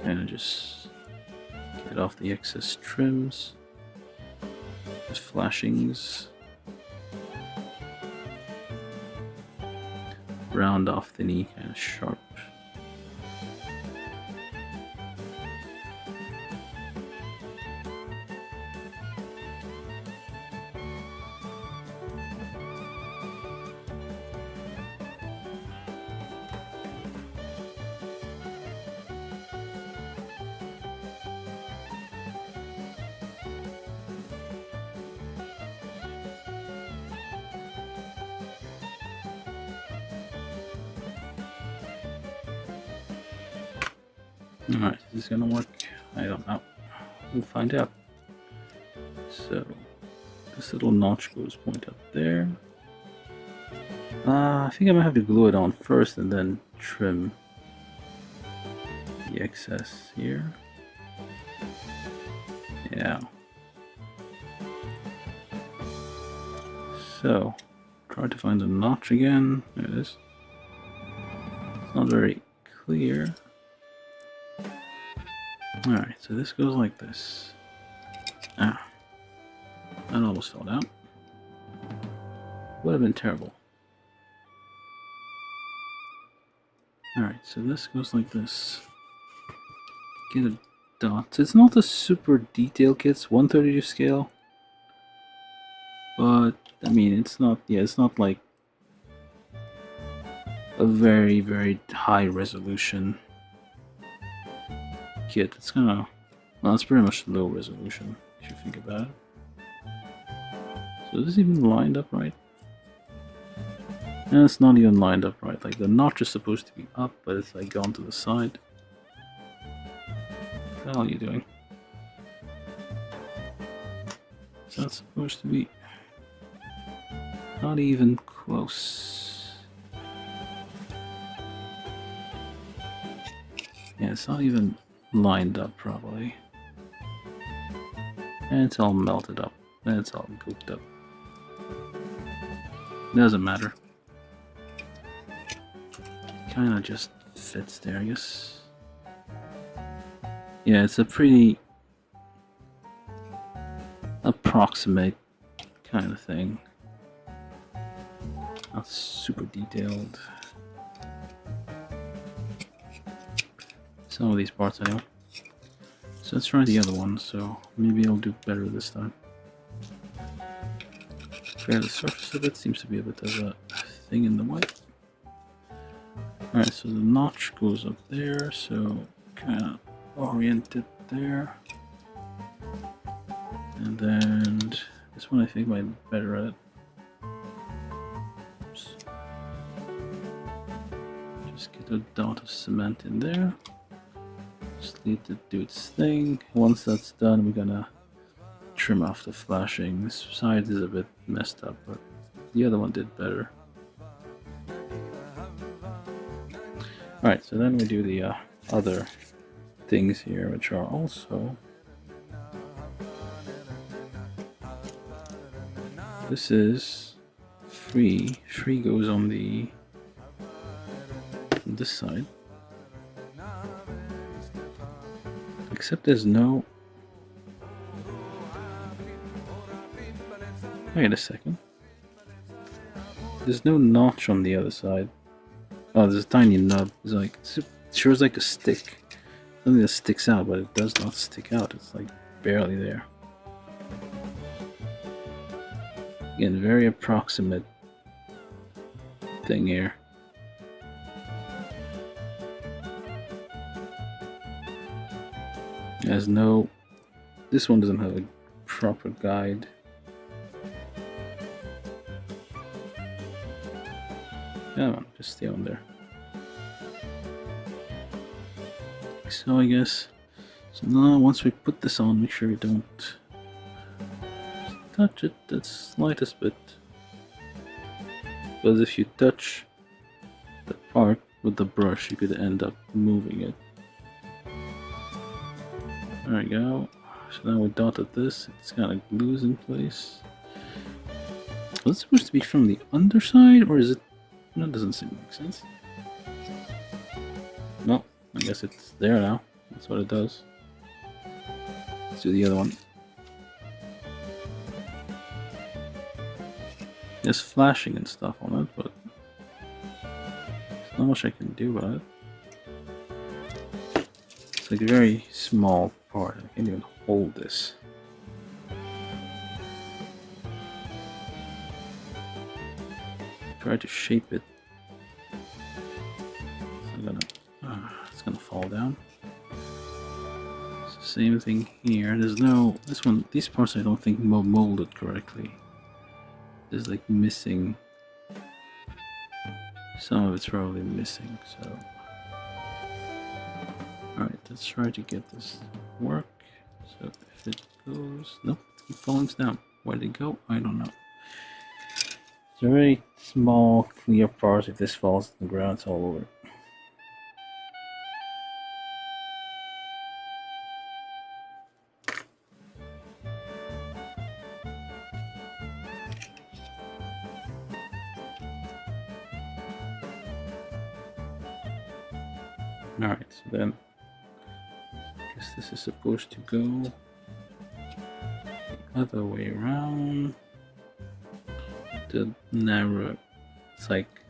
and just get off the excess trims, the flashings, round off the knee kind of sharp. Alright, is this gonna work? I don't know. We'll find out. So, this little notch goes point up there. I think I might have to glue it on first and then trim the excess here. Yeah. So, try to find the notch again. There it is. It's not very clear. Alright, so this goes like this. Ah. That almost fell down. Would have been terrible. Alright, so this goes like this. Get a dot. It's not a super detailed kit, it's 132 scale. But, I mean, it's not, yeah, it's not like a very, very high resolution kit. It's kind of, well, it's pretty much low resolution if you think about it. So is this even lined up right? And it's not even lined up right. Like the notch is supposed to be up, but it's like gone to the side. What the hell are you doing? Is that supposed to be? Not even close. Yeah, it's not even lined up properly. And it's all melted up. And it's all gooped up. Doesn't matter. Kinda just fits there, I guess. Yeah, it's a pretty approximate kind of thing. Not super detailed. Some of these parts anyway. So let's try the other one, so maybe I'll do better this time. Okay, the surface of it seems to be a bit of a thing in the way. Alright, so the notch goes up there, so kind of orient it there. And then this one I think might be better at it. Oops. Just get a dot of cement in there. Just leave it do its thing. Once that's done, we're gonna trim off the flashing. This side is a bit messed up, but the other one did better. Alright, so then we do the other things here, which are also... This is free. Free goes on this side. Except there's no... Wait a second. There's no notch on the other side. Oh, there's a tiny nub. It's like it sure is like a stick. Something that sticks out, but it does not stick out. It's like barely there. Again, very approximate thing here. There's no. This one doesn't have a proper guide. Come on, just stay on there. So I guess. So now once we put this on, make sure we don't touch it the slightest bit. Because if you touch the part with the brush, you could end up moving it. There we go. So now we dotted this, it's kind of glues in place. Was it supposed to be from the underside, or is it? No, it doesn't seem to make sense. No, I guess it's there now. That's what it does. Let's do the other one. There's flashing and stuff on it, but there's not much I can do about it. It's like a very small part. I can't even hold this. Try to shape it. It's gonna fall down. It's the same thing here. There's no this one. These parts I don't think molded correctly. There's like missing. Some of it's probably missing. So, all right, let's try to get this to work. So if it goes, nope, it falls down. Where did it go? I don't know. It's a very small, clear part. If this falls to the ground, it's all over. Alright, so then I guess this is supposed to go the other way around. The narrow, it's like,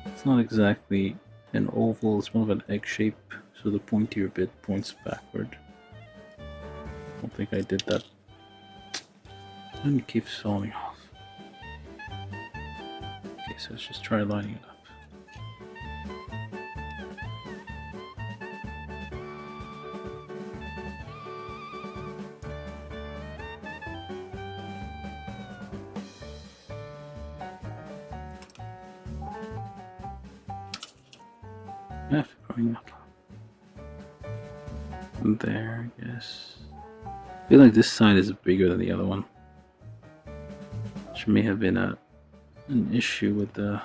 it's not exactly an oval, it's more of an egg shape, so the pointier bit points backward. I don't think I did that. And it keeps falling off. Okay, so let's just try lining it up. There, I guess. I feel like this side is bigger than the other one, which may have been an issue with the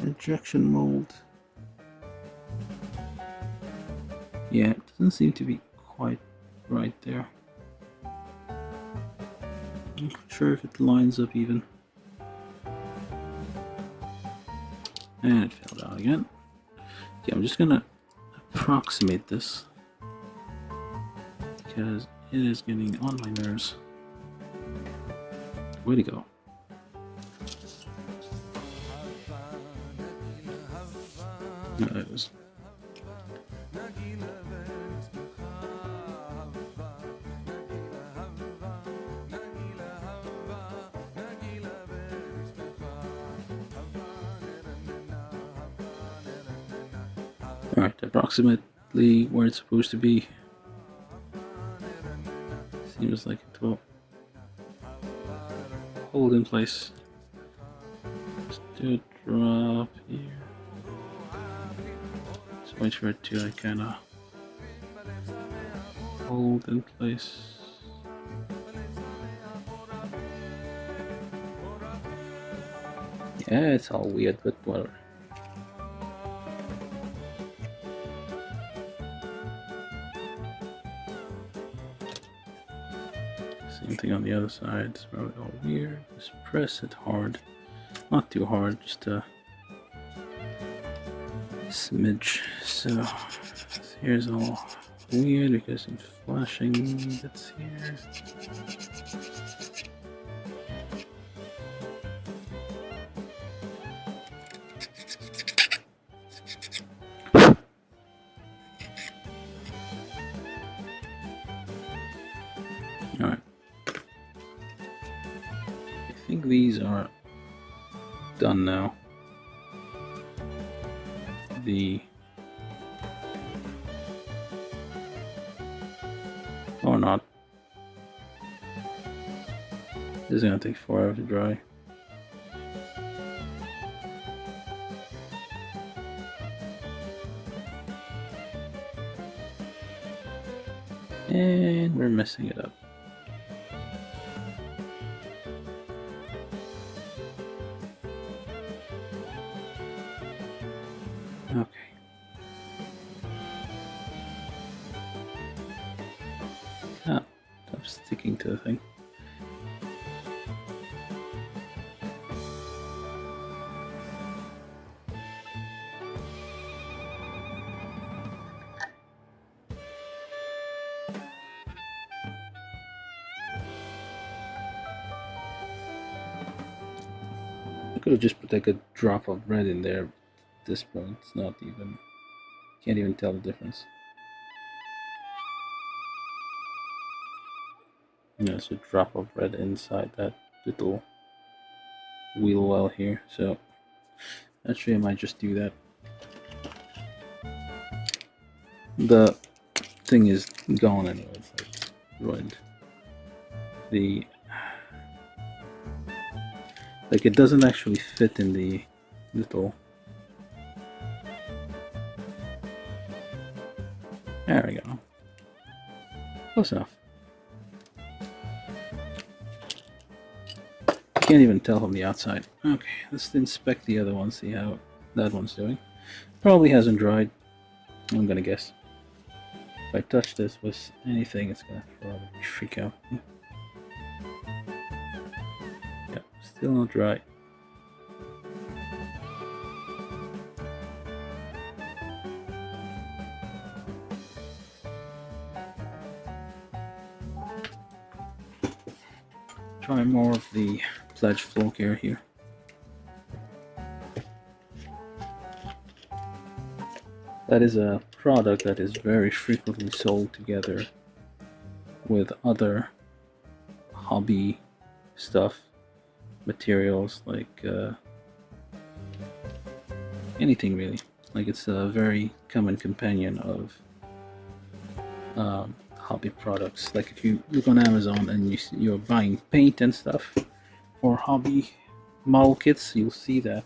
injection mold. Yeah, it doesn't seem to be quite right there. I'm not sure if it lines up even. And it fell down again. Okay, I'm just gonna approximate this because it is getting on my nerves. Way to go. No, it was. Alright, approximately where it's supposed to be. Seems like it will hold in place. Just do a drop here. Just wait for it to kind of hold in place. Yeah, it's all weird, but whatever. Same thing on the other side. It's probably all weird. Just press it hard. Not too hard, just a smidge. So here's all weird because it flashing that's here. Alright. I think these are done now. Or not. This is gonna take forever to dry. And we're messing it up. Okay. Ah, stop sticking to the thing. I could have just put like a drop of red in there at this point. It's not even, can't even tell the difference. There's a drop of red inside that little wheel well here, so actually I might just do that. The thing is gone anyway, it's like ruined. Like it doesn't actually fit in the little. There we go. Close enough. Can't even tell from the outside. Okay, let's inspect the other one, see how that one's doing. Probably hasn't dried, I'm gonna guess. If I touch this with anything, it's gonna probably freak out. Yeah, still not dry. Try more of the pledge flow care here. That is a product that is very frequently sold together with other hobby stuff, materials, like anything really. Like it's a very common companion of hobby products. Like if you look on Amazon and you're buying paint and stuff for hobby model kits, you'll see that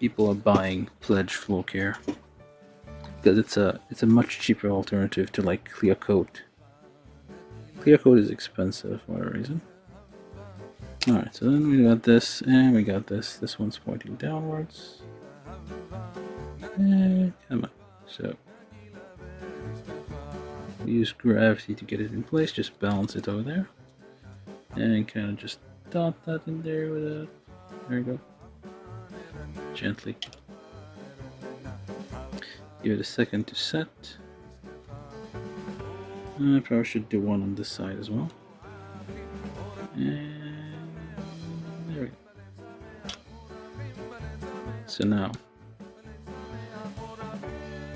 people are buying Pledge Flow Care because it's a much cheaper alternative to like clear coat. Clear coat is expensive for whatever reason. Alright, so then we got this and we got this. This one's pointing downwards. And come on. So we use gravity to get it in place, just balance it over there. And kind of just dot that in there with a, there we go. Gently. Give it a second to set. I probably should do one on this side as well. And there we go. So now,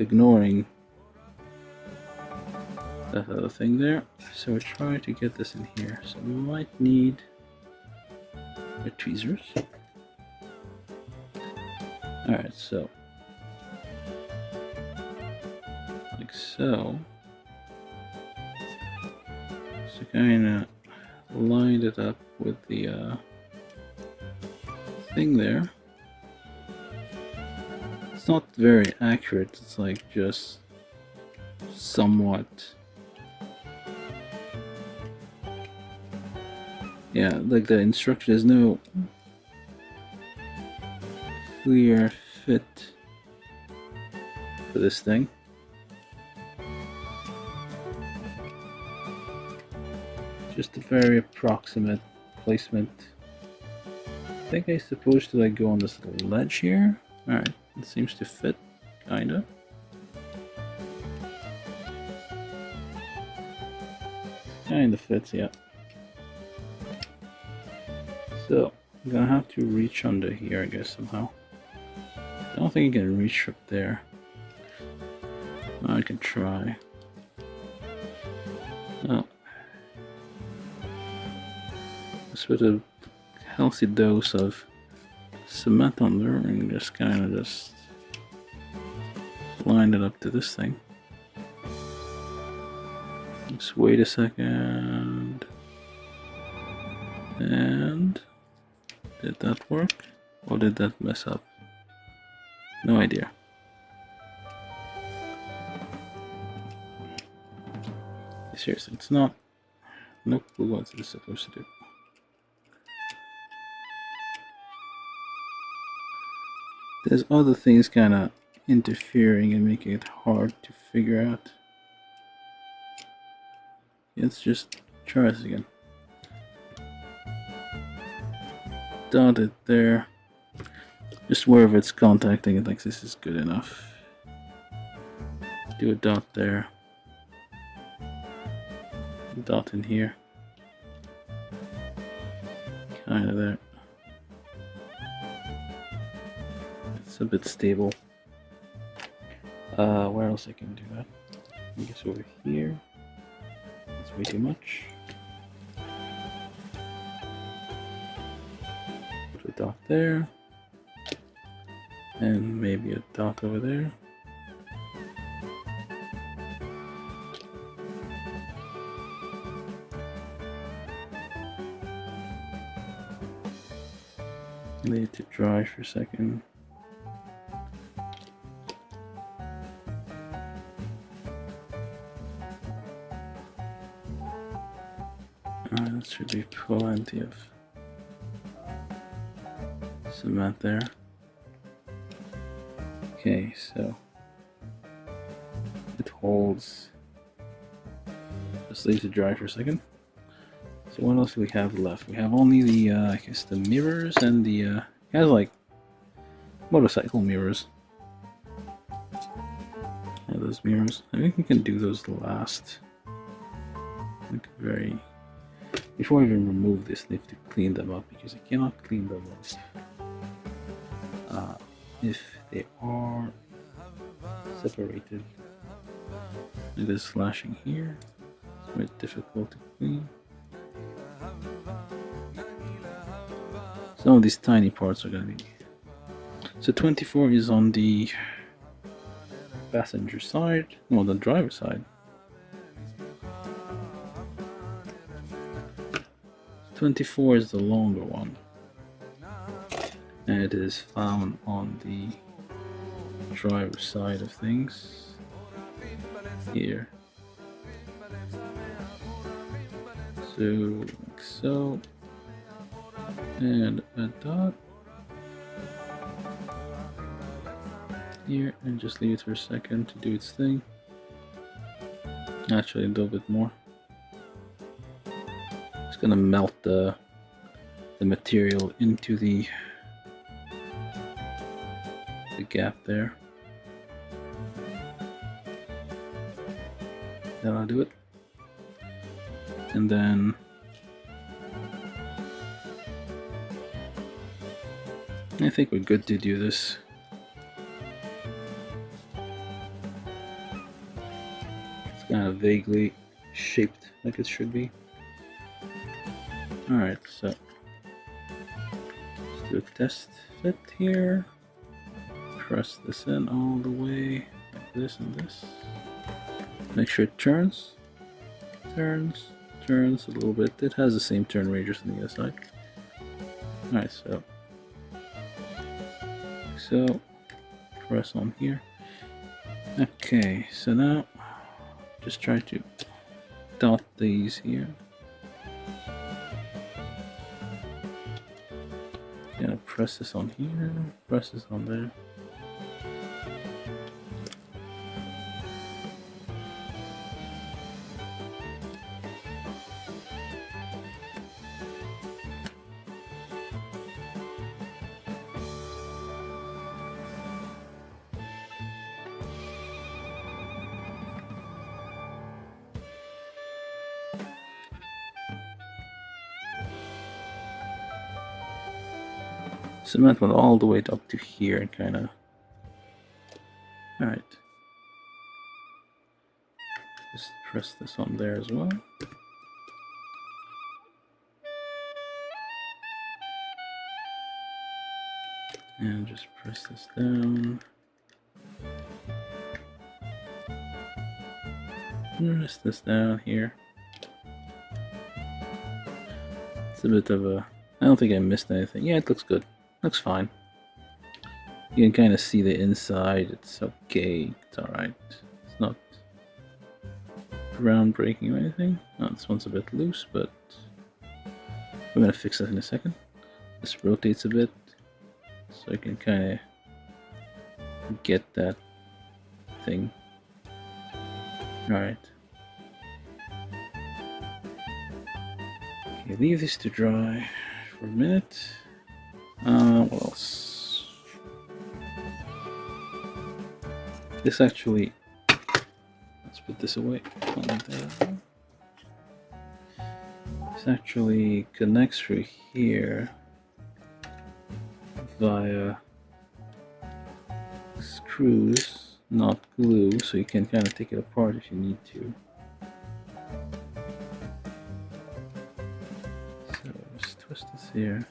ignoring that other thing there, so we're trying to get this in here. So we might need the tweezers. Alright, so like so. So kinda lined it up with the thing there. It's not very accurate, it's like just somewhat. Yeah, like the instruction, there's no clear fit for this thing. Just a very approximate placement. I think I'm supposed to like go on this little ledge here. Alright, it seems to fit, kinda. Kinda fits, yeah. So, I'm gonna have to reach under here, I guess, somehow. I don't think you can reach up there. I can try. Oh. Just with a healthy dose of cement on there and just kind of just line it up to this thing. Just wait a second. And did that work? Or did that mess up? No idea. Seriously, it's not. No clue what it's supposed to do. There's other things kind of interfering and making it hard to figure out. Let's just try this again. Dot it there. Just wherever it's contacting it, like this is good enough. Do a dot there. Dot in here. Kind of there. It's a bit stable. Where else I can do that? I guess over here. That's way too much. Put a dot there. And maybe a dot over there. Leave it to dry for a second. That should be plenty of cement there. Okay, so it holds. Just leave it dry for a second. So what else do we have left? We have only the, I guess the mirrors and the, it has like motorcycle mirrors. Yeah, those mirrors. I think we can do those last. Like very. Before I even remove this, I have to clean them up because I cannot clean them up if they are separated. It is flashing here. It's a bit difficult to clean. Some of these tiny parts are going to be. So 24 is on the passenger side, no, the driver side. 24 is the longer one, and it is found on the driver side of things here. So like so, and a dot here, and just leave it for a second to do its thing. Actually, a little bit more. It's gonna melt the material into the gap there. That'll do it. And then I think we're good to do this. It's kind of vaguely shaped like it should be. Alright, so let's do a test fit here. Press this in all the way, like this and this. Make sure it turns a little bit. It has the same turn radius on the other side. Alright, so press on here. Okay, so now just try to dot these here. Gonna press this on here, press this on there. Cement went all the way up to here and kind of. Alright. Just press this on there as well. And just press this down. Press this down here. It's a bit of a... I don't think I missed anything. Yeah, it looks good. Looks fine. You can kind of see the inside. It's okay. It's alright. It's not groundbreaking or anything. Oh, this one's a bit loose, but we're gonna fix that in a second. This rotates a bit, so I can kind of get that thing. Alright. Okay, leave this to dry for a minute. What else? This actually, let's put this away. This actually connects through here via screws, not glue, so you can kind of take it apart if you need to. So just twist this here.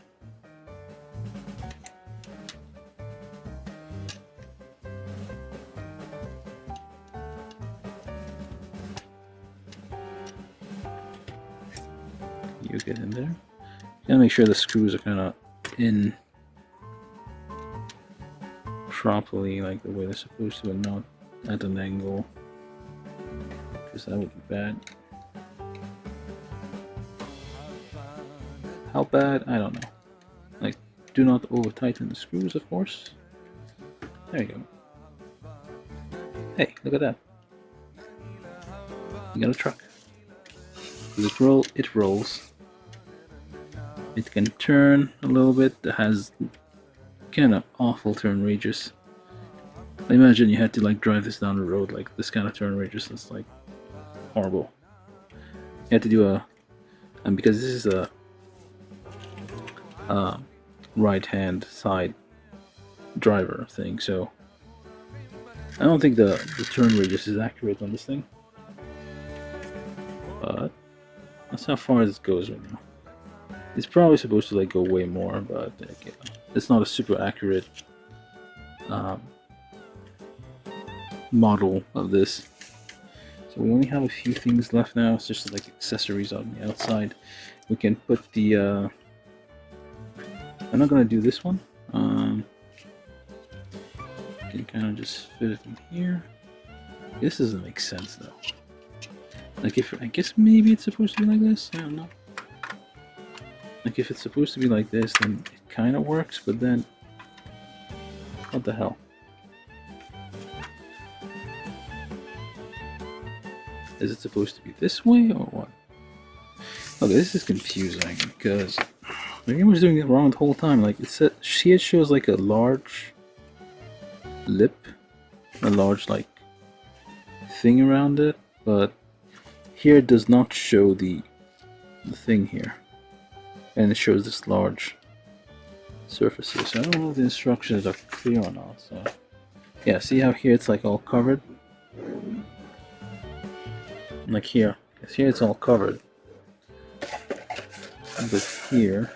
You get in there. Gotta make sure the screws are kind of in properly, like the way they're supposed to, and not at an angle, because that would be bad. How bad? I don't know. Like, do not over tighten the screws, of course. There you go. Hey, look at that. You got a truck. It rolls. It can turn a little bit. It has kind of awful turn radius. I imagine you had to like drive this down the road, like this kind of turn radius is like horrible. You had to do a, and because this is a right hand side driver thing, so I don't think the turn radius is accurate on this thing, but that's how far this goes right now. It's probably supposed to like go way more, but okay, it's not a super accurate model of this. So we only have a few things left now. It's just like accessories on the outside. We can put the I'm not gonna do this one. You can kind of just fit it in here. This doesn't make sense though. Like, if I guess maybe it's supposed to be like this. I don't know. Like, if it's supposed to be like this, then it kind of works, but then what the hell? Is it supposed to be this way or what? Okay, this is confusing because the game was doing it wrong the whole time. Like, it shows like a large lip, a large like thing around it, but here it does not show the thing here, and it shows this large surface here. So I don't know if the instructions are clear or not. So yeah, see how here it's like all covered. Like here, because here it's all covered, but here,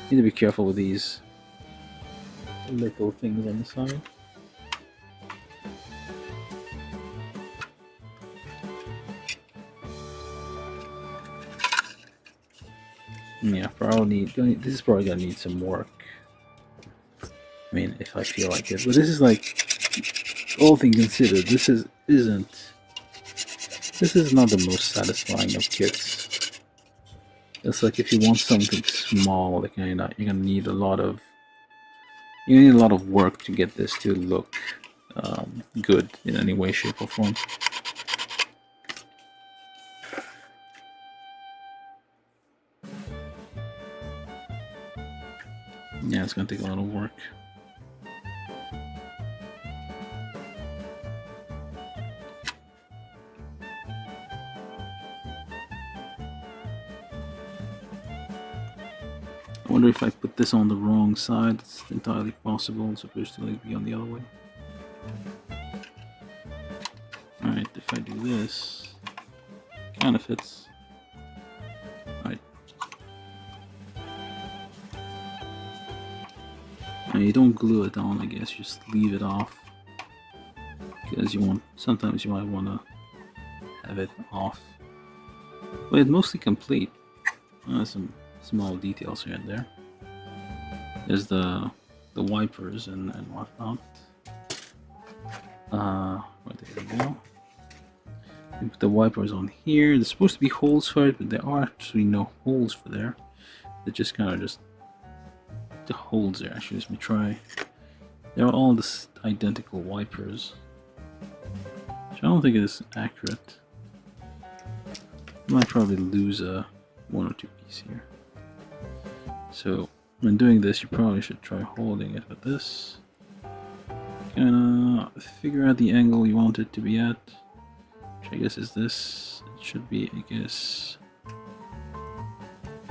need to be careful with these little things on the side. Yeah, probably this is probably gonna need some work. I mean, if I feel like it, but this is like, all things considered, this is not the most satisfying of kits. It's like if you want something small, like you're gonna need a lot of work to get this to look good in any way, shape, or form. Yeah, it's gonna take a lot of work. I wonder if I put this on the wrong side. It's entirely possible. It's supposed to like be on the other way. Alright, if I do this, kind of fits. Alright. And you don't glue it on, I guess. You just leave it off. Because you want, sometimes you might want to have it off. But it's mostly complete. Some small details here and there. There's the wipers and whatnot. Where they go? You put the wipers on here. There's supposed to be holes for it, but there are actually no holes for there. They're just kind of just the holes there. Actually, let me try. They're all this identical wipers. Which I don't think it is accurate. I might probably lose a one or two piece here. So when doing this, you probably should try holding it with this. Kinda figure out the angle you want it to be at, which I guess is this. It should be, I guess.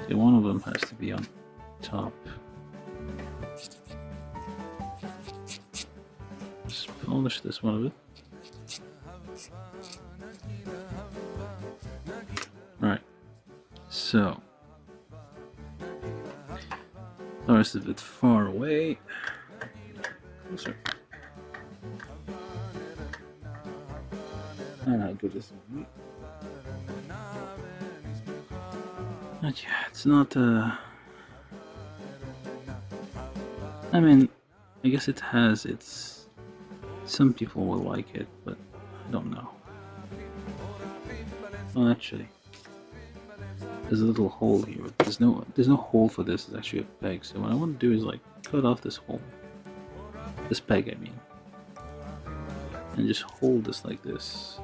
Okay, one of them has to be on top. Just polish this one a bit. Right. So, sorry, it's a bit far away. Closer. How good this is. But yeah, it's not. I mean, I guess it has its. Some people will like it, but I don't know. Well, actually. There's a little hole here, but there's no hole for this. It's actually a peg. So what I want to do is like cut off this hole, this peg, I mean, and just hold this like this,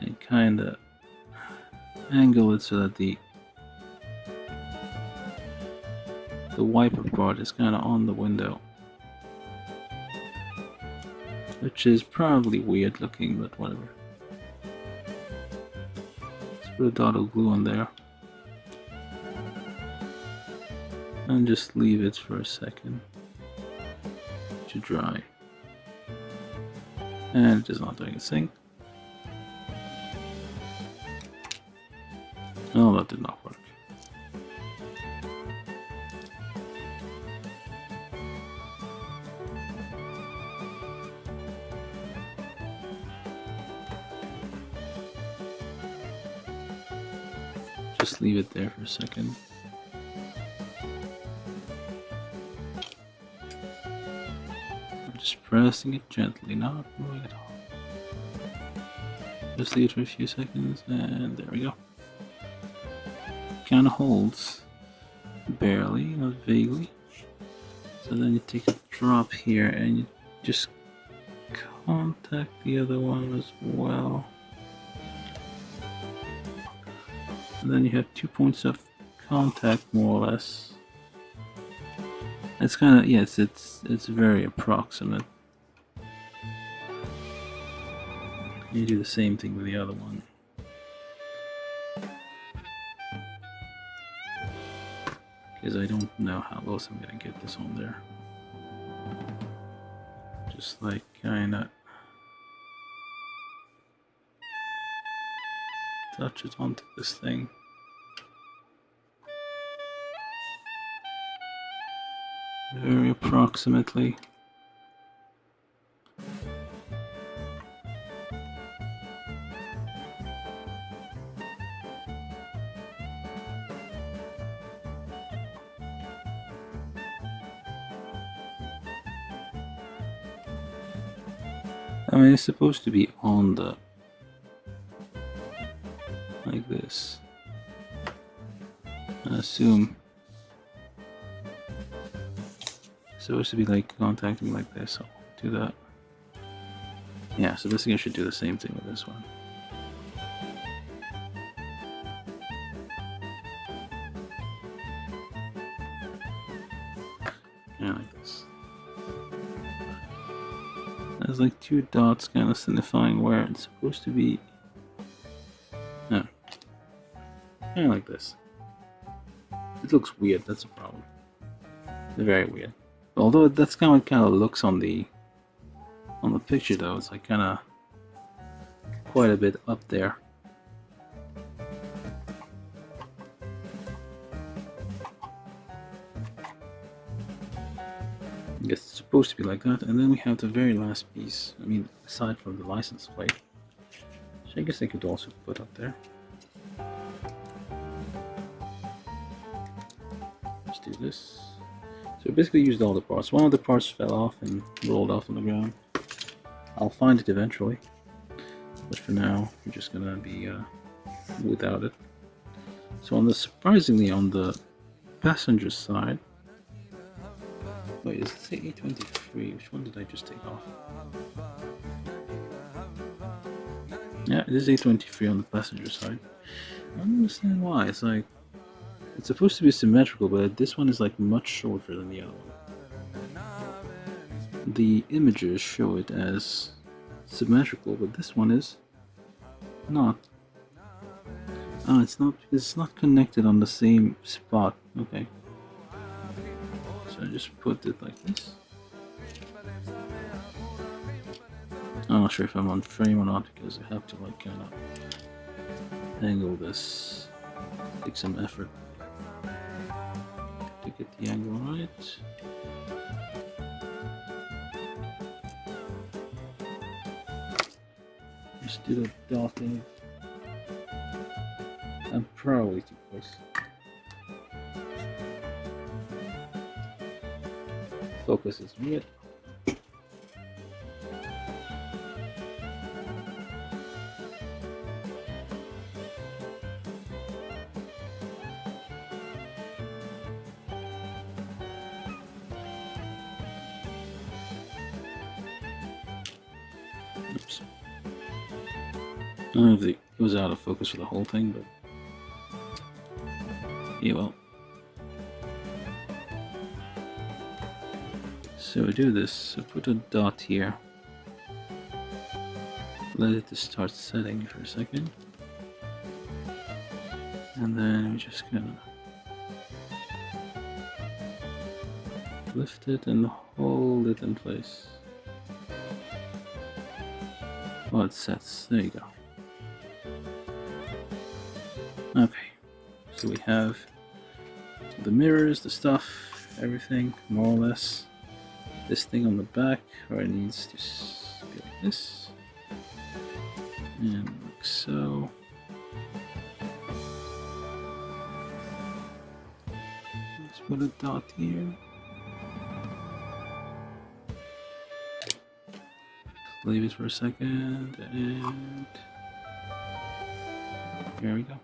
and kind of angle it so that the wiper part is kind of on the window, which is probably weird looking, but whatever. Put a dot of glue on there and just leave it for a second to dry, and it is not doing its thing. Oh, that did not work. Just leave it there for a second. I'm just pressing it gently, not moving at all. Just leave it for a few seconds, and there we go. Kind of holds, barely, not vaguely. So then you take a drop here and you just contact the other one as well. And then you have 2 points of contact, more or less. It's kind of, yes, it's very approximate. You do the same thing with the other one. Because I don't know how else I'm gonna get this on there. Just like kinda touch it onto this thing. Very approximately. I mean, it's supposed to be on the, like this. I assume it's supposed to be like contacting like this. So I'll do that. Yeah, so this thing I should do the same thing with this one. Yeah, like this. There's like two dots kind of signifying where it's supposed to be. No. Kind of like this. it looks weird. That's a problem. Very weird. Although that's kind of looks on the picture though. It's like kind of quite a bit up there. I guess it's supposed to be like that. And then we have the very last piece. I mean, aside from the license plate, which I guess I could also put up there. Let's do this. So we basically used all the parts. One of the parts fell off and rolled off on the ground. I'll find it eventually, but for now we're just gonna be without it. So surprisingly on the passenger side, wait, does it say A23? Which one did I just take off? Yeah, it is A23 on the passenger side. I don't understand why. It's like, it's supposed to be symmetrical, but this one is like much shorter than the other one. The images show it as symmetrical, but this one is not. Oh, it's not connected on the same spot. Okay. So I just put it like this. I'm not sure if I'm on frame or not because I have to like kind of angle this. Take some effort to get the angle right. Just do the dotting. I'm probably too close. Focus is weird. Oops. I don't know if it was out of focus for the whole thing, but yeah, well. So I do this, I put a dot here, let it just start setting for a second, and then we just gonna lift it and hold it in place. Oh, it sets, there you go. Okay, so we have the mirrors, the stuff, everything, more or less. This thing on the back where it needs to be like this, and like so. Let's put a dot here. Leave it for a second, and here we go.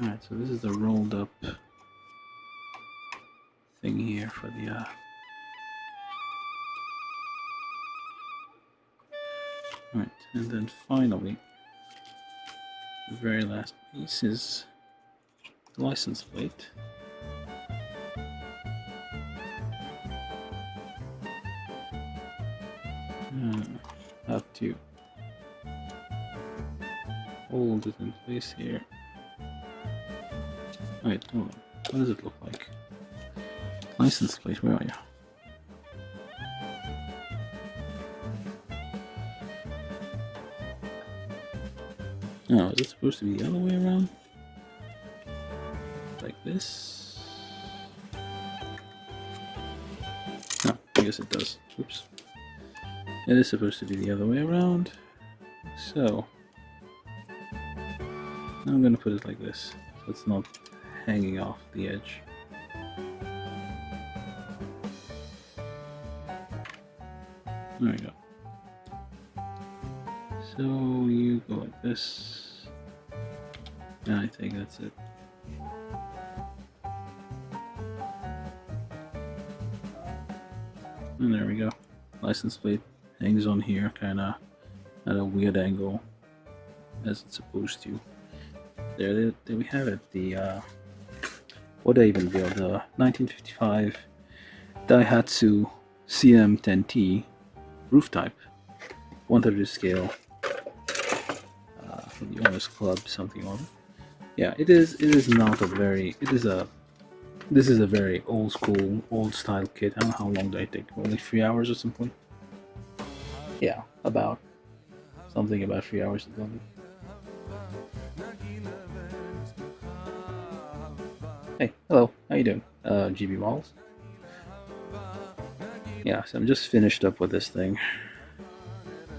Alright, so this is the rolled up thing here for the right, and then finally the very last piece is the license plate. Have to hold it in place here. Wait, hold on. What does it look like? License plate, where are you? Oh, is it supposed to be the other way around? Like this? No, I guess it does. Oops. It is supposed to be the other way around. So, I'm gonna put it like this, so it's not hanging off the edge. There we go. So you go like this, and I think that's it. And there we go. License plate hangs on here, kind of at a weird angle, as it's supposed to. There we have it. The what did I even build? The 1955 Daihatsu CM10T roof type, 1/3 scale, from the Owners Club, something or other. Yeah, it is. It is not a very. It is a. This is a very old school, old style kit. I don't know how long did I take. Only 3 hours or something. Yeah, about something about 3 hours to build it. Hey, hello. How you doing? GB Models. Yeah, so I'm just finished up with this thing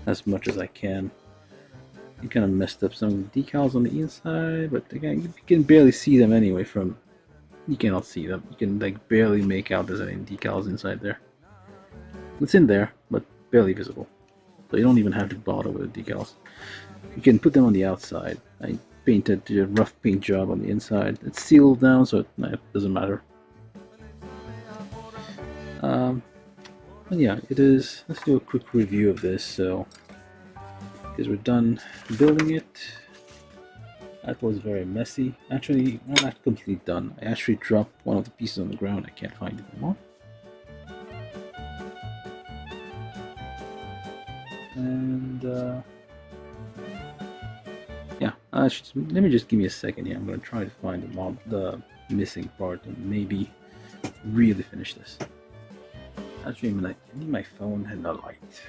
as much as I can. You kind of messed up some of the decals on the inside, but again, you can barely see them anyway. From you cannot see them. You can like barely make out there's any decals inside there. It's in there, but barely visible. So you don't even have to bother with the decals. You can put them on the outside. I painted a rough paint job on the inside. It's sealed down, so it doesn't matter. And yeah, it is. Let's do a quick review of this. So, because we're done building it. That was very messy. Actually, I'm not completely done. I actually dropped one of the pieces on the ground. I can't find it anymore. And yeah, let me just give me a second here. I'm gonna try to find the missing part, and maybe really finish this. Actually, I need my phone and a light.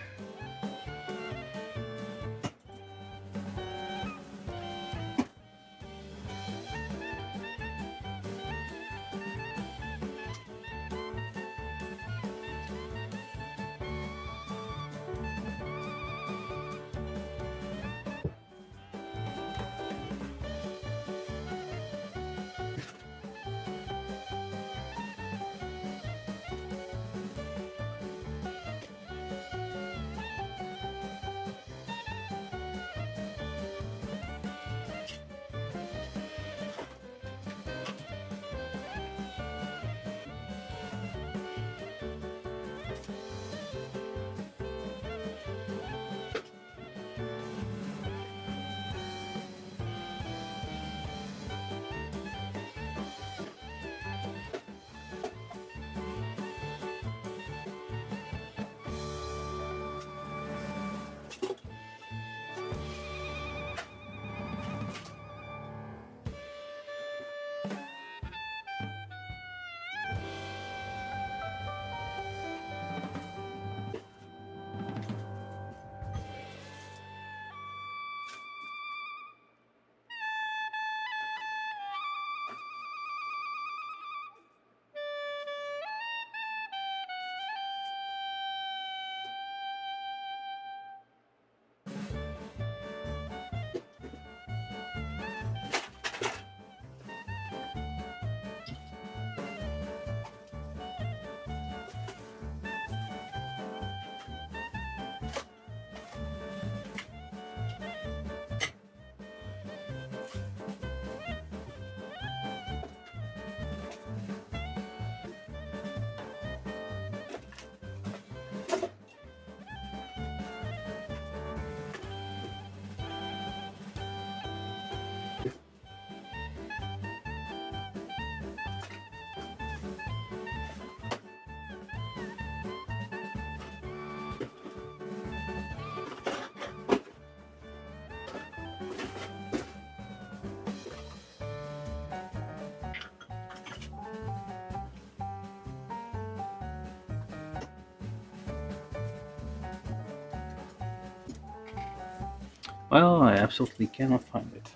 Well, I absolutely cannot find it.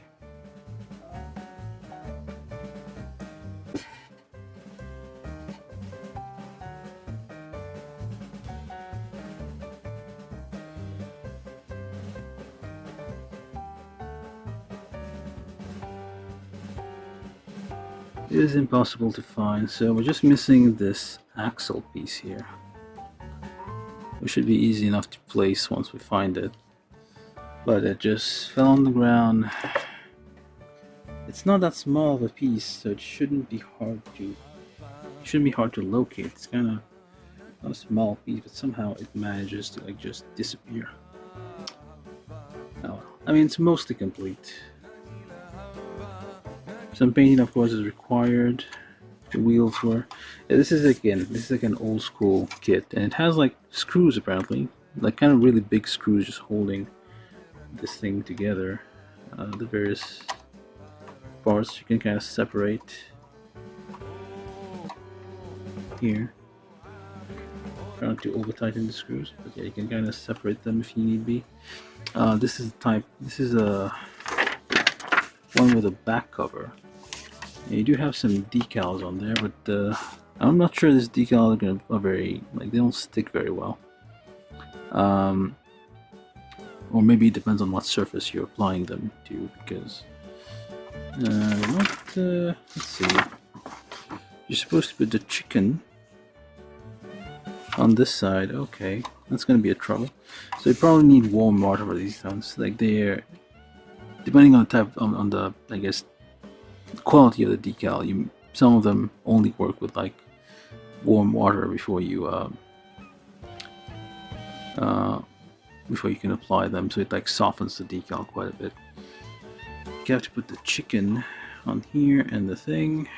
It is impossible to find, so we're just missing this axle piece here. It should be easy enough to place once we find it. But it just fell on the ground. It's not that small of a piece, so it shouldn't be hard to locate. It's kind of not a small piece, but somehow it manages to like just disappear. Oh, I mean, it's mostly complete. Some painting, of course, is required. The wheels were. Yeah, this is like an old school kit, and it has like screws apparently, like kind of really big screws, just holding this thing together. The various parts you can kind of separate here. Try not to over tighten the screws, but yeah, you can kind of separate them if you need be. This is a one with a back cover. Yeah, you do have some decals on there, but I'm not sure these decals are very, like, they don't stick very well. Or maybe it depends on what surface you're applying them to, because let's see. You're supposed to put the chicken on this side. Okay, that's gonna be a trouble. So you probably need warm water for these ones. Like, they're, depending on the type, on the, I guess, quality of the decal, some of them only work with like warm water before you can apply them, so it like softens the decal quite a bit. You have to put the chicken on here and the thing,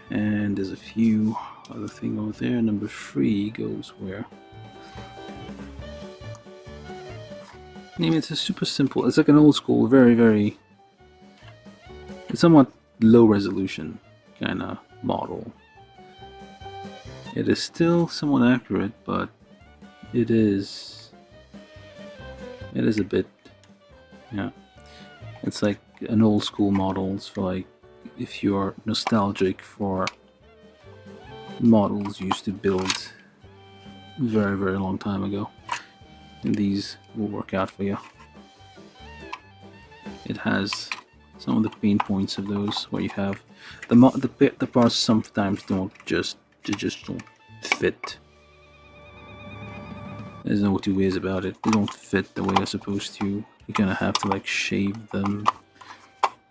and there's a few other thing over there. Number 3 goes where? I mean, it's a super simple, it's like an old school, very, it's somewhat low resolution kind of model. It is still somewhat accurate, but it is a bit, yeah, it's like an old school models for, like, if you're nostalgic for models used to build very long time ago, and these will work out for you. It has some of the pain points of those, where you have the parts sometimes don't just fit. There's no two ways about it. They don't fit the way they're supposed to. You're gonna have to like shave them,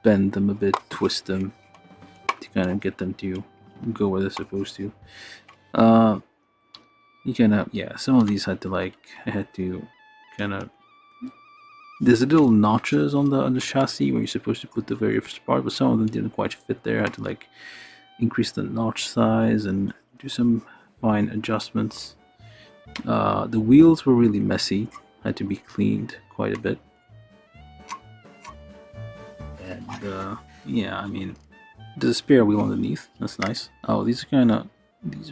bend them a bit, twist them to kind of get them to go where they're supposed to. You can have, yeah, some of these I had to kind of, there's a little notches on the chassis where you're supposed to put the very first part, but some of them didn't quite fit there. I had to like increase the notch size and do some fine adjustments. The wheels were really messy, had to be cleaned quite a bit. And yeah, I mean, there's a spare wheel underneath, that's nice. Oh, these are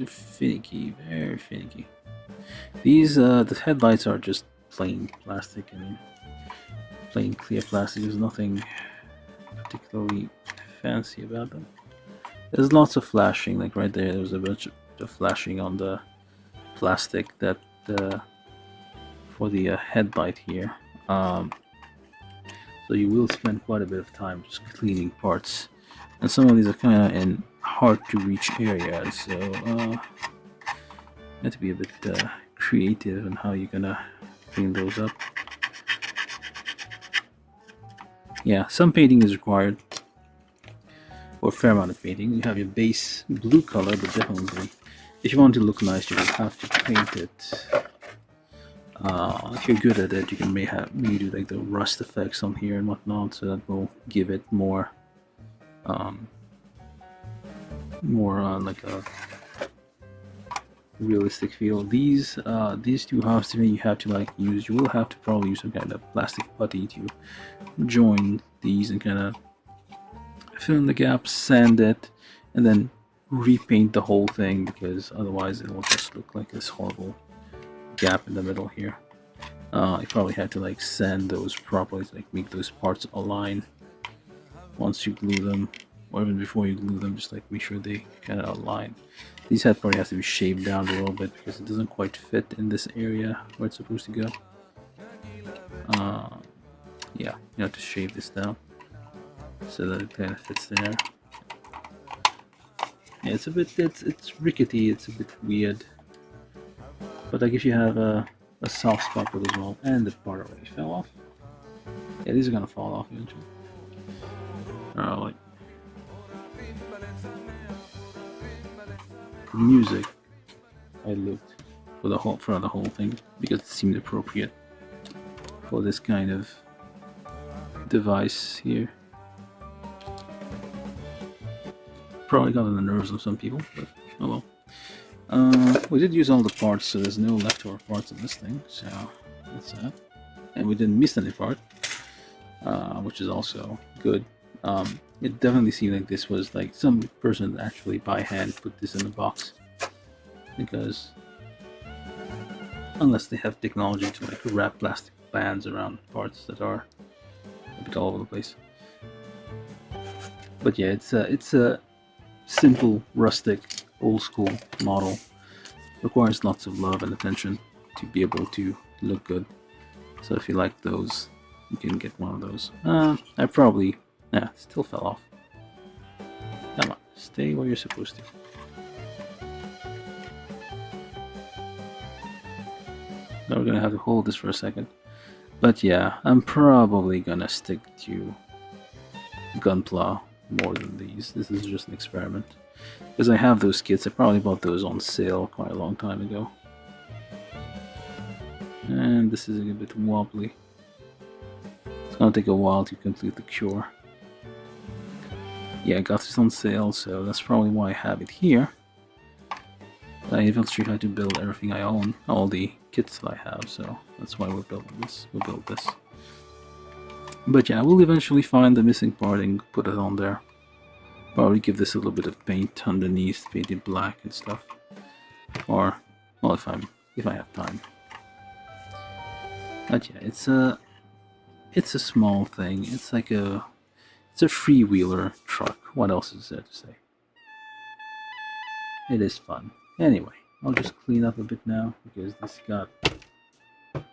finicky, very finicky. These, the headlights are just plain plastic, I mean, plain clear plastic. There's nothing particularly fancy about them. There's lots of flashing, like right there was a bunch of flashing on the plastic that for the headlight here. So you will spend quite a bit of time just cleaning parts, and some of these are kind of in hard to reach areas, so you have to be a bit creative in how you're gonna clean those up. Yeah, some painting is required, or a fair amount of painting. You have your base blue color, but definitely, if you want to look nice, you will have to paint it. If you're good at it, you can maybe do like the rust effects on here and whatnot, so that will give it more like a realistic feel. These two halves, to me, you will have to probably use some kind of plastic putty to join these and kind of fill in the gaps, sand it, and then repaint the whole thing, because otherwise it will just look like this horrible gap in the middle here. I probably had to like sand those properly to like make those parts align once you glue them, or even before you glue them, just like make sure they kind of align. These head probably has to be shaved down a little bit because it doesn't quite fit in this area where it's supposed to go. Yeah, you have to shave this down so that it kind of fits there. Yeah, it's rickety, it's a bit weird. But like if you have a soft spot for this wall, and the part already fell off. Yeah, these are gonna fall off eventually. Alright. Music. I looked for the whole thing because it seemed appropriate for this kind of device here. Probably got on the nerves of some people, but oh well. We did use all the parts, so there's no leftover parts in this thing, so that's that. And we didn't miss any part, which is also good. It definitely seemed like this was like some person actually by hand put this in a box, because unless they have technology to like wrap plastic bands around parts that are a bit all over the place. But yeah, it's a simple, rustic, old school model. Requires lots of love and attention to be able to look good. So if you like those, you can get one of those. I probably, yeah, still fell off. Come on, stay where you're supposed to. Now we're gonna have to hold this for a second. But yeah, I'm probably gonna stick to Gunpla more than these. This is just an experiment. Because I have those kits, I probably bought those on sale quite a long time ago. And this is a bit wobbly. It's gonna take a while to complete the cure. Yeah, I got this on sale, so that's probably why I have it here. I eventually had to build everything I own, all the kits that I have, so that's why we're building this. We'll build this. But yeah, we'll eventually find the missing part and put it on there. Probably give this a little bit of paint underneath, paint it black and stuff. Or, well, if I have time. But yeah, it's a small thing. It's like it's a freewheeler truck. What else is there to say? It is fun. Anyway, I'll just clean up a bit now because this got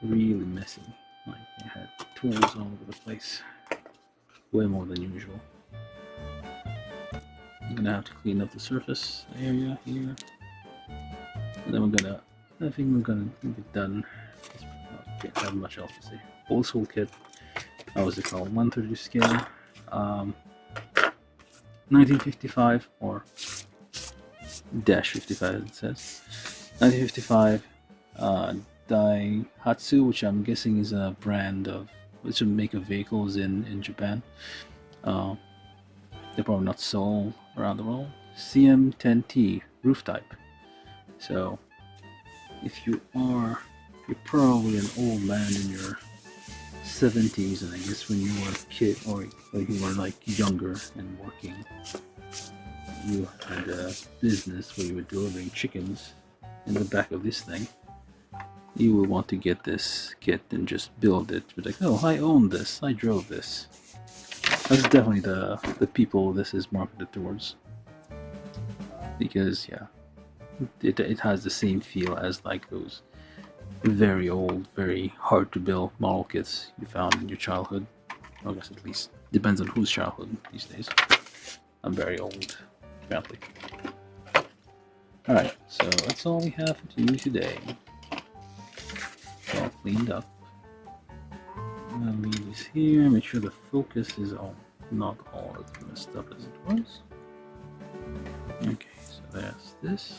really messy. Like I had tools all over the place, way more than usual. I'm gonna have to clean up the surface area here, and then I think we're gonna get done. I don't have much else to say. Old school kit. How was it called? 130 scale. 1955 or dash 55 as it says. 1955 Daihatsu, which I'm guessing is a brand of which make of vehicles in Japan. They're probably not sold around the world. CM10T roof type. So if you're probably an old man in your 70s, and I guess when you were a kid or you were like younger and working, you had a business where you were delivering chickens in the back of this thing. You will want to get this kit and just build it. Be like, oh, I own this, I drove this. That's definitely the people this is marketed towards, because yeah, it has the same feel as like those very old, very hard to build model kits you found in your childhood. I guess at least depends on whose childhood these days. I'm very old, apparently. Alright, so that's all we have to do today. It's all cleaned up. I'm gonna leave this here, make sure the focus is not all as messed up as it was. Okay, so that's this.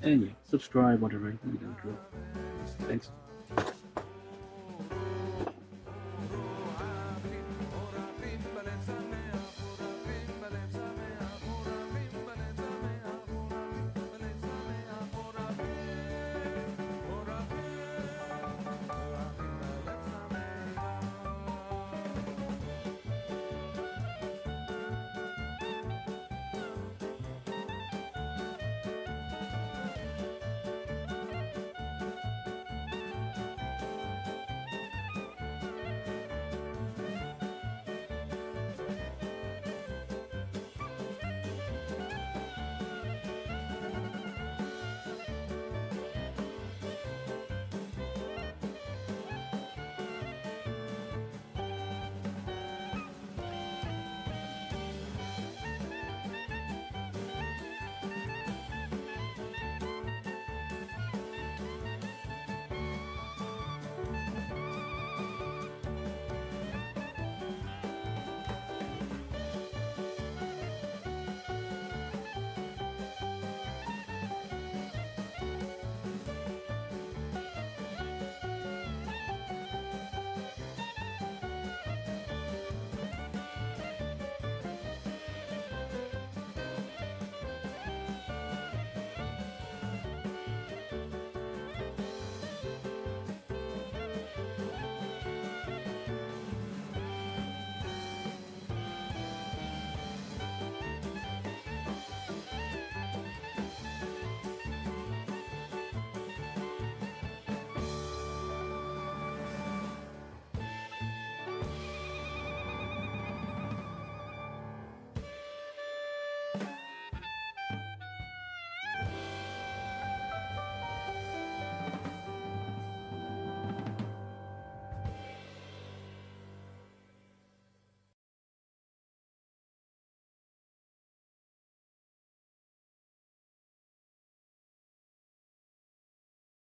And yeah, subscribe, whatever, you know the drill. Thanks.